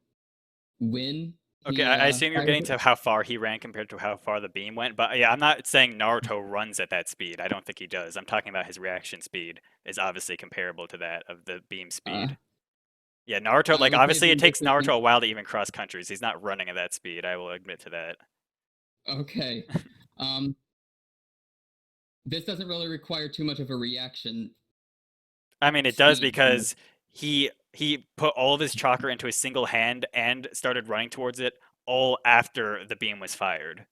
when Okay, he I assume you're fires getting it? to how far he ran compared to how far the beam went, but yeah, I'm not saying Naruto runs at that speed. I don't think he does. I'm talking about his reaction speed is obviously comparable to that of the beam Uh, speed. Yeah, Naruto, I like would say obviously it then takes this Naruto isn't a while to even cross countries. He's not running at that speed. I will admit to that. okay. Um, this doesn't really require too much of a reaction I mean, it does speed. because he put all of his chakra into a single hand and started running towards it all after the beam was fired.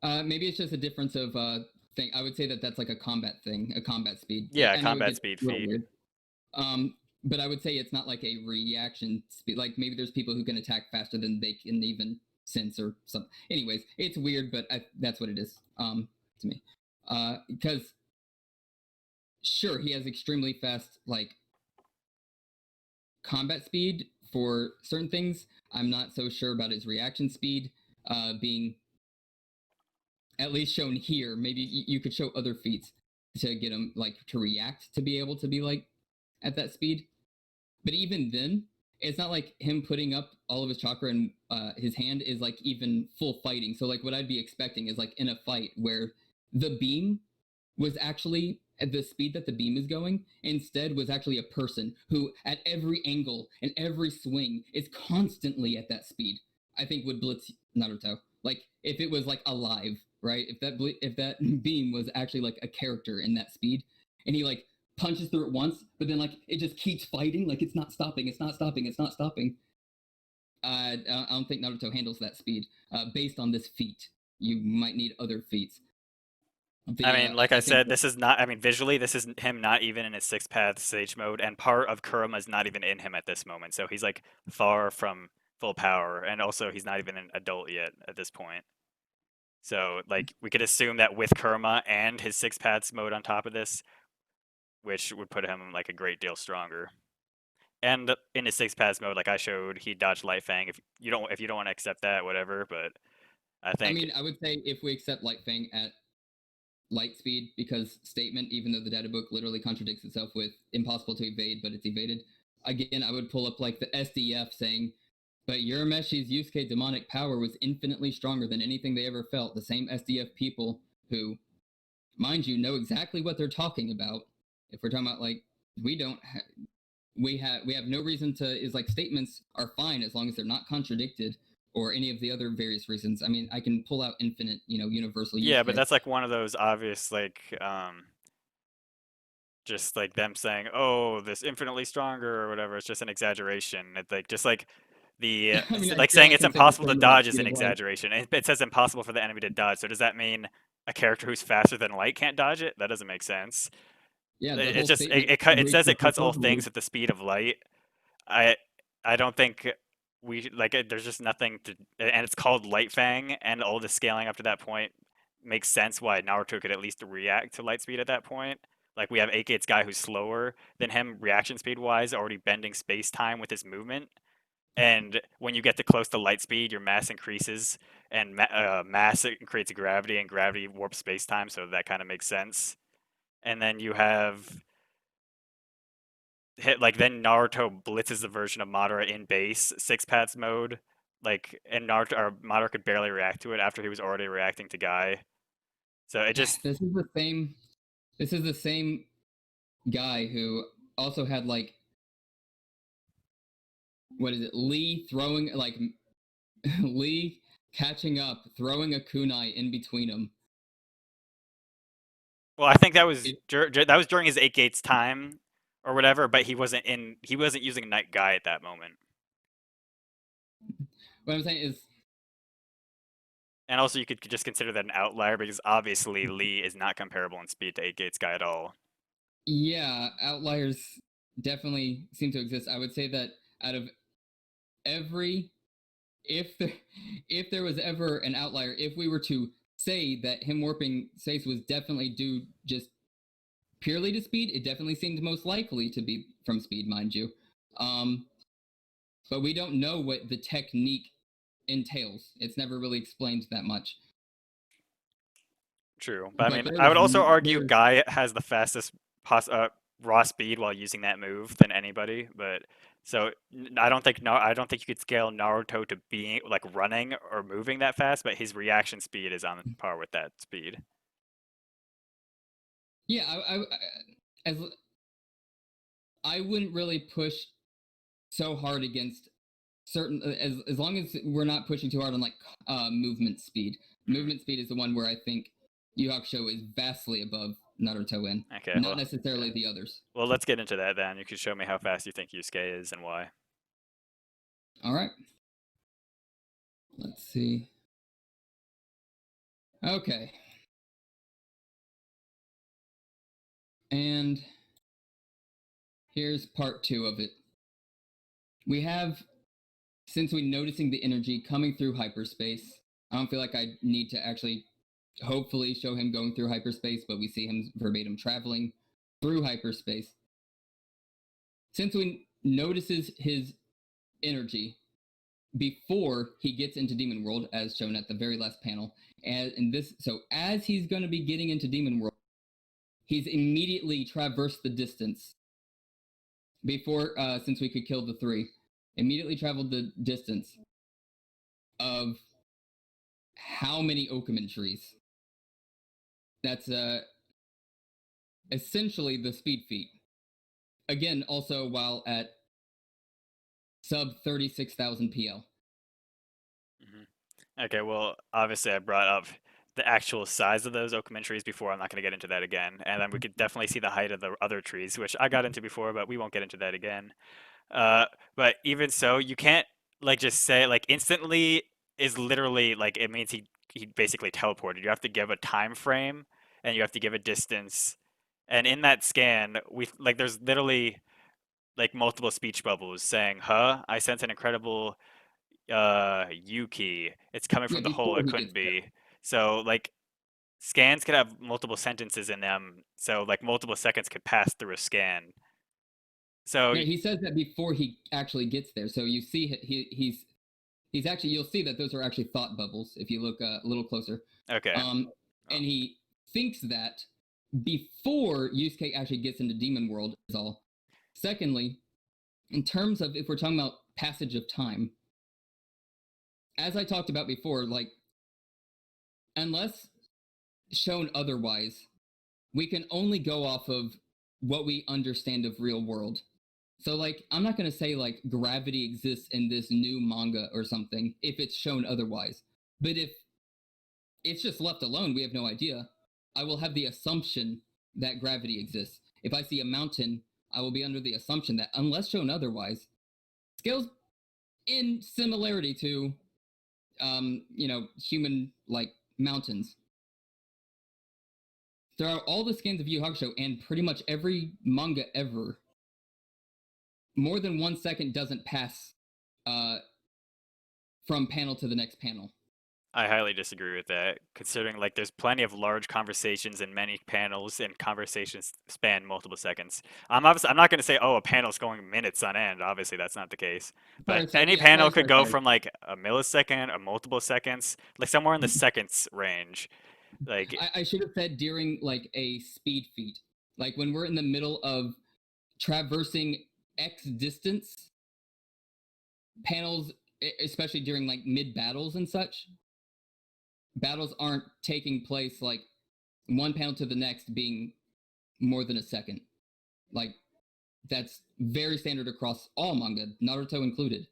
Maybe it's just a difference of thing. I would say that that's like a combat thing, a combat speed. Yeah, I know it combat gets speed real feat. weird. But I would say it's not like a reaction speed. Like maybe there's people who can attack faster than they can even sense or something. Anyways, it's weird, but that's what it is to me. Because sure, he has extremely fast like combat speed for certain things. I'm not so sure about his reaction speed being at least shown here. Maybe you could show other feats to get him like to react to be able to be like at that speed. But even then, it's not like him putting up all of his chakra and his hand is like even full fighting. So like what I'd be expecting is like in a fight where the beam was actually at the speed that the beam is going, instead was actually a person who at every angle and every swing is constantly at that speed. I think would blitz Naruto. Like if it was like alive, right? If that beam was actually like a character in that speed, and he like punches through it once, but then like it just keeps fighting, like it's not stopping, it's not stopping, it's not stopping. I don't think Naruto handles that speed. Based on this feat, you might need other feats. I mean, like I I think said, this is not. I mean, visually, this is him not even in his sixth path sage mode, and part of Kurama's not even in him at this moment. So he's like far from full power, and also he's not even an adult yet at this point. So like we could assume that with Kurama and his six paths mode on top of this, which would put him like a great deal stronger. And in his six paths mode, like I showed, he dodged Light Fang. If you don't want to accept that, whatever. But I I think mean, I would say if we accept Light Fang at light speed, because statement, even though the data book literally contradicts itself with impossible to evade, but it's evaded. Again, I would pull up like the SDF saying, but Urameshi's Yusuke demonic power was infinitely stronger than anything they ever felt. The same SDF people who, mind you, know exactly what they're talking about. If we're talking about like we don't. We have no reason to. Is like statements are fine as long as they're not contradicted or any of the other various reasons. I mean, I can pull out infinite, universal use Yeah, but case. that's like one of those obvious like just like them saying, "Oh, this infinitely stronger" or whatever. It's just an exaggeration. It's like just like the I mean, I like feel saying I it's can say the impossible to same about dodge is speed an of light. exaggeration. It says impossible for the enemy to dodge. So does that mean a character who's faster than light can't dodge it? That doesn't make sense. Yeah, the It's whole just statement it reads says the it cuts all hyperbole. things at the speed of light. I I don't think we like there's just nothing to, and it's called Light Fang, and all the scaling up to that point makes sense why Naruto could at least react to light speed at that point. Like we have 8-Gate's guy who's slower than him reaction speed wise, already bending space time with his movement. And when you get to close to light speed, your mass increases, and mass creates gravity, and gravity warps space time, so that kind of makes sense. And then you have like then Naruto blitzes the version of Madara in base six paths mode, like and Naruto or Madara could barely react to it after he was already reacting to Guy. So it just This is the same. This is the same guy who also had like what is it? Lee throwing like Lee catching up, throwing a kunai in between them. well, I think that was It, that was during his 8 Gates time or whatever, but he wasn't using Night Guy at that moment. what I'm saying is, And also, you could just consider that an outlier because obviously Lee is not comparable in speed to 8 Gates Guy at all. yeah, outliers definitely seem to exist. I would say that out of every, if there, if there was ever an outlier, if we were to say that him warping space was definitely due just purely to speed, it definitely seemed most likely to be from speed, mind you. But we don't know what the technique entails. It's never really explained that much. True, but I But mean, I would also argue there's Guy has the fastest raw speed while using that move than anybody. But so I don't think you could scale Naruto to being like running or moving that fast, but his reaction speed is on par with that speed. yeah, as I wouldn't really push so hard against certain as long as we're not pushing too hard on like movement speed. Mhm. Movement speed is the one where I think Yu Hakusho is vastly above Naruto in, Okay, not necessarily the others. well, let's get into that then. You could show me how fast you think Yusuke is and why. All right. Let's see. Okay. And here's part 2 of it. We have, since we're noticing the energy coming through hyperspace, I don't feel like I need to actually hopefully show him going through hyperspace, but we see him verbatim traveling through hyperspace. Since we notices his energy before he gets into Demon World, as shown at the very last panel, so as he's going to be getting into Demon World, he's immediately traversed the distance before, since we could kill the 3, immediately traveled the distance of how many Okuman trees? That's essentially the speed feat. Again, also while at sub 36,000 PL. Okay, well, obviously I brought up the actual size of those Okumen trees before. I'm not going to get into that again. And then we could definitely see the height of the other trees, which I got into before, but we won't get into that again. But even so, you can't like just say like instantly is literally like it means he basically teleported. You have to give a time frame and you have to give a distance. And in that scan, we like there's literally like multiple speech bubbles saying, "Huh, I sense an incredible Yuki. It's coming Yeah, from the hole before it he couldn't gets there. be." So like scans could have multiple sentences in them, so like multiple seconds could pass through a scan. So Yeah, he says that before he actually gets there. So you see he's actually, you'll see that those are actually thought bubbles if you look a little closer. okay. And he thinks that before Yusuke actually gets into Demon World is all. Secondly, in terms of if we're talking about passage of time, as I talked about before, like unless shown otherwise, we can only go off of what we understand of real world. So like I'm not going to say like gravity exists in this new manga or something if it's shown otherwise. But if it's just left alone, we have no idea. I will have the assumption that gravity exists. If I see a mountain, I will be under the assumption that unless shown otherwise, scales in similarity to human like mountains. Throughout all the scans of Yu Yu Hakusho and pretty much every manga ever, more than 1 second doesn't pass from panel to the next panel. I highly disagree with that, considering like there's plenty of large conversations in many panels, and conversations span multiple seconds. I'm not going to say, oh, a panel's going minutes on end. Obviously, that's not the case. But any panel could go from like a millisecond or multiple seconds, like somewhere in the seconds range. Like I should have said during like a speed feat, like when we're in the middle of traversing X distance, panels, especially during like mid battles and such, battles aren't taking place like one panel to the next being more than a second. Like that's very standard across all manga, Naruto included.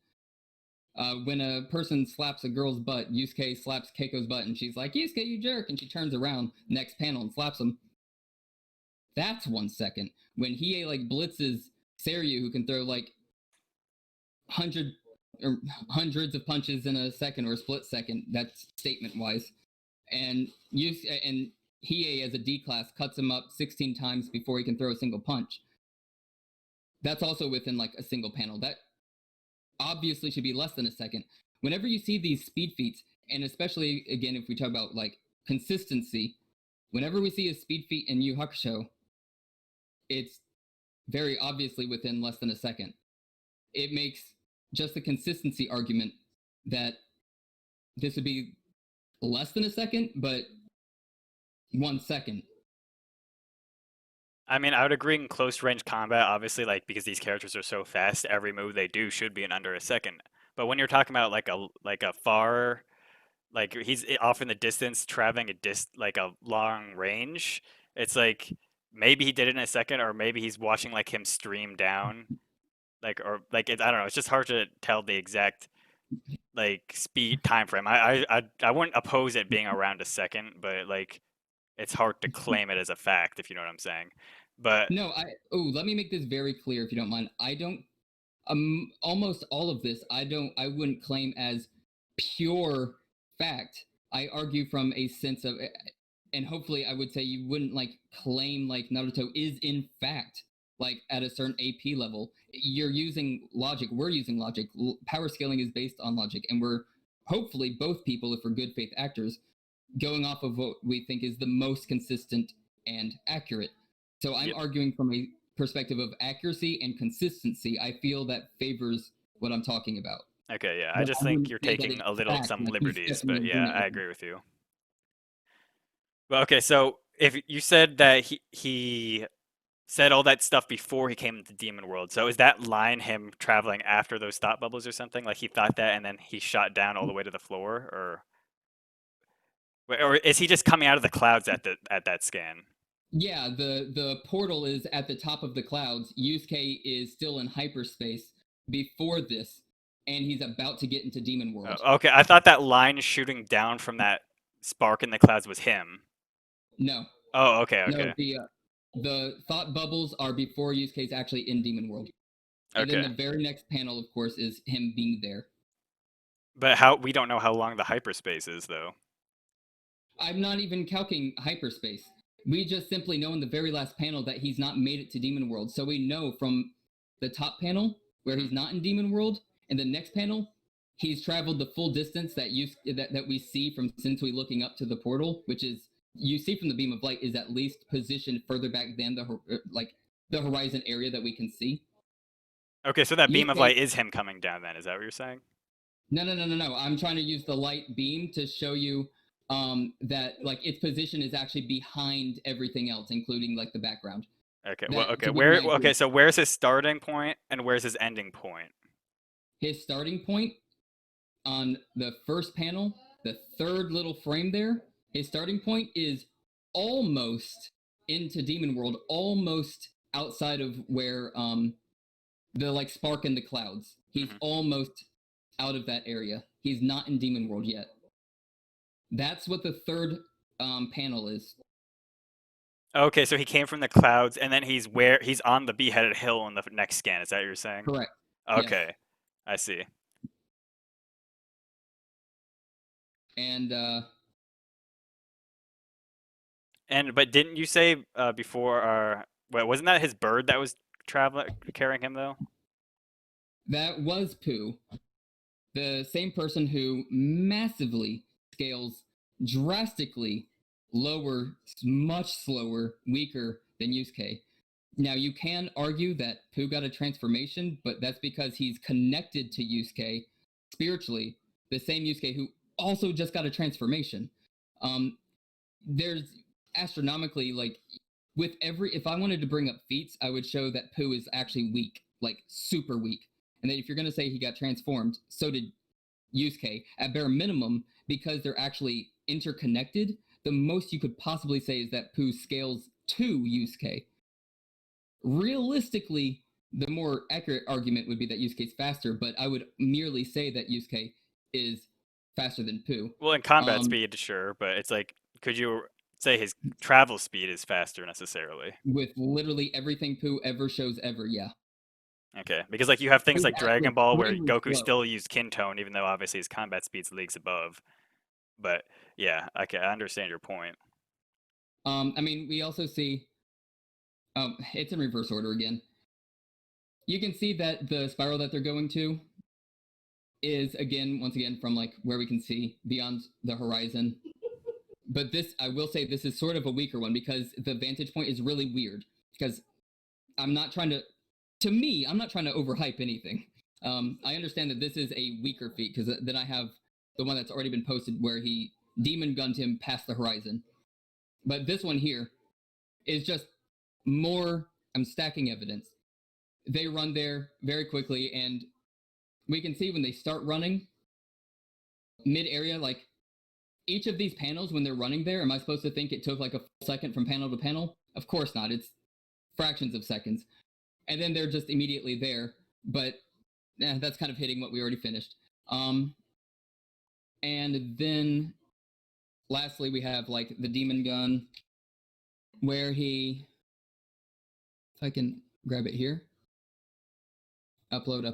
When a person slaps a girl's butt, Yusuke slaps Keiko's butt and she's like, Yusuke, you jerk, and she turns around next panel and slaps him. That's 1 second. When Hiei like blitzes Seiryu, who can throw like hundreds of punches in a second or a split second, that's statement wise. And Hiei as a D class cuts him up 16 times before he can throw a single punch. That's also within like a single panel. That obviously should be less than a second. Whenever you see these speed feats, and especially again if we talk about like consistency, whenever we see a speed feat in Yu Yu Hakusho, it's very obviously within less than a second. It makes just the consistency argument that this would be less than a second, but 1 second. I mean, I would agree in close range combat, obviously, like because these characters are so fast, every move they do should be in under a second. But when you're talking about like a far, like he's off in the distance, traveling like a long range, it's like maybe he did it in a second, or maybe he's watching like him stream down, like or like I don't know. It's just hard to tell the exact like speed time frame. I wouldn't oppose it being around a second, but like it's hard to claim it as a fact, if you know what I'm saying. But No, let me make this very clear if you don't mind. I don't almost all of this I wouldn't claim as pure fact. I argue from a sense of, and hopefully I would say you wouldn't like claim like Naruto is in fact like at a certain AP level. You're using logic, we're using logic. Power scaling is based on logic, and we're hopefully both people, if we're good faith actors, going off of what we think is the most consistent and accurate. So I'm arguing from a perspective of accuracy and consistency. I feel that favors what I'm talking about. okay, yeah, I just think you're taking some liberties, but yeah, I agree with you. Well, okay, so if you said that he said all that stuff before he came into Demon World, so is that line him traveling after those thought bubbles or something? Like he thought that and then he shot down all the way to the floor, or is he just coming out of the clouds at that scan? Yeah, the portal is at the top of the clouds. Yusuke is still in hyperspace before this, and he's about to get into Demon World. Okay, I thought that line shooting down from that spark in the clouds was him. No. Oh, okay. No, the thought bubbles are before Yusuke's actually in Demon World. And Okay. then the very next panel, of course, is him being there. But we don't know how long the hyperspace is, though. I'm not even calculating hyperspace. We just simply know in the very last panel that he's not made it to Demon World. So we know from the top panel where he's not in Demon World, and the next panel, he's traveled the full distance that we see from Sensui looking up to the portal, which is, you see from the beam of light, is at least positioned further back than the horizon area that we can see. Okay, so that beam of light is him coming down then, is that what you're saying? No. I'm trying to use the light beam to show you that like its position is actually behind everything else, including like the background. Okay, well, okay, so where's his starting point and where's his ending point? His starting point on the first panel, the third little frame there, his starting point is almost into Demon World, almost outside of where the like spark in the clouds. He's almost out of that area. He's not in Demon World yet. That's what the third panel is. Okay, so he came from the clouds, and then he's on the beheaded hill in the next scan. Is that what you're saying? Correct. Okay, Yes. I see. And But didn't you say before? Wasn't that his bird that was carrying him though? that was Pooh, the same person who massively scales drastically lower, much slower, weaker than Yusuke. Now, you can argue that Pooh got a transformation, but that's because he's connected to Yusuke spiritually, the same Yusuke who also just got a transformation. There's astronomically, like, if I wanted to bring up feats, I would show that Pooh is actually weak, like super weak. And then if you're going to say he got transformed, so did Yusuke. At bare minimum, because they're actually interconnected, the most you could possibly say is that Pooh scales to Yusuke. Realistically, the more accurate argument would be that Yusuke's faster, but I would merely say that Yusuke is faster than Pooh. Well, in combat speed, sure, but it's like, could you say his travel speed is faster necessarily? With literally everything Pooh ever shows ever, yeah. Okay, because like you have things Pooh's like Dragon actually Ball where extremely Goku slow. still used Kin Tone, even though obviously his combat speed's leagues above. But yeah, okay, I understand your point. I mean, we also see, it's in reverse order again. You can see that the spiral that they're going to is once again, from like where we can see beyond the horizon. But this, I will say, this is sort of a weaker one because the vantage point is really weird. Because I'm not trying to overhype anything. I understand that this is a weaker feat because then I have the one that's already been posted where he demon gunned him past the horizon. But this one here is just more. I'm stacking evidence. They run there very quickly, and we can see when they start running mid area, like each of these panels when they're running there. Am I supposed to think it took like a full second from panel to panel? Of course not. It's fractions of seconds. And then they're just immediately there. But that's kind of hitting what we already finished. And then lastly, we have like the demon gun where if I can grab it here. Upload.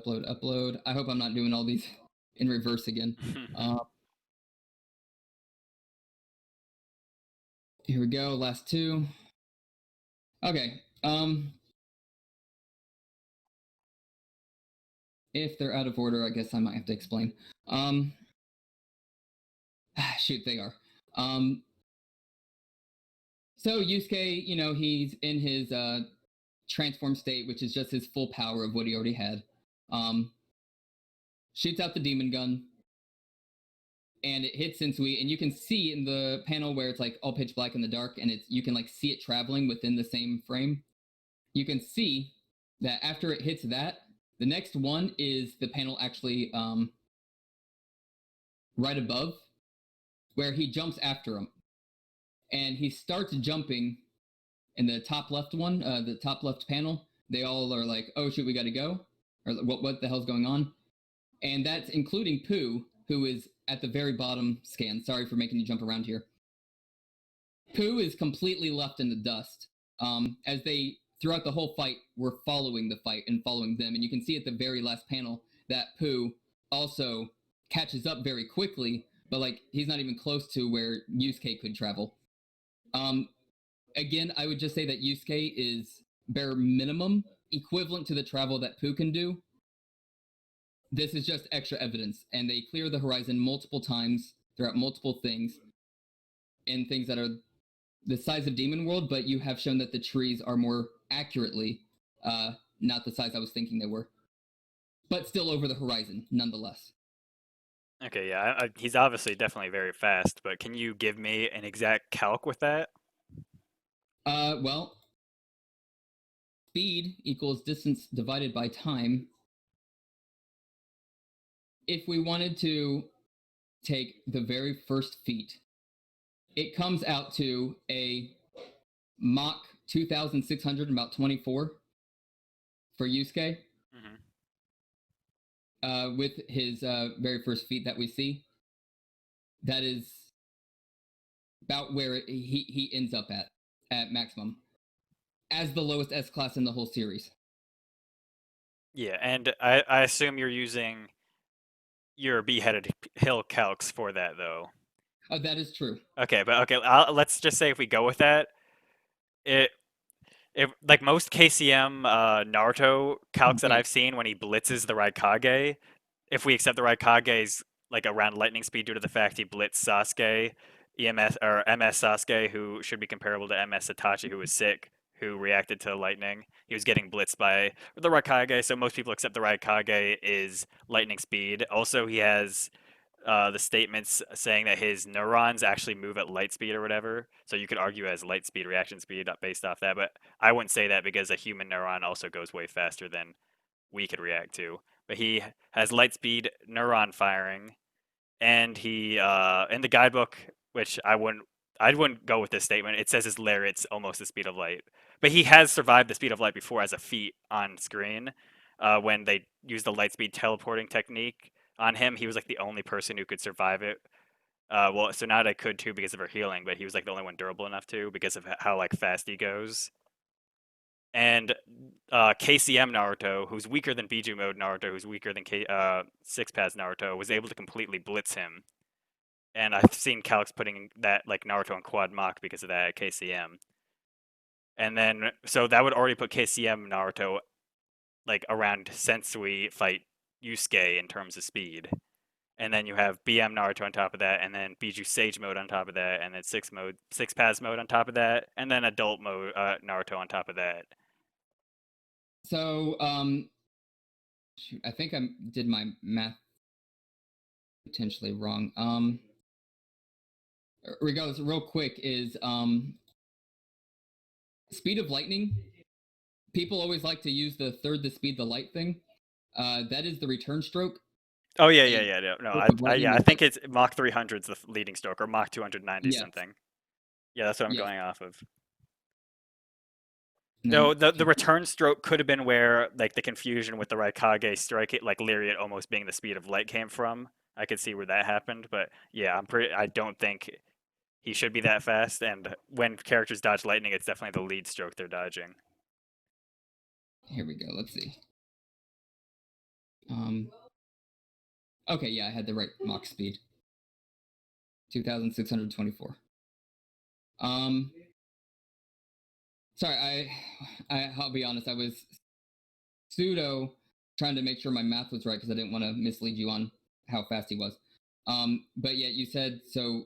I hope I'm not doing all these in reverse again. Here we go, last two. Okay. If they're out of order, I guess I might have to explain. Shoot, they are. So Yusuke, he's in his transform state, which is just his full power of what he already had. Shoots out the demon gun, and it hits Sensui, and you can see in the panel where it's like all pitch black in the dark, and you can like see it traveling within the same frame. You can see that after it hits that, the next one is the panel actually right above, where he jumps after him. And he starts jumping in the top left one, the top left panel. They all are like, oh shoot, we gotta go. Or what the hell's going on? And that's including Pooh, who is at the very bottom scan. Sorry for making you jump around here. Pooh is completely left in the dust. As they, throughout the whole fight, were following the fight and following them. And you can see at the very last panel that Pooh also catches up very quickly, but like he's not even close to where Yusuke could travel. Again, I would just say that Yusuke is bare minimum equivalent to the travel that Pooh can do. This is just extra evidence, and they clear the horizon multiple times throughout multiple things, and things that are the size of Demon World, but you have shown that the trees are more accurately not the size I was thinking they were, but still over the horizon nonetheless. Okay, yeah, he's obviously definitely very fast, but can you give me an exact calc with that? Well, speed equals distance divided by time. If we wanted to take the very first feat, it comes out to a Mach 2,600 and about 24 for Yusuke. Hmm. With his very first feat that we see. That is about where he ends up at maximum as the lowest S class in the whole series. Yeah, and I assume you're using your beheaded hill calcs for that though. Oh, that is true. Okay, but okay, let's just say if we go with that, it like most KCM Naruto calcs that Yeah. I've seen when he blitzes the Raikage, if we accept the Raikage's like around lightning speed due to the fact he blitzed Sasuke, EMS or MS Sasuke, who should be comparable to MS Itachi, who was sick, who reacted to lightning. He was getting blitzed by the Raikage, so most people accept the Raikage is lightning speed. Also, he has the statements saying that his neurons actually move at light speed or whatever. So you could argue as light speed, reaction speed based off that, but I wouldn't say that because a human neuron also goes way faster than we could react to. But he has light speed neuron firing, and he in the guidebook, which I wouldn't go with this statement. It says his lariat's almost the speed of light, but he has survived the speed of light before as a feat on screen. When they used the light speed teleporting technique on him, he was like the only person who could survive it. Well, Sonata could too because of her healing, but he was like the only one durable enough to because of how like fast he goes. And KCM Naruto, who's weaker than Biju mode Naruto, who's weaker than Six Paths Naruto, was able to completely blitz him. And I've seen Calix putting that like Naruto in quad mock because of that at KCM. And then so that would already put KCM Naruto like around Sensui fight Yusuke in terms of speed. And then you have BM Naruto on top of that, and then Biju Sage mode on top of that, and then Six Paths mode on top of that, and then adult mode Naruto on top of that. So, shoot, I think I did my math potentially wrong. Regardless, real quick is speed of lightning. People always like to use the third the speed the light thing. That is the return stroke. Oh yeah, A no, stroke of lightning I is think it's Mach 300's the leading stroke, or Mach 290 yes, something. Yeah, that's what I'm yes. going off of. And No, then the return stroke could have been where like the confusion with the Raikage strike it like Lariat almost being the speed of light came from. I could see where that happened, but yeah, I don't think he should be that fast. And when characters dodge lightning, it's definitely the lead stroke they're dodging. here we go. Let's see. Um, okay, yeah, I had the right Mach speed. 2,624. Um, sorry, I'll be honest. I was pseudo trying to make sure my math was right because I didn't want to mislead you on how fast he was. But yeah, you said so.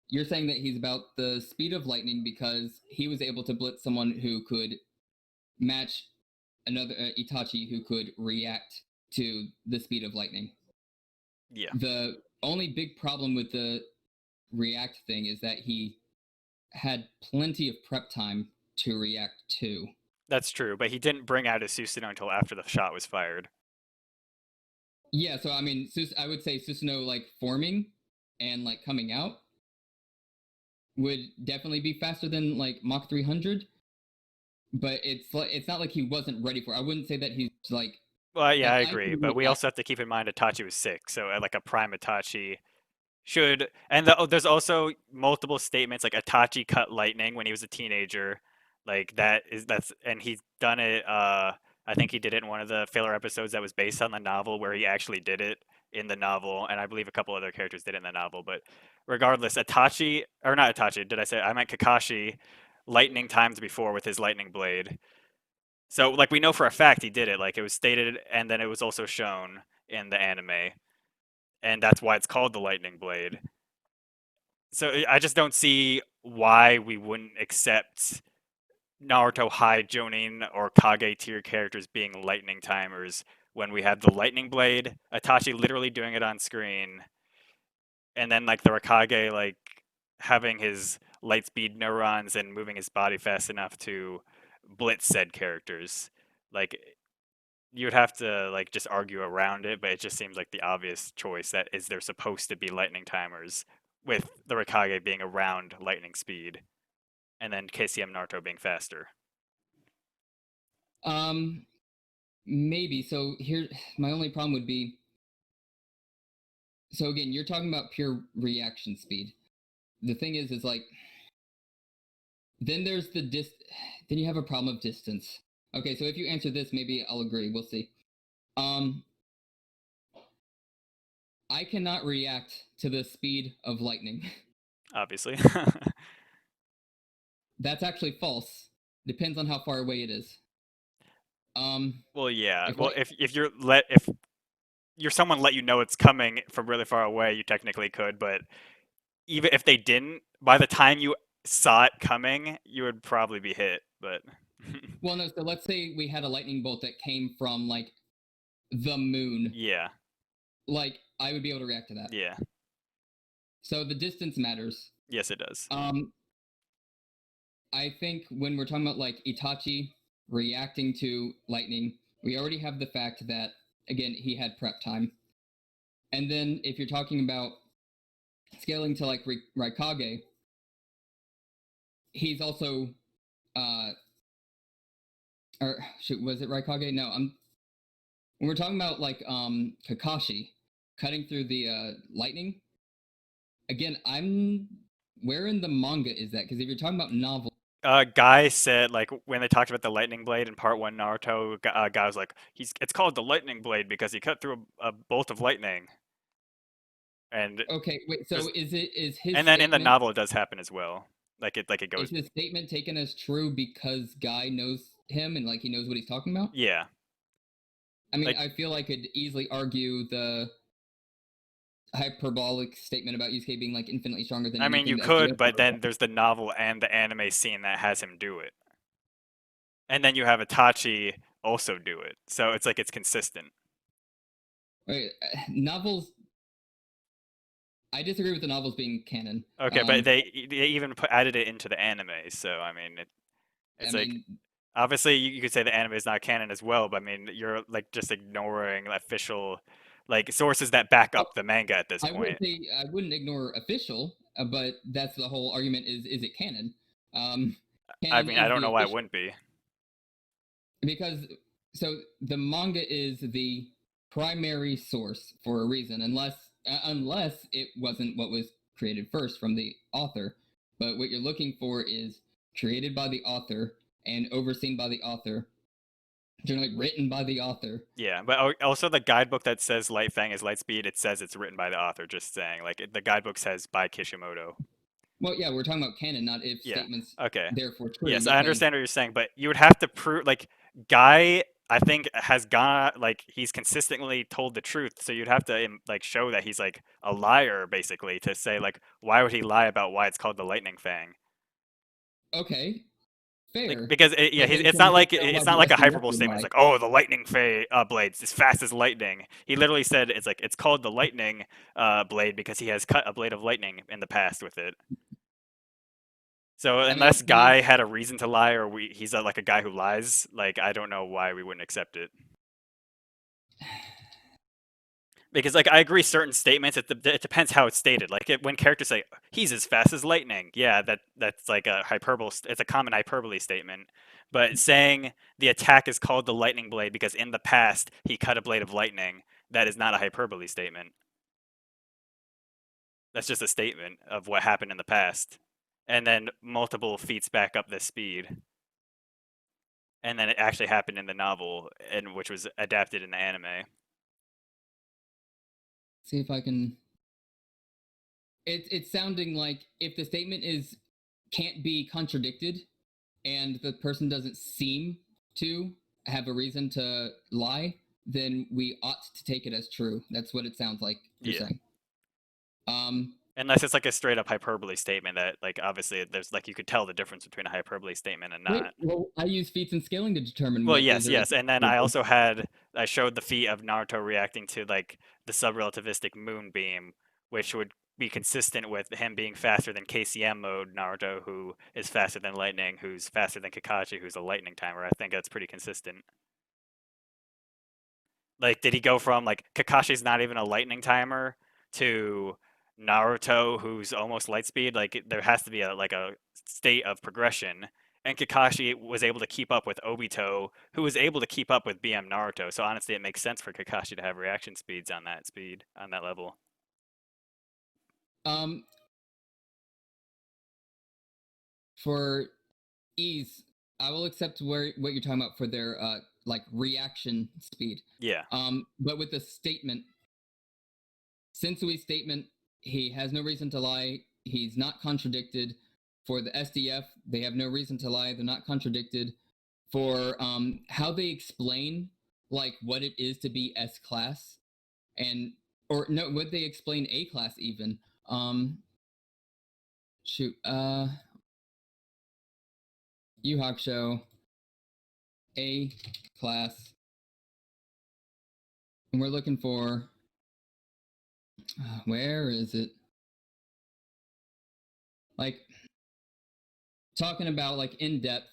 You're saying that he's about the speed of lightning because he was able to blitz someone who could match another Itachi who could react to the speed of lightning. Yeah, The only big problem with the react thing is that he had plenty of prep time to react to. that's true, but he didn't bring out his Susanoo until after the shot was fired. Yeah, so I mean, I would say Susanoo like forming and like coming out would definitely be faster than like Mach 300, but it's not like he wasn't ready for it. I wouldn't say that he's Well, yeah, like I I agree, can but we react. also have to keep in mind Itachi was sick, so like a prime Itachi should. And there's also multiple statements like Itachi cut lightning when he was a teenager, like and he's done it. I think he did it in one of the filler episodes that was based on the novel where he actually did it in the novel, and I believe a couple other characters did it in the novel. But regardless, Itachi or not Itachi, did I say I meant Kakashi? Lightning times before with his lightning blade. So like we know for a fact he did it. Like it was stated, and then it was also shown in the anime, and that's why it's called the lightning blade. So I just don't see why we wouldn't accept Naruto High Jonin or Kage tier characters being lightning timers when we have the lightning blade, Itachi literally doing it on screen, and then like the Raikage like having his light speed neurons and moving his body fast enough to blitz said characters. Like you would have to like just argue around it, but it just seems like the obvious choice that is they're supposed to be lightning timers with the Raikage being around lightning speed. and then KCM Naruto being faster. Maybe. So here, my only problem would be. So again, you're talking about pure reaction speed. The thing is like, then there's the then you have a problem of distance. Okay, so if you answer this, maybe I'll agree. We'll see. I cannot react to the speed of lightning. Obviously. That's actually false. Depends on how far away it is. Well, yeah. If Well, light- if you're someone let you know it's coming from really far away, you technically could, but even if they didn't, by the time you saw it coming, you would probably be hit. But well, no. So let's say we had a lightning bolt that came from like the moon. yeah, Like I would be able to react to that. yeah, So the distance matters. yes, it does. I think when we're talking about like Itachi reacting to lightning, we already have the fact that again he had prep time, and then if you're talking about scaling to like Raikage, he's also, or shoot, was it Raikage? No, when we're talking about like Kakashi cutting through the lightning. Again, where in the manga is that? Because if you're talking about novel. Guy said like when they talked about the lightning blade in part 1 Naruto, guy was like it's called the lightning blade because he cut through a bolt of lightning. And okay, wait. So is his and then in the statement, novel it does happen as well. Like it goes. is his statement taken as true because Guy knows him and like he knows what he's talking about? Yeah. I mean, Like, I feel like I could easily argue the hyperbolic statement about Yusuke being like infinitely stronger than. I mean, you anything could, SDF but ever then done. there's the novel and the anime scene that has him do it. And then you have Itachi also do it. So it's like it's consistent. Wait, novels. I disagree with the novels being canon. Okay, but they even added it into the anime. So I mean, it's I like mean, obviously you could say the anime is not canon as well, but I mean you're like just ignoring official like sources that back well, up the manga at this I point. wouldn't ignore official, but that's the whole argument. Is it canon? I Canon mean, I is don't the know why it official wouldn't be. because so the manga is the primary source for a reason, unless it wasn't what was created first from the author. But what you're looking for is created by the author and overseen by the author, generally written by the author. Yeah, but also the guidebook that says Light Fang is light speed, it says it's written by the author. Just saying, like the guidebook says by Kishimoto. Well, yeah, we're talking about canon, not if Yeah. statements Okay. therefore true. Yes, I because understand what you're saying, but you would have to prove like Guy. I think has gone like he's consistently told the truth, so you'd have to like show that he's like a liar, basically, to say like why would he lie about why it's called the Lightning Fang? Okay, Like fair. because But then it's can we not like figure out why it's not the like a SDF hyperbole would statement. It's lie? like oh the lightning blades as fast as lightning. He literally said it's like it's called the lightning blade because he has cut a blade of lightning in the past with it. So I mean, unless to me, Guy had a reason to lie or he's like a guy who lies, like I don't know why we wouldn't accept it. Because like I agree, certain statements it depends how it's stated. Like when characters say he's as fast as lightning, yeah, that's like a hyperbole. It's a common hyperbole statement. But saying the attack is called the lightning blade because in the past he cut a blade of lightning, that is not a hyperbole statement. That's just a statement of what happened in the past, and then multiple feats back up this speed, and then it actually happened in the novel, and which was adapted in the anime. see if I can. It's sounding like if the statement can't be contradicted, and the person doesn't seem to have a reason to lie, then we ought to take it as true. That's what it sounds like you're Yeah. saying. Unless it's like a straight up hyperbole statement that, like, obviously there's like you could tell the difference between a hyperbole statement and Wait, not. well, I use feats and scaling to determine Well, what yes, is or yes, isn't and then I true. also I showed the feat of Naruto reacting to like the subrelativistic moonbeam, which would be consistent with him being faster than KCM mode Naruto, who is faster than lightning, who's faster than Kakashi, who's a lightning timer. I think that's pretty consistent. Like, did he go from like Kakashi's not even a lightning timer to Naruto, who's almost light speed. Like there has to be a state of progression. And Kakashi was able to keep up with Obito, who was able to keep up with BM Naruto. So honestly, it makes sense for Kakashi to have reaction speeds on that level. Um, for ease, I will accept what you're talking about for their like reaction speed. Yeah. But with the statement, Sensui's statement, he has no reason to lie. He's not contradicted. For the SDF, they have no reason to lie. They're not contradicted. For how they explain like what it is to be S class, and or no, what they explain A class even. Shoot, Yu Hakusho, A class, and we're looking for where is it? Like talking about like in depth,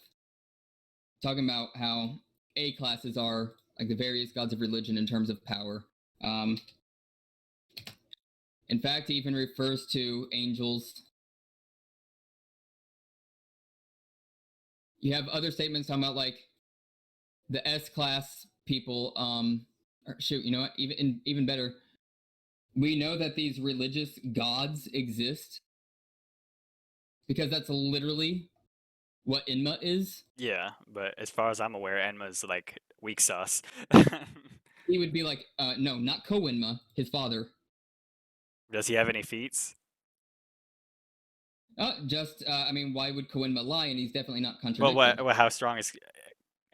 talking about how A classes are like the various gods of religion in terms of power. In fact, he even refers to angels. You have other statements talking about like the S class people. Or shoot, you know what? Even better. We know that these religious gods exist because that's literally what Enma is. Yeah, but as far as I'm aware, Enma's like weak sauce. He would be like, no, not Ko-Enma, his father. Does he have any feats? I mean, why would Ko-Enma lie? And he's definitely not Well, contradicted. how strong is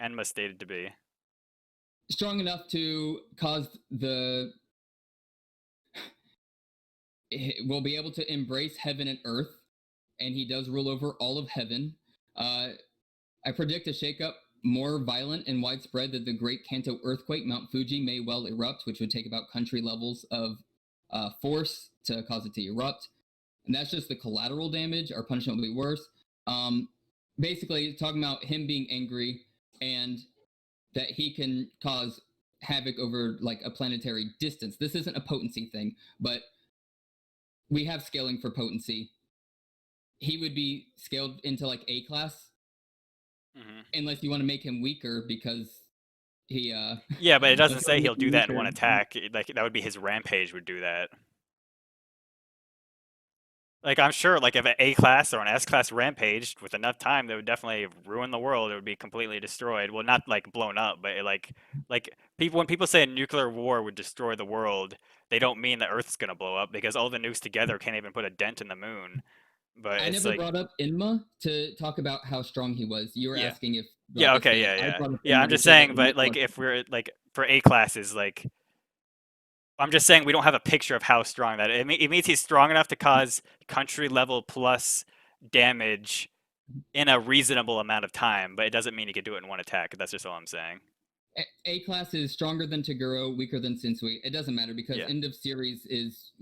Enma stated to be? Strong enough to cause will be able to embrace heaven and earth, and he does rule over all of heaven. I predict a shakeup more violent and widespread than the Great Kanto earthquake. Mount Fuji may well erupt, which would take about country levels of force to cause it to erupt. And that's just the collateral damage. Our punishment will be worse. Basically, talking about him being angry and that he can cause havoc over like a planetary distance. This isn't a potency thing, but we have scaling for potency. He would be scaled into like A class, unless you want to make him weaker because he. Yeah, but it doesn't say make he'll him do that in weaker. one attack. Like that would be his rampage would do that. Like I'm sure, like if an A class or an S class rampaged with enough time, they would definitely ruin the world. It would be completely destroyed. Well, not like blown up, but like people when people say a nuclear war would destroy the world, they don't mean the Earth's gonna blow up because all the nukes together can't even put a dent in the moon. But I it's never like, brought up Enma to talk about how strong he was. You were yeah, asking if like, yeah, I okay, scaled. yeah, I yeah, brought up yeah. Enma I'm to just say that saying, Enma but like was if we're like for A classes, like I'm just saying we don't have a picture of how strong that is. It means he's strong enough to cause country level plus damage in a reasonable amount of time, but it doesn't mean he could do it in one attack. That's just all I'm saying. A class is stronger than Taguro, weaker than Sensui. It doesn't matter because Yeah. end of series is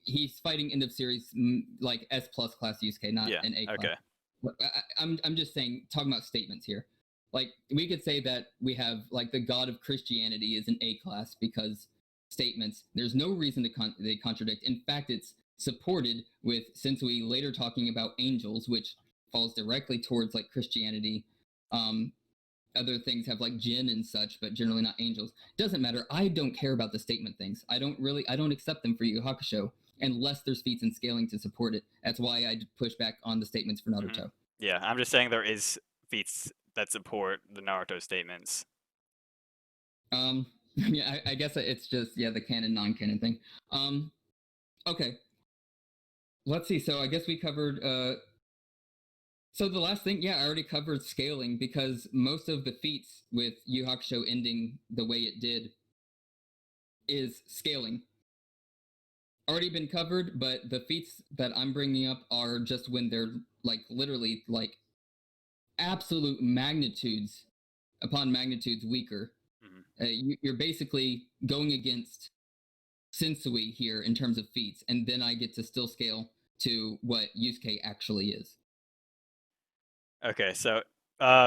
he's fighting end of series like S plus class Yusuke, not Yeah. an A class. Okay. I'm just saying, talking about statements here. Like we could say that we have like the god of Christianity is an A class because statements. There's no reason to they contradict. In fact, it's supported with Sensui later talking about angels, which falls directly towards like Christianity. Other things have like jinn and such, but generally not angels. Doesn't matter. I don't care about the statement things. I don't accept them for Yu Yu Hakusho unless there's feats and scaling to support it. That's why I push back on the statements for Naruto. Yeah, I'm just saying there is feats that support the Naruto statements. Yeah, I guess it's just the canon non-canon thing. Okay. Let's see. So I guess we covered so the last thing, I already covered scaling because most of the feats with Yu Yu Hakusho ending the way it did is scaling. Already been covered, but the feats that I'm bringing up are just when they're like literally like absolute magnitudes upon magnitudes weaker. You're basically going against Sensui here in terms of feats, and then I get to still scale to what Yusuke actually is. Okay, so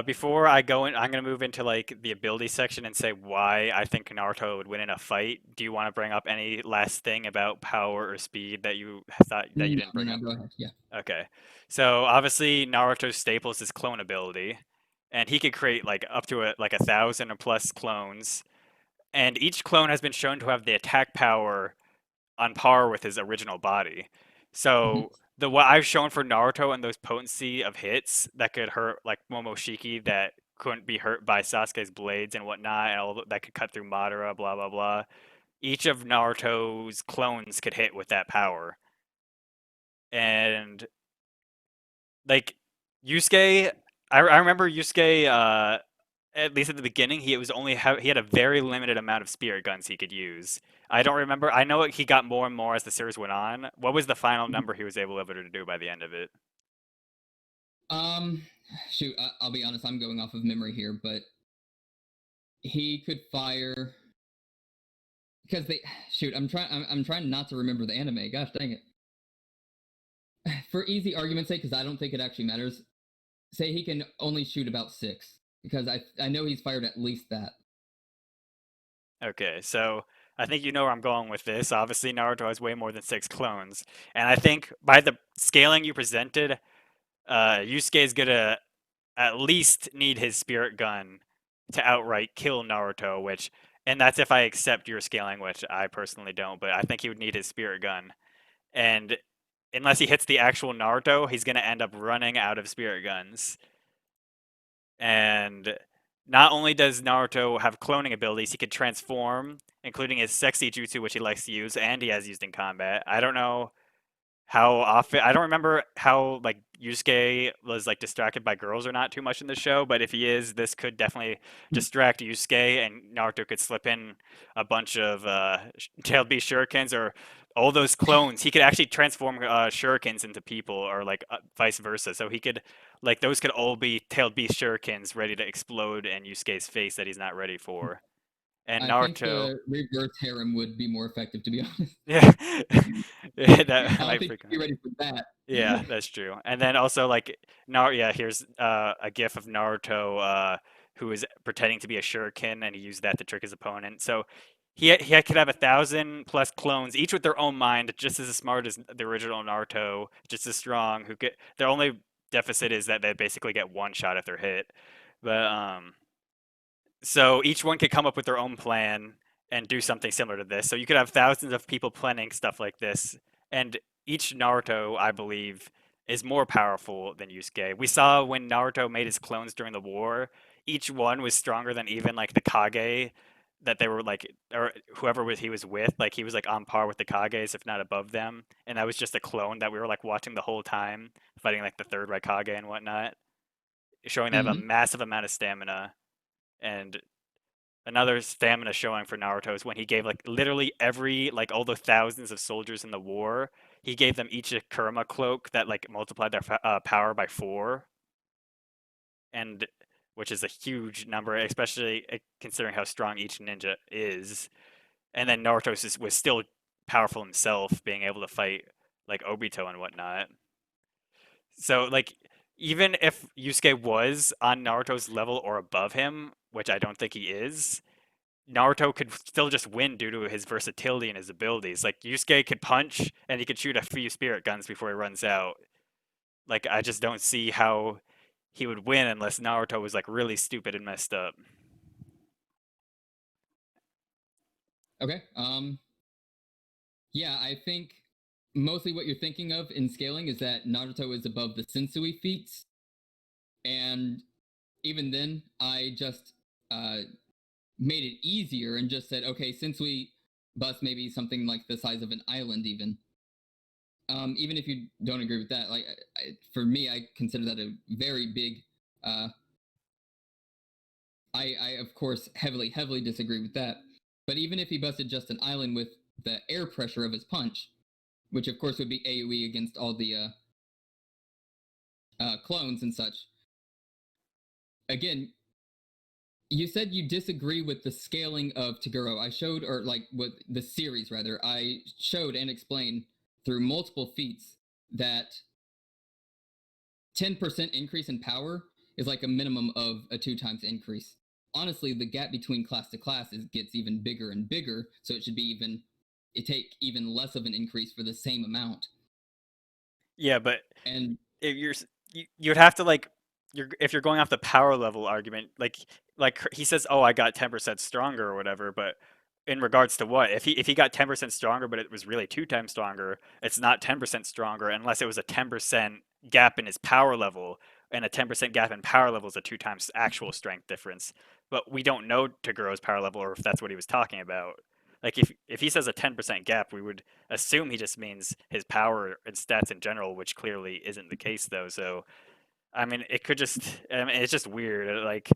Before I go in, I'm gonna move into like the ability section and say why I think Naruto would win in a fight. Do you want to bring up any last thing about power or speed that you thought that you No, didn't no, bring no, up? go ahead. Yeah. Okay. So obviously Naruto's staple is his clone ability, and he could create like up to like 1,000 or plus clones, and each clone has been shown to have the attack power on par with his original body. Mhm. So the what I've shown for Naruto and those potency of hits that could hurt like Momoshiki that couldn't be hurt by Sasuke's blades and whatnot, and all that could cut through Madara, blah blah blah. Each of Naruto's clones could hit with that power, and like Yusuke, I remember Yusuke. At least at the beginning, he had a very limited amount of spirit guns he could use. I don't remember. I know he got more and more as the series went on. What was the final Mhm. number he was able to do by the end of it? Um, shoot, I'll be honest. I'm going off of memory here, but he could fire because they shoot. I'm trying not to remember the anime. Gosh dang it. For easy argument's sake, because I don't think it actually matters. Say he can only shoot about 6 because I know he's fired at least that. Okay, so I think you know where I'm going with this. Obviously, Naruto has way more than 6 clones, and I think by the scaling you presented, Yusuke is gonna at least need his spirit gun to outright kill Naruto, and that's if I accept your scaling, which I personally don't, but I think he would need his spirit gun. And unless he hits the actual Naruto, he's going to end up running out of spirit guns. And not only does Naruto have cloning abilities, he could transform, including his sexy jutsu, which he likes to use, and he has used in combat. I don't know how often. I don't remember how like Yusuke was like distracted by girls or not too much in the show, but if he is, this could definitely distract Yusuke, and Naruto could slip in a bunch of tailed beast shurikens or all those clones. He could actually transform shurikens into people, or like vice versa. So he could like those could all be tailed beast shurikens ready to explode in Yusuke's face that he's not ready for. And I think Naruto, the reverse harem would be more effective, to be honest. yeah, yeah, I that don't might think freak him you'd be out. ready for that. Yeah, that's true. And then also like yeah, here's a gif of Naruto who is pretending to be a shuriken, and he used that to trick his opponent. So he could have 1,000 plus clones, each with their own mind, just as smart as the original Naruto, just as strong. Who get their only deficit is that they basically get one shot if they're hit. But so each one could come up with their own plan and do something similar to this. So you could have thousands of people planning stuff like this, and each Naruto, I believe, is more powerful than Yusuke. We saw when Naruto made his clones during the war, each one was stronger than even like the Kage that they were like, or whoever he was with. Like he was like on par with the Kages, if not above them. And that was just a clone that we were like watching the whole time, fighting like the third Raikage and whatnot, showing they have a Hmm. massive amount of stamina. And another stamina showing for Naruto is when he gave like literally every like all the thousands of soldiers in the war, he gave them each a Kurama cloak that like multiplied their power by 4, and which is a huge number, especially considering how strong each ninja is. And then Naruto was still powerful himself, being able to fight like Obito and whatnot. So like even if Yusuke was on Naruto's level or above him, which I don't think he is, Naruto could still just win due to his versatility and his abilities. Like Yusuke could punch and he could shoot a few spirit guns before he runs out. Like I just don't see how he would win unless Naruto was like really stupid and messed up. Okay. Yeah, I think mostly what you're thinking of in scaling is that Naruto is above the Sensui feats, and even then, I just uh, made it easier and just said, okay, Sensui bust maybe something like the size of an island, even. Even if you don't agree with that, like for me, I consider that a very big. Uh, I of course heavily disagree with that. But even if he busted just an island with the air pressure of his punch, which of course would be AOE against all the clones and such. Again, you said you disagree with the scaling of Taguro. I showed, or like with the series rather, I showed and explained through multiple feats that 10% increase in power is like a minimum of a 2 times increase. Honestly, the gap between class to class gets even bigger and bigger, so it should be take even less of an increase for the same amount. Yeah, but And if you'd have to like if you're going off the power level argument, like he says, "Oh, I got 10% stronger" or whatever, but in regards to what? If he got 10% stronger, but it was really 2 times stronger, it's not 10% stronger unless it was a 10% gap in his power level, and a 10% gap in power level is a 2 times actual strength difference. But we don't know Togoro's power level or if that's what he was talking about. Like if he says a 10% gap, we would assume he just means his power and stats in general, which clearly isn't the case though. So I mean, it could just I mean, it's just weird. Like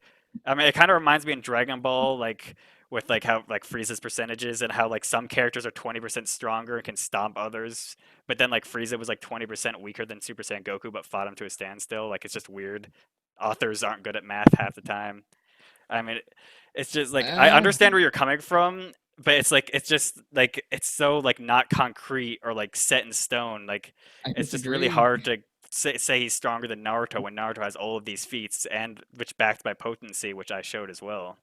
I mean, it kind of reminds me in Dragon Ball, like with like how like Frieza's percentages and how like some characters are 20% stronger and can stomp others, but then like Frieza was like 20% weaker than Super Saiyan Goku, but fought him to a standstill. Like it's just weird. Authors aren't good at math half the time. I mean, it's just like I uh, understand where you're coming from, but it's just like it's so like not concrete or like set in stone. Like I it's just really disagree. hard to say he's stronger than Naruto when Naruto has all of these feats and which backed by potency, which I showed as well.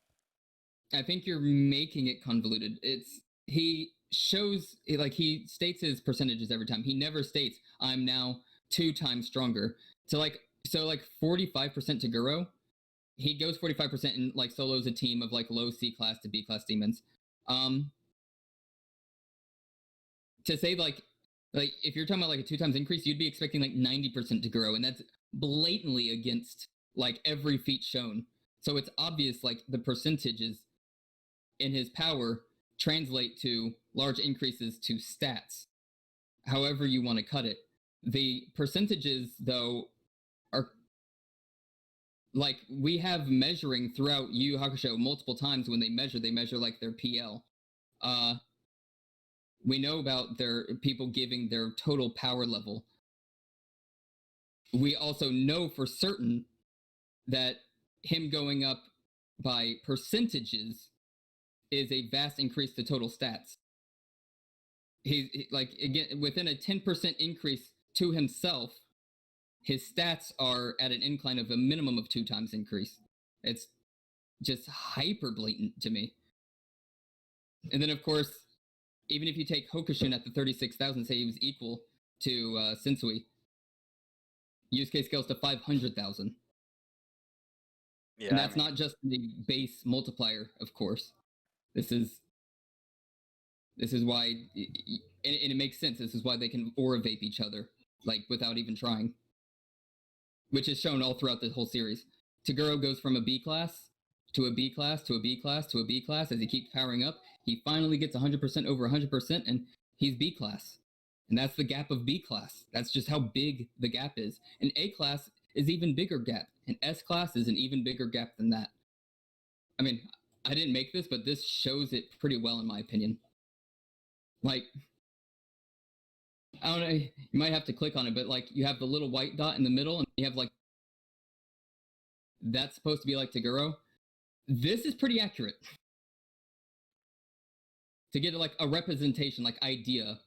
I think you're making it convoluted. He shows like he states his percentages every time. He never states I'm now 2 times stronger. So like 45% to Guro. He goes 45% and like solos a team of like low C class to B class demons. Um to say like if you're talking about like a 2 times increase, you'd be expecting like 90% to Guro, and that's blatantly against like every feat shown. So it's obvious like the percentages in his power translate to large increases to stats, however you want to cut it. The percentages, though, are like we have measuring throughout Yu Yu Hakusho multiple times. When they measure like their PL. Uh, we know about their people giving their total power level. We also know for certain that him going up by percentages is a vast increase to total stats. Like again within a 10% increase to himself, his stats are at an incline of a minimum of 2 times increase. It's just hyper blatant to me. And then of course, even if you take Hokushin at the 36,000, say he was equal to Sensui, Yusuke scales to 500,000. And Yeah, I that's mean, not just the base multiplier, of course. This is why, and it makes sense. This is why they can aura vape each other, like without even trying, which is shown all throughout the whole series. Toguro goes from a B class to a B class to a B class to a B class as he keeps powering up. He finally gets 100% over 100%, and he's B class. And that's the gap of B class. That's just how big the gap is. An A class is even bigger gap. An S class is an even bigger gap than that. I mean, I didn't make this, but this shows it pretty well, in my opinion. Like, I don't know, you might have to click on it, but like you have the little white dot in the middle, and you have like that's supposed to be like Toguro. This is pretty accurate to get like a representation, like idea,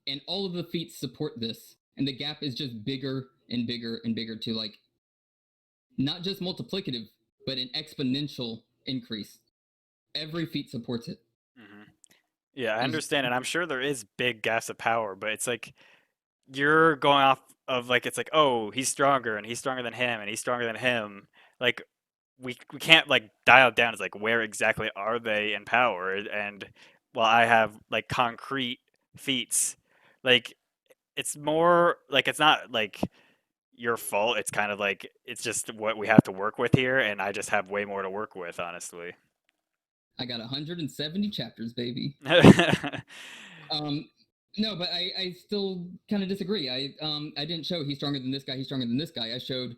and all of the feats support this, and the gap is just bigger and bigger and bigger to like not just multiplicative, but an exponential increase. Every feat supports it. hmm yeah, I There's understand, and I'm sure there is big gaps of power, but it's like you're going off of like it's like oh he's stronger and he's stronger than him and he's stronger than him. Like we can't like dial it down as like where exactly are they in power and while I have like concrete feats like it's more like it's not like your fault, it's kind of like it's just what we have to work with here and I just have way more to work with honestly. I got 170 chapters, baby. Um, no, but I still kind of disagree. I didn't show he's stronger than this guy. He's stronger than this guy. I showed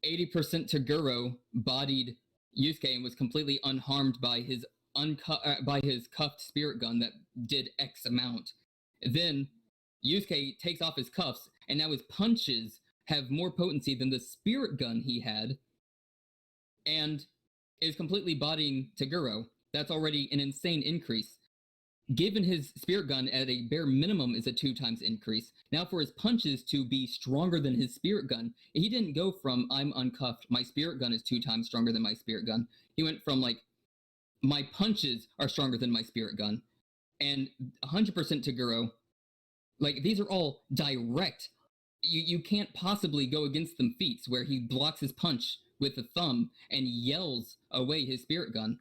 80% Toguro bodied Yusuke and was completely unharmed by his by his cuffed spirit gun that did X amount. Then Yusuke takes off his cuffs, and now his punches have more potency than the spirit gun he had, and is completely bodying Toguro. That's already an insane increase. given his spirit gun at a bare minimum is a 2x increase, now for his punches to be stronger than his spirit gun, he didn't go from I'm uncuffed, my spirit gun is 2x stronger than my spirit gun. He went from like my punches are stronger than my spirit gun. And 100% Toguro, like these are all direct. You can't possibly go against them feats where he blocks his punch with the thumb and yells away his spirit gun.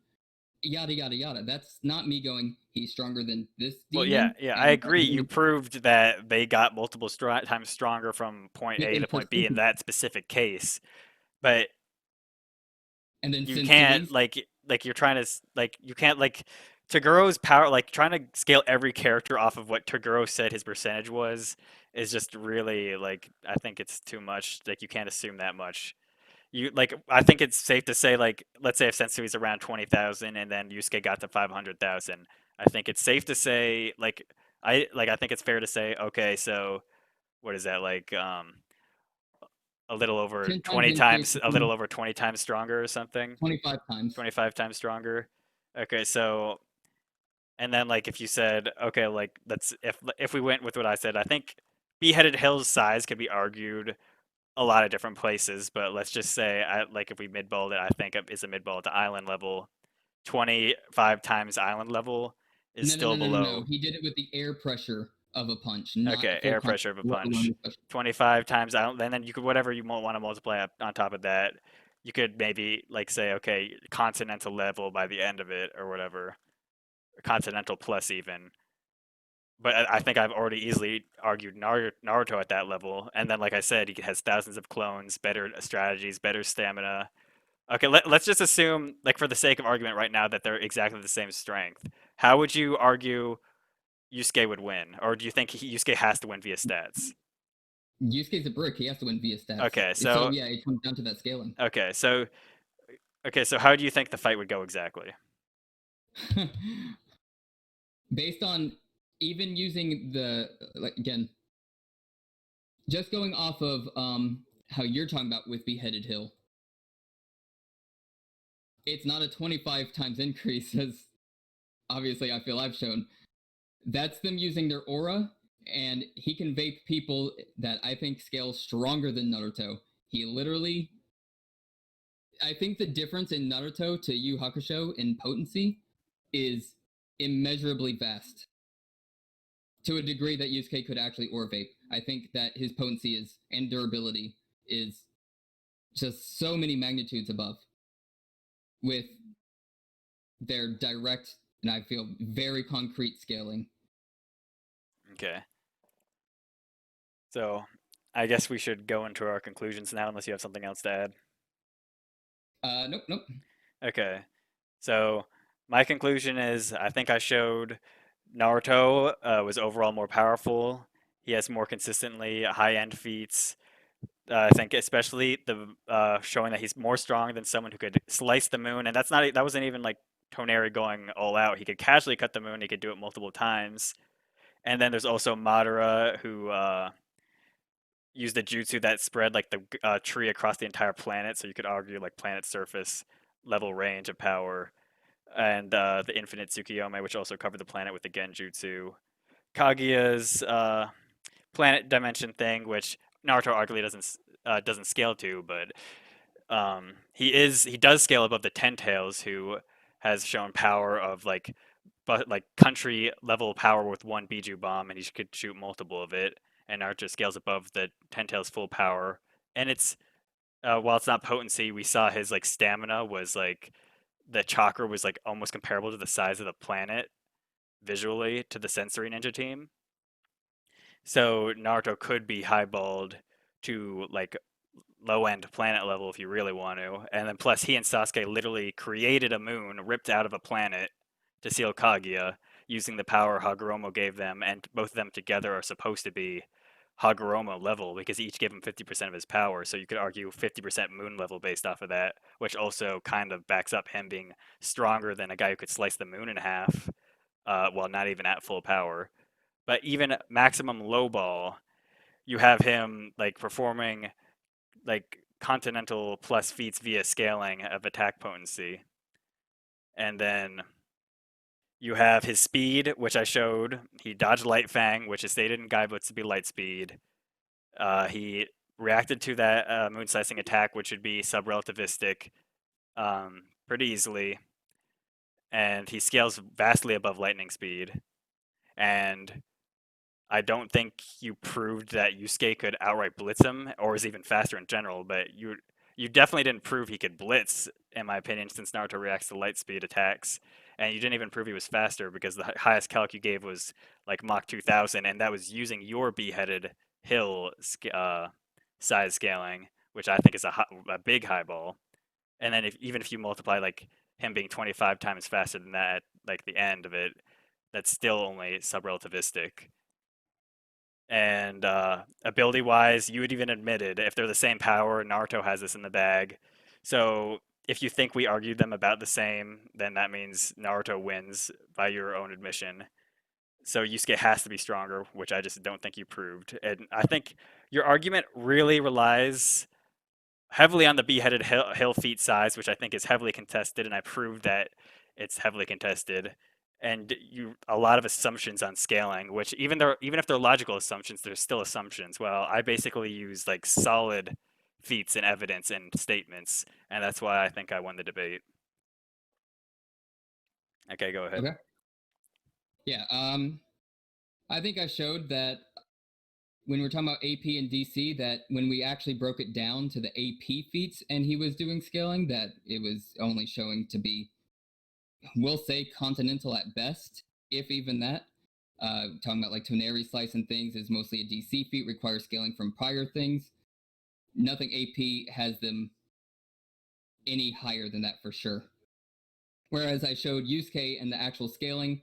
Yada yada yada. That's not me going, he's stronger than this Well, demon. yeah, I agree. You proved that they got multiple times stronger from point A to point B in that specific case, but and then you can't you're trying to you can't Toguro's power, like trying to scale every character off of what Toguro said his percentage was is just really I think it's too much. Like you can't assume that much. I think it's safe to say, let's say if Sensui's around 20,000 and then Yusuke got to 500,000, I think it's safe to say I think it's fair to say, okay, so what is that, a little over 20 times, a little over 20 times stronger or something? 25 times. 25 times stronger. Okay, so and then if you said, okay, let's if we went with what I said, I think Beheaded Hill's size could be argued a lot of different places, but let's just say if we midballed it, I think is a midball at the island level. 25 times island level is still below. No. He did it with the air pressure of a punch, not okay, air pressure of a punch. 25 times island, and then you could whatever you want to multiply on top of that. You could maybe say, okay, continental level by the end of it or whatever, continental plus even. But I think I've already easily argued Naruto at that level, and then like I said, he has thousands of clones, better strategies, better stamina. Okay, let's just assume, for the sake of argument right now, that they're exactly the same strength. How would you argue Yusuke would win? Or do you think Yusuke has to win via stats? Yusuke's a brick. He has to win via stats. Okay, so yeah, it comes down to that scaling. Okay, so how do you think the fight would go exactly? Based on even using the again, just going off of how you're talking about with Beheaded Hill, it's not a 25 times increase as obviously I feel I've shown. That's them using their aura, and he can vape people that I think scale stronger than Naruto. He literally, I think the difference in Naruto to Yu Yu Hakusho in potency is immeasurably vast. To a degree that Yusuke could actually aura vape. I think that his potency is and durability is just so many magnitudes above with their direct and I feel very concrete scaling. Okay. So I guess we should go into our conclusions now, unless you have something else to add. Nope. Okay. So my conclusion is I think I showed Naruto was overall more powerful. He has more consistently high-end feats. I think especially the showing that he's more strong than someone who could slice the moon, and that wasn't even Toneri going all out. He could casually cut the moon. He could do it multiple times. And then there's also Madara, who used the jutsu that spread the tree across the entire planet, so you could argue planet surface level range of power. And the infinite Tsukiyomi, which also covered the planet with the Genjutsu. Kaguya's planet dimension thing, which Naruto arguably doesn't scale to, but he does scale above the Ten Tails, who has shown power of country level power with one Biju bomb, and he could shoot multiple of it. And Naruto scales above the Ten Tails full power, and it's while it's not potency, we saw his stamina was the chakra was almost comparable to the size of the planet visually to the sensory ninja team. So Naruto could be highballed to low end planet level if you really want to. And then plus he and Sasuke literally created a moon ripped out of a planet to seal Kaguya using the power Hagoromo gave them, and both of them together are supposed to be Hagoromo level because each gave him 50% of his power, so you could argue 50% moon level based off of that, which also kind of backs up him being stronger than a guy who could slice the moon in half while not even at full power. But even maximum low ball, you have him performing continental plus feats via scaling of attack potency. And then You have his speed, which I showed. He dodged Light Fang, which is stated in guidebooks to be light speed. He reacted to that moon slicing attack, which would be sub-relativistic, pretty easily. And he scales vastly above lightning speed. And I don't think you proved that Yusuke could outright blitz him, or is even faster in general, but you definitely didn't prove he could blitz, in my opinion, since Naruto reacts to light speed attacks. And you didn't even prove he was faster because the highest calc you gave was like Mach 2000, and that was using your beheaded hill size scaling, which I think is a big highball. And then even if you multiply like him being 25 times faster than that at like the end of it, that's still only sub-relativistic. And ability wise, you would even admitted if they're the same power, Naruto has this in the bag. So if you think we argued them about the same, then that means Naruto wins by your own admission. So Yusuke has to be stronger, which I just don't think you proved. And I think your argument really relies heavily on the beheaded hill feet size, which I think is heavily contested, and I proved that it's heavily contested. And a lot of assumptions on scaling, which even if they're logical assumptions, they're still assumptions. Well, I basically use like solid feats and evidence and statements, and that's why I think I won the debate. Okay, go ahead. Okay. Yeah. I think I showed that when we're talking about AP and DC, that when we actually broke it down to the AP feats and he was doing scaling, that it was only showing to be, we'll say, continental at best, if even that. Talking about like Toneri slice and things is mostly a DC feat, requires scaling from prior things. Nothing AP has them any higher than that for sure. Whereas I showed Yusuke and the actual scaling,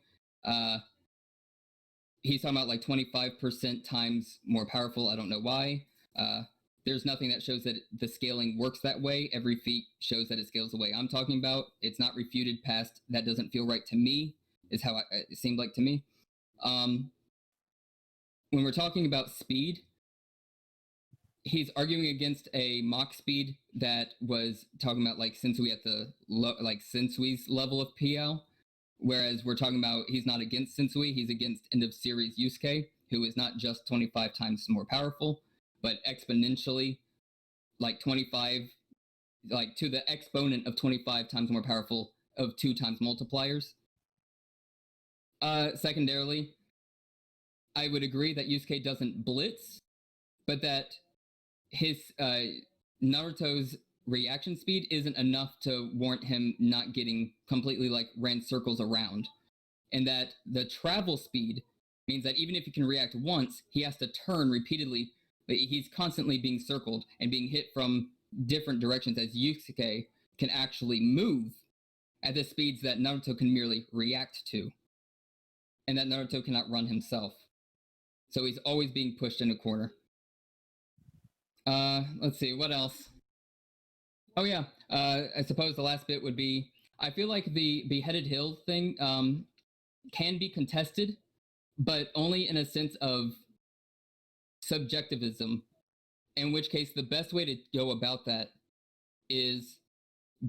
he's talking about like 25% times more powerful. I don't know why. There's nothing that shows that the scaling works that way. Every feat shows that it scales the way I'm talking about. It's not refuted past that doesn't feel right to me, is how it seemed like to me. When we're talking about speed, he's arguing against a Mach speed that was talking about like Sensui at the like Sensui's level of PL. Whereas we're talking about he's not against Sensui, he's against end of series Yusuke, who is not just 25 times more powerful, but exponentially like 25, like to the exponent of 25 times more powerful of 2 times multipliers. Secondarily, I would agree that Yusuke doesn't blitz, but that his Naruto's reaction speed isn't enough to warrant him not getting completely like ran circles around. And that the travel speed means that even if he can react once, he has to turn repeatedly, but he's constantly being circled and being hit from different directions as Yusuke can actually move at the speeds that Naruto can merely react to, and that Naruto cannot run himself. So he's always being pushed in a corner. Let's see, what else? Oh yeah, I suppose the last bit would be, I feel like the beheaded hill thing can be contested, but only in a sense of subjectivism, in which case the best way to go about that is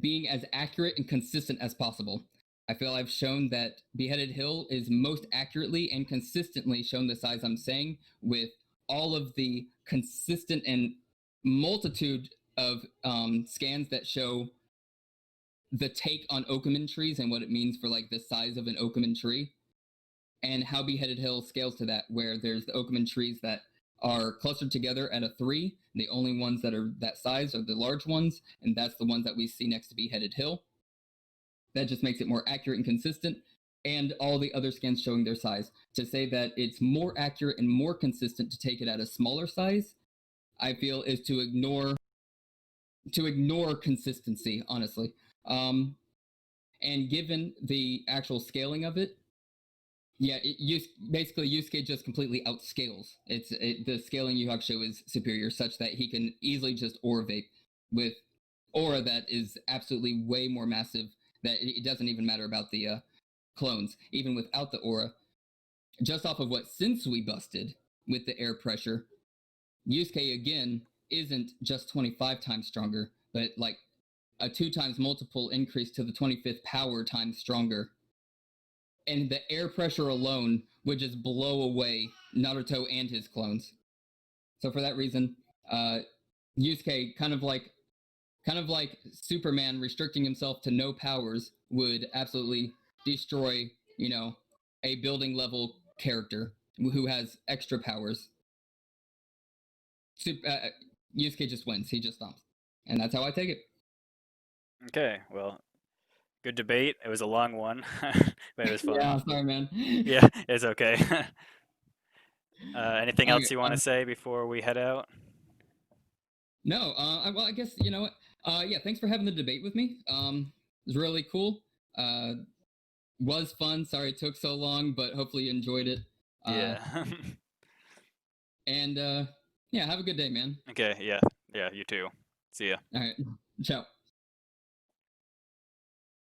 being as accurate and consistent as possible. I feel I've shown that Beheaded Hill is most accurately and consistently shown the size I'm saying, with all of the consistent and multitude of scans that show the take on Okumin trees and what it means for like the size of an Okumin tree, and how Beheaded Hill scales to that, where there's the Okumin trees that are clustered together at a 3. The only ones that are that size are the large ones, and that's the ones that we see next to Beheaded Hill. That just makes it more accurate and consistent, and all the other scans showing their size. To say that it's more accurate and more consistent to take it at a smaller size, I feel is to ignore consistency, honestly. And given the actual scaling of it, yeah, basically Yusuke just completely outscales. The scaling Yu Hakusho is superior, such that he can easily just aura vape with aura that is absolutely way more massive, that it doesn't even matter about the clones. Even without the aura, just off of what Sensui busted with the air pressure, Yusuke again isn't just 25 times stronger, but like a 2 times multiple increase to the 25th power times stronger. and the air pressure alone would just blow away Naruto and his clones. So for that reason, Yusuke, kind of like Superman restricting himself to no powers, would absolutely destroy, a building level character who has extra powers. Yusuke just wins. He just stomps. And that's how I take it. Okay, well, good debate. It was a long one, but it was fun. Yeah, sorry, man. Yeah, it's okay. Anything else Okay, you want to say before we head out? No, well, I guess, you know what? Yeah, thanks for having the debate with me. It was really cool. Was fun. Sorry it took so long, but hopefully you enjoyed it. Yeah. And yeah, have a good day, man. Okay, yeah. Yeah, you too. See ya. All right. Ciao.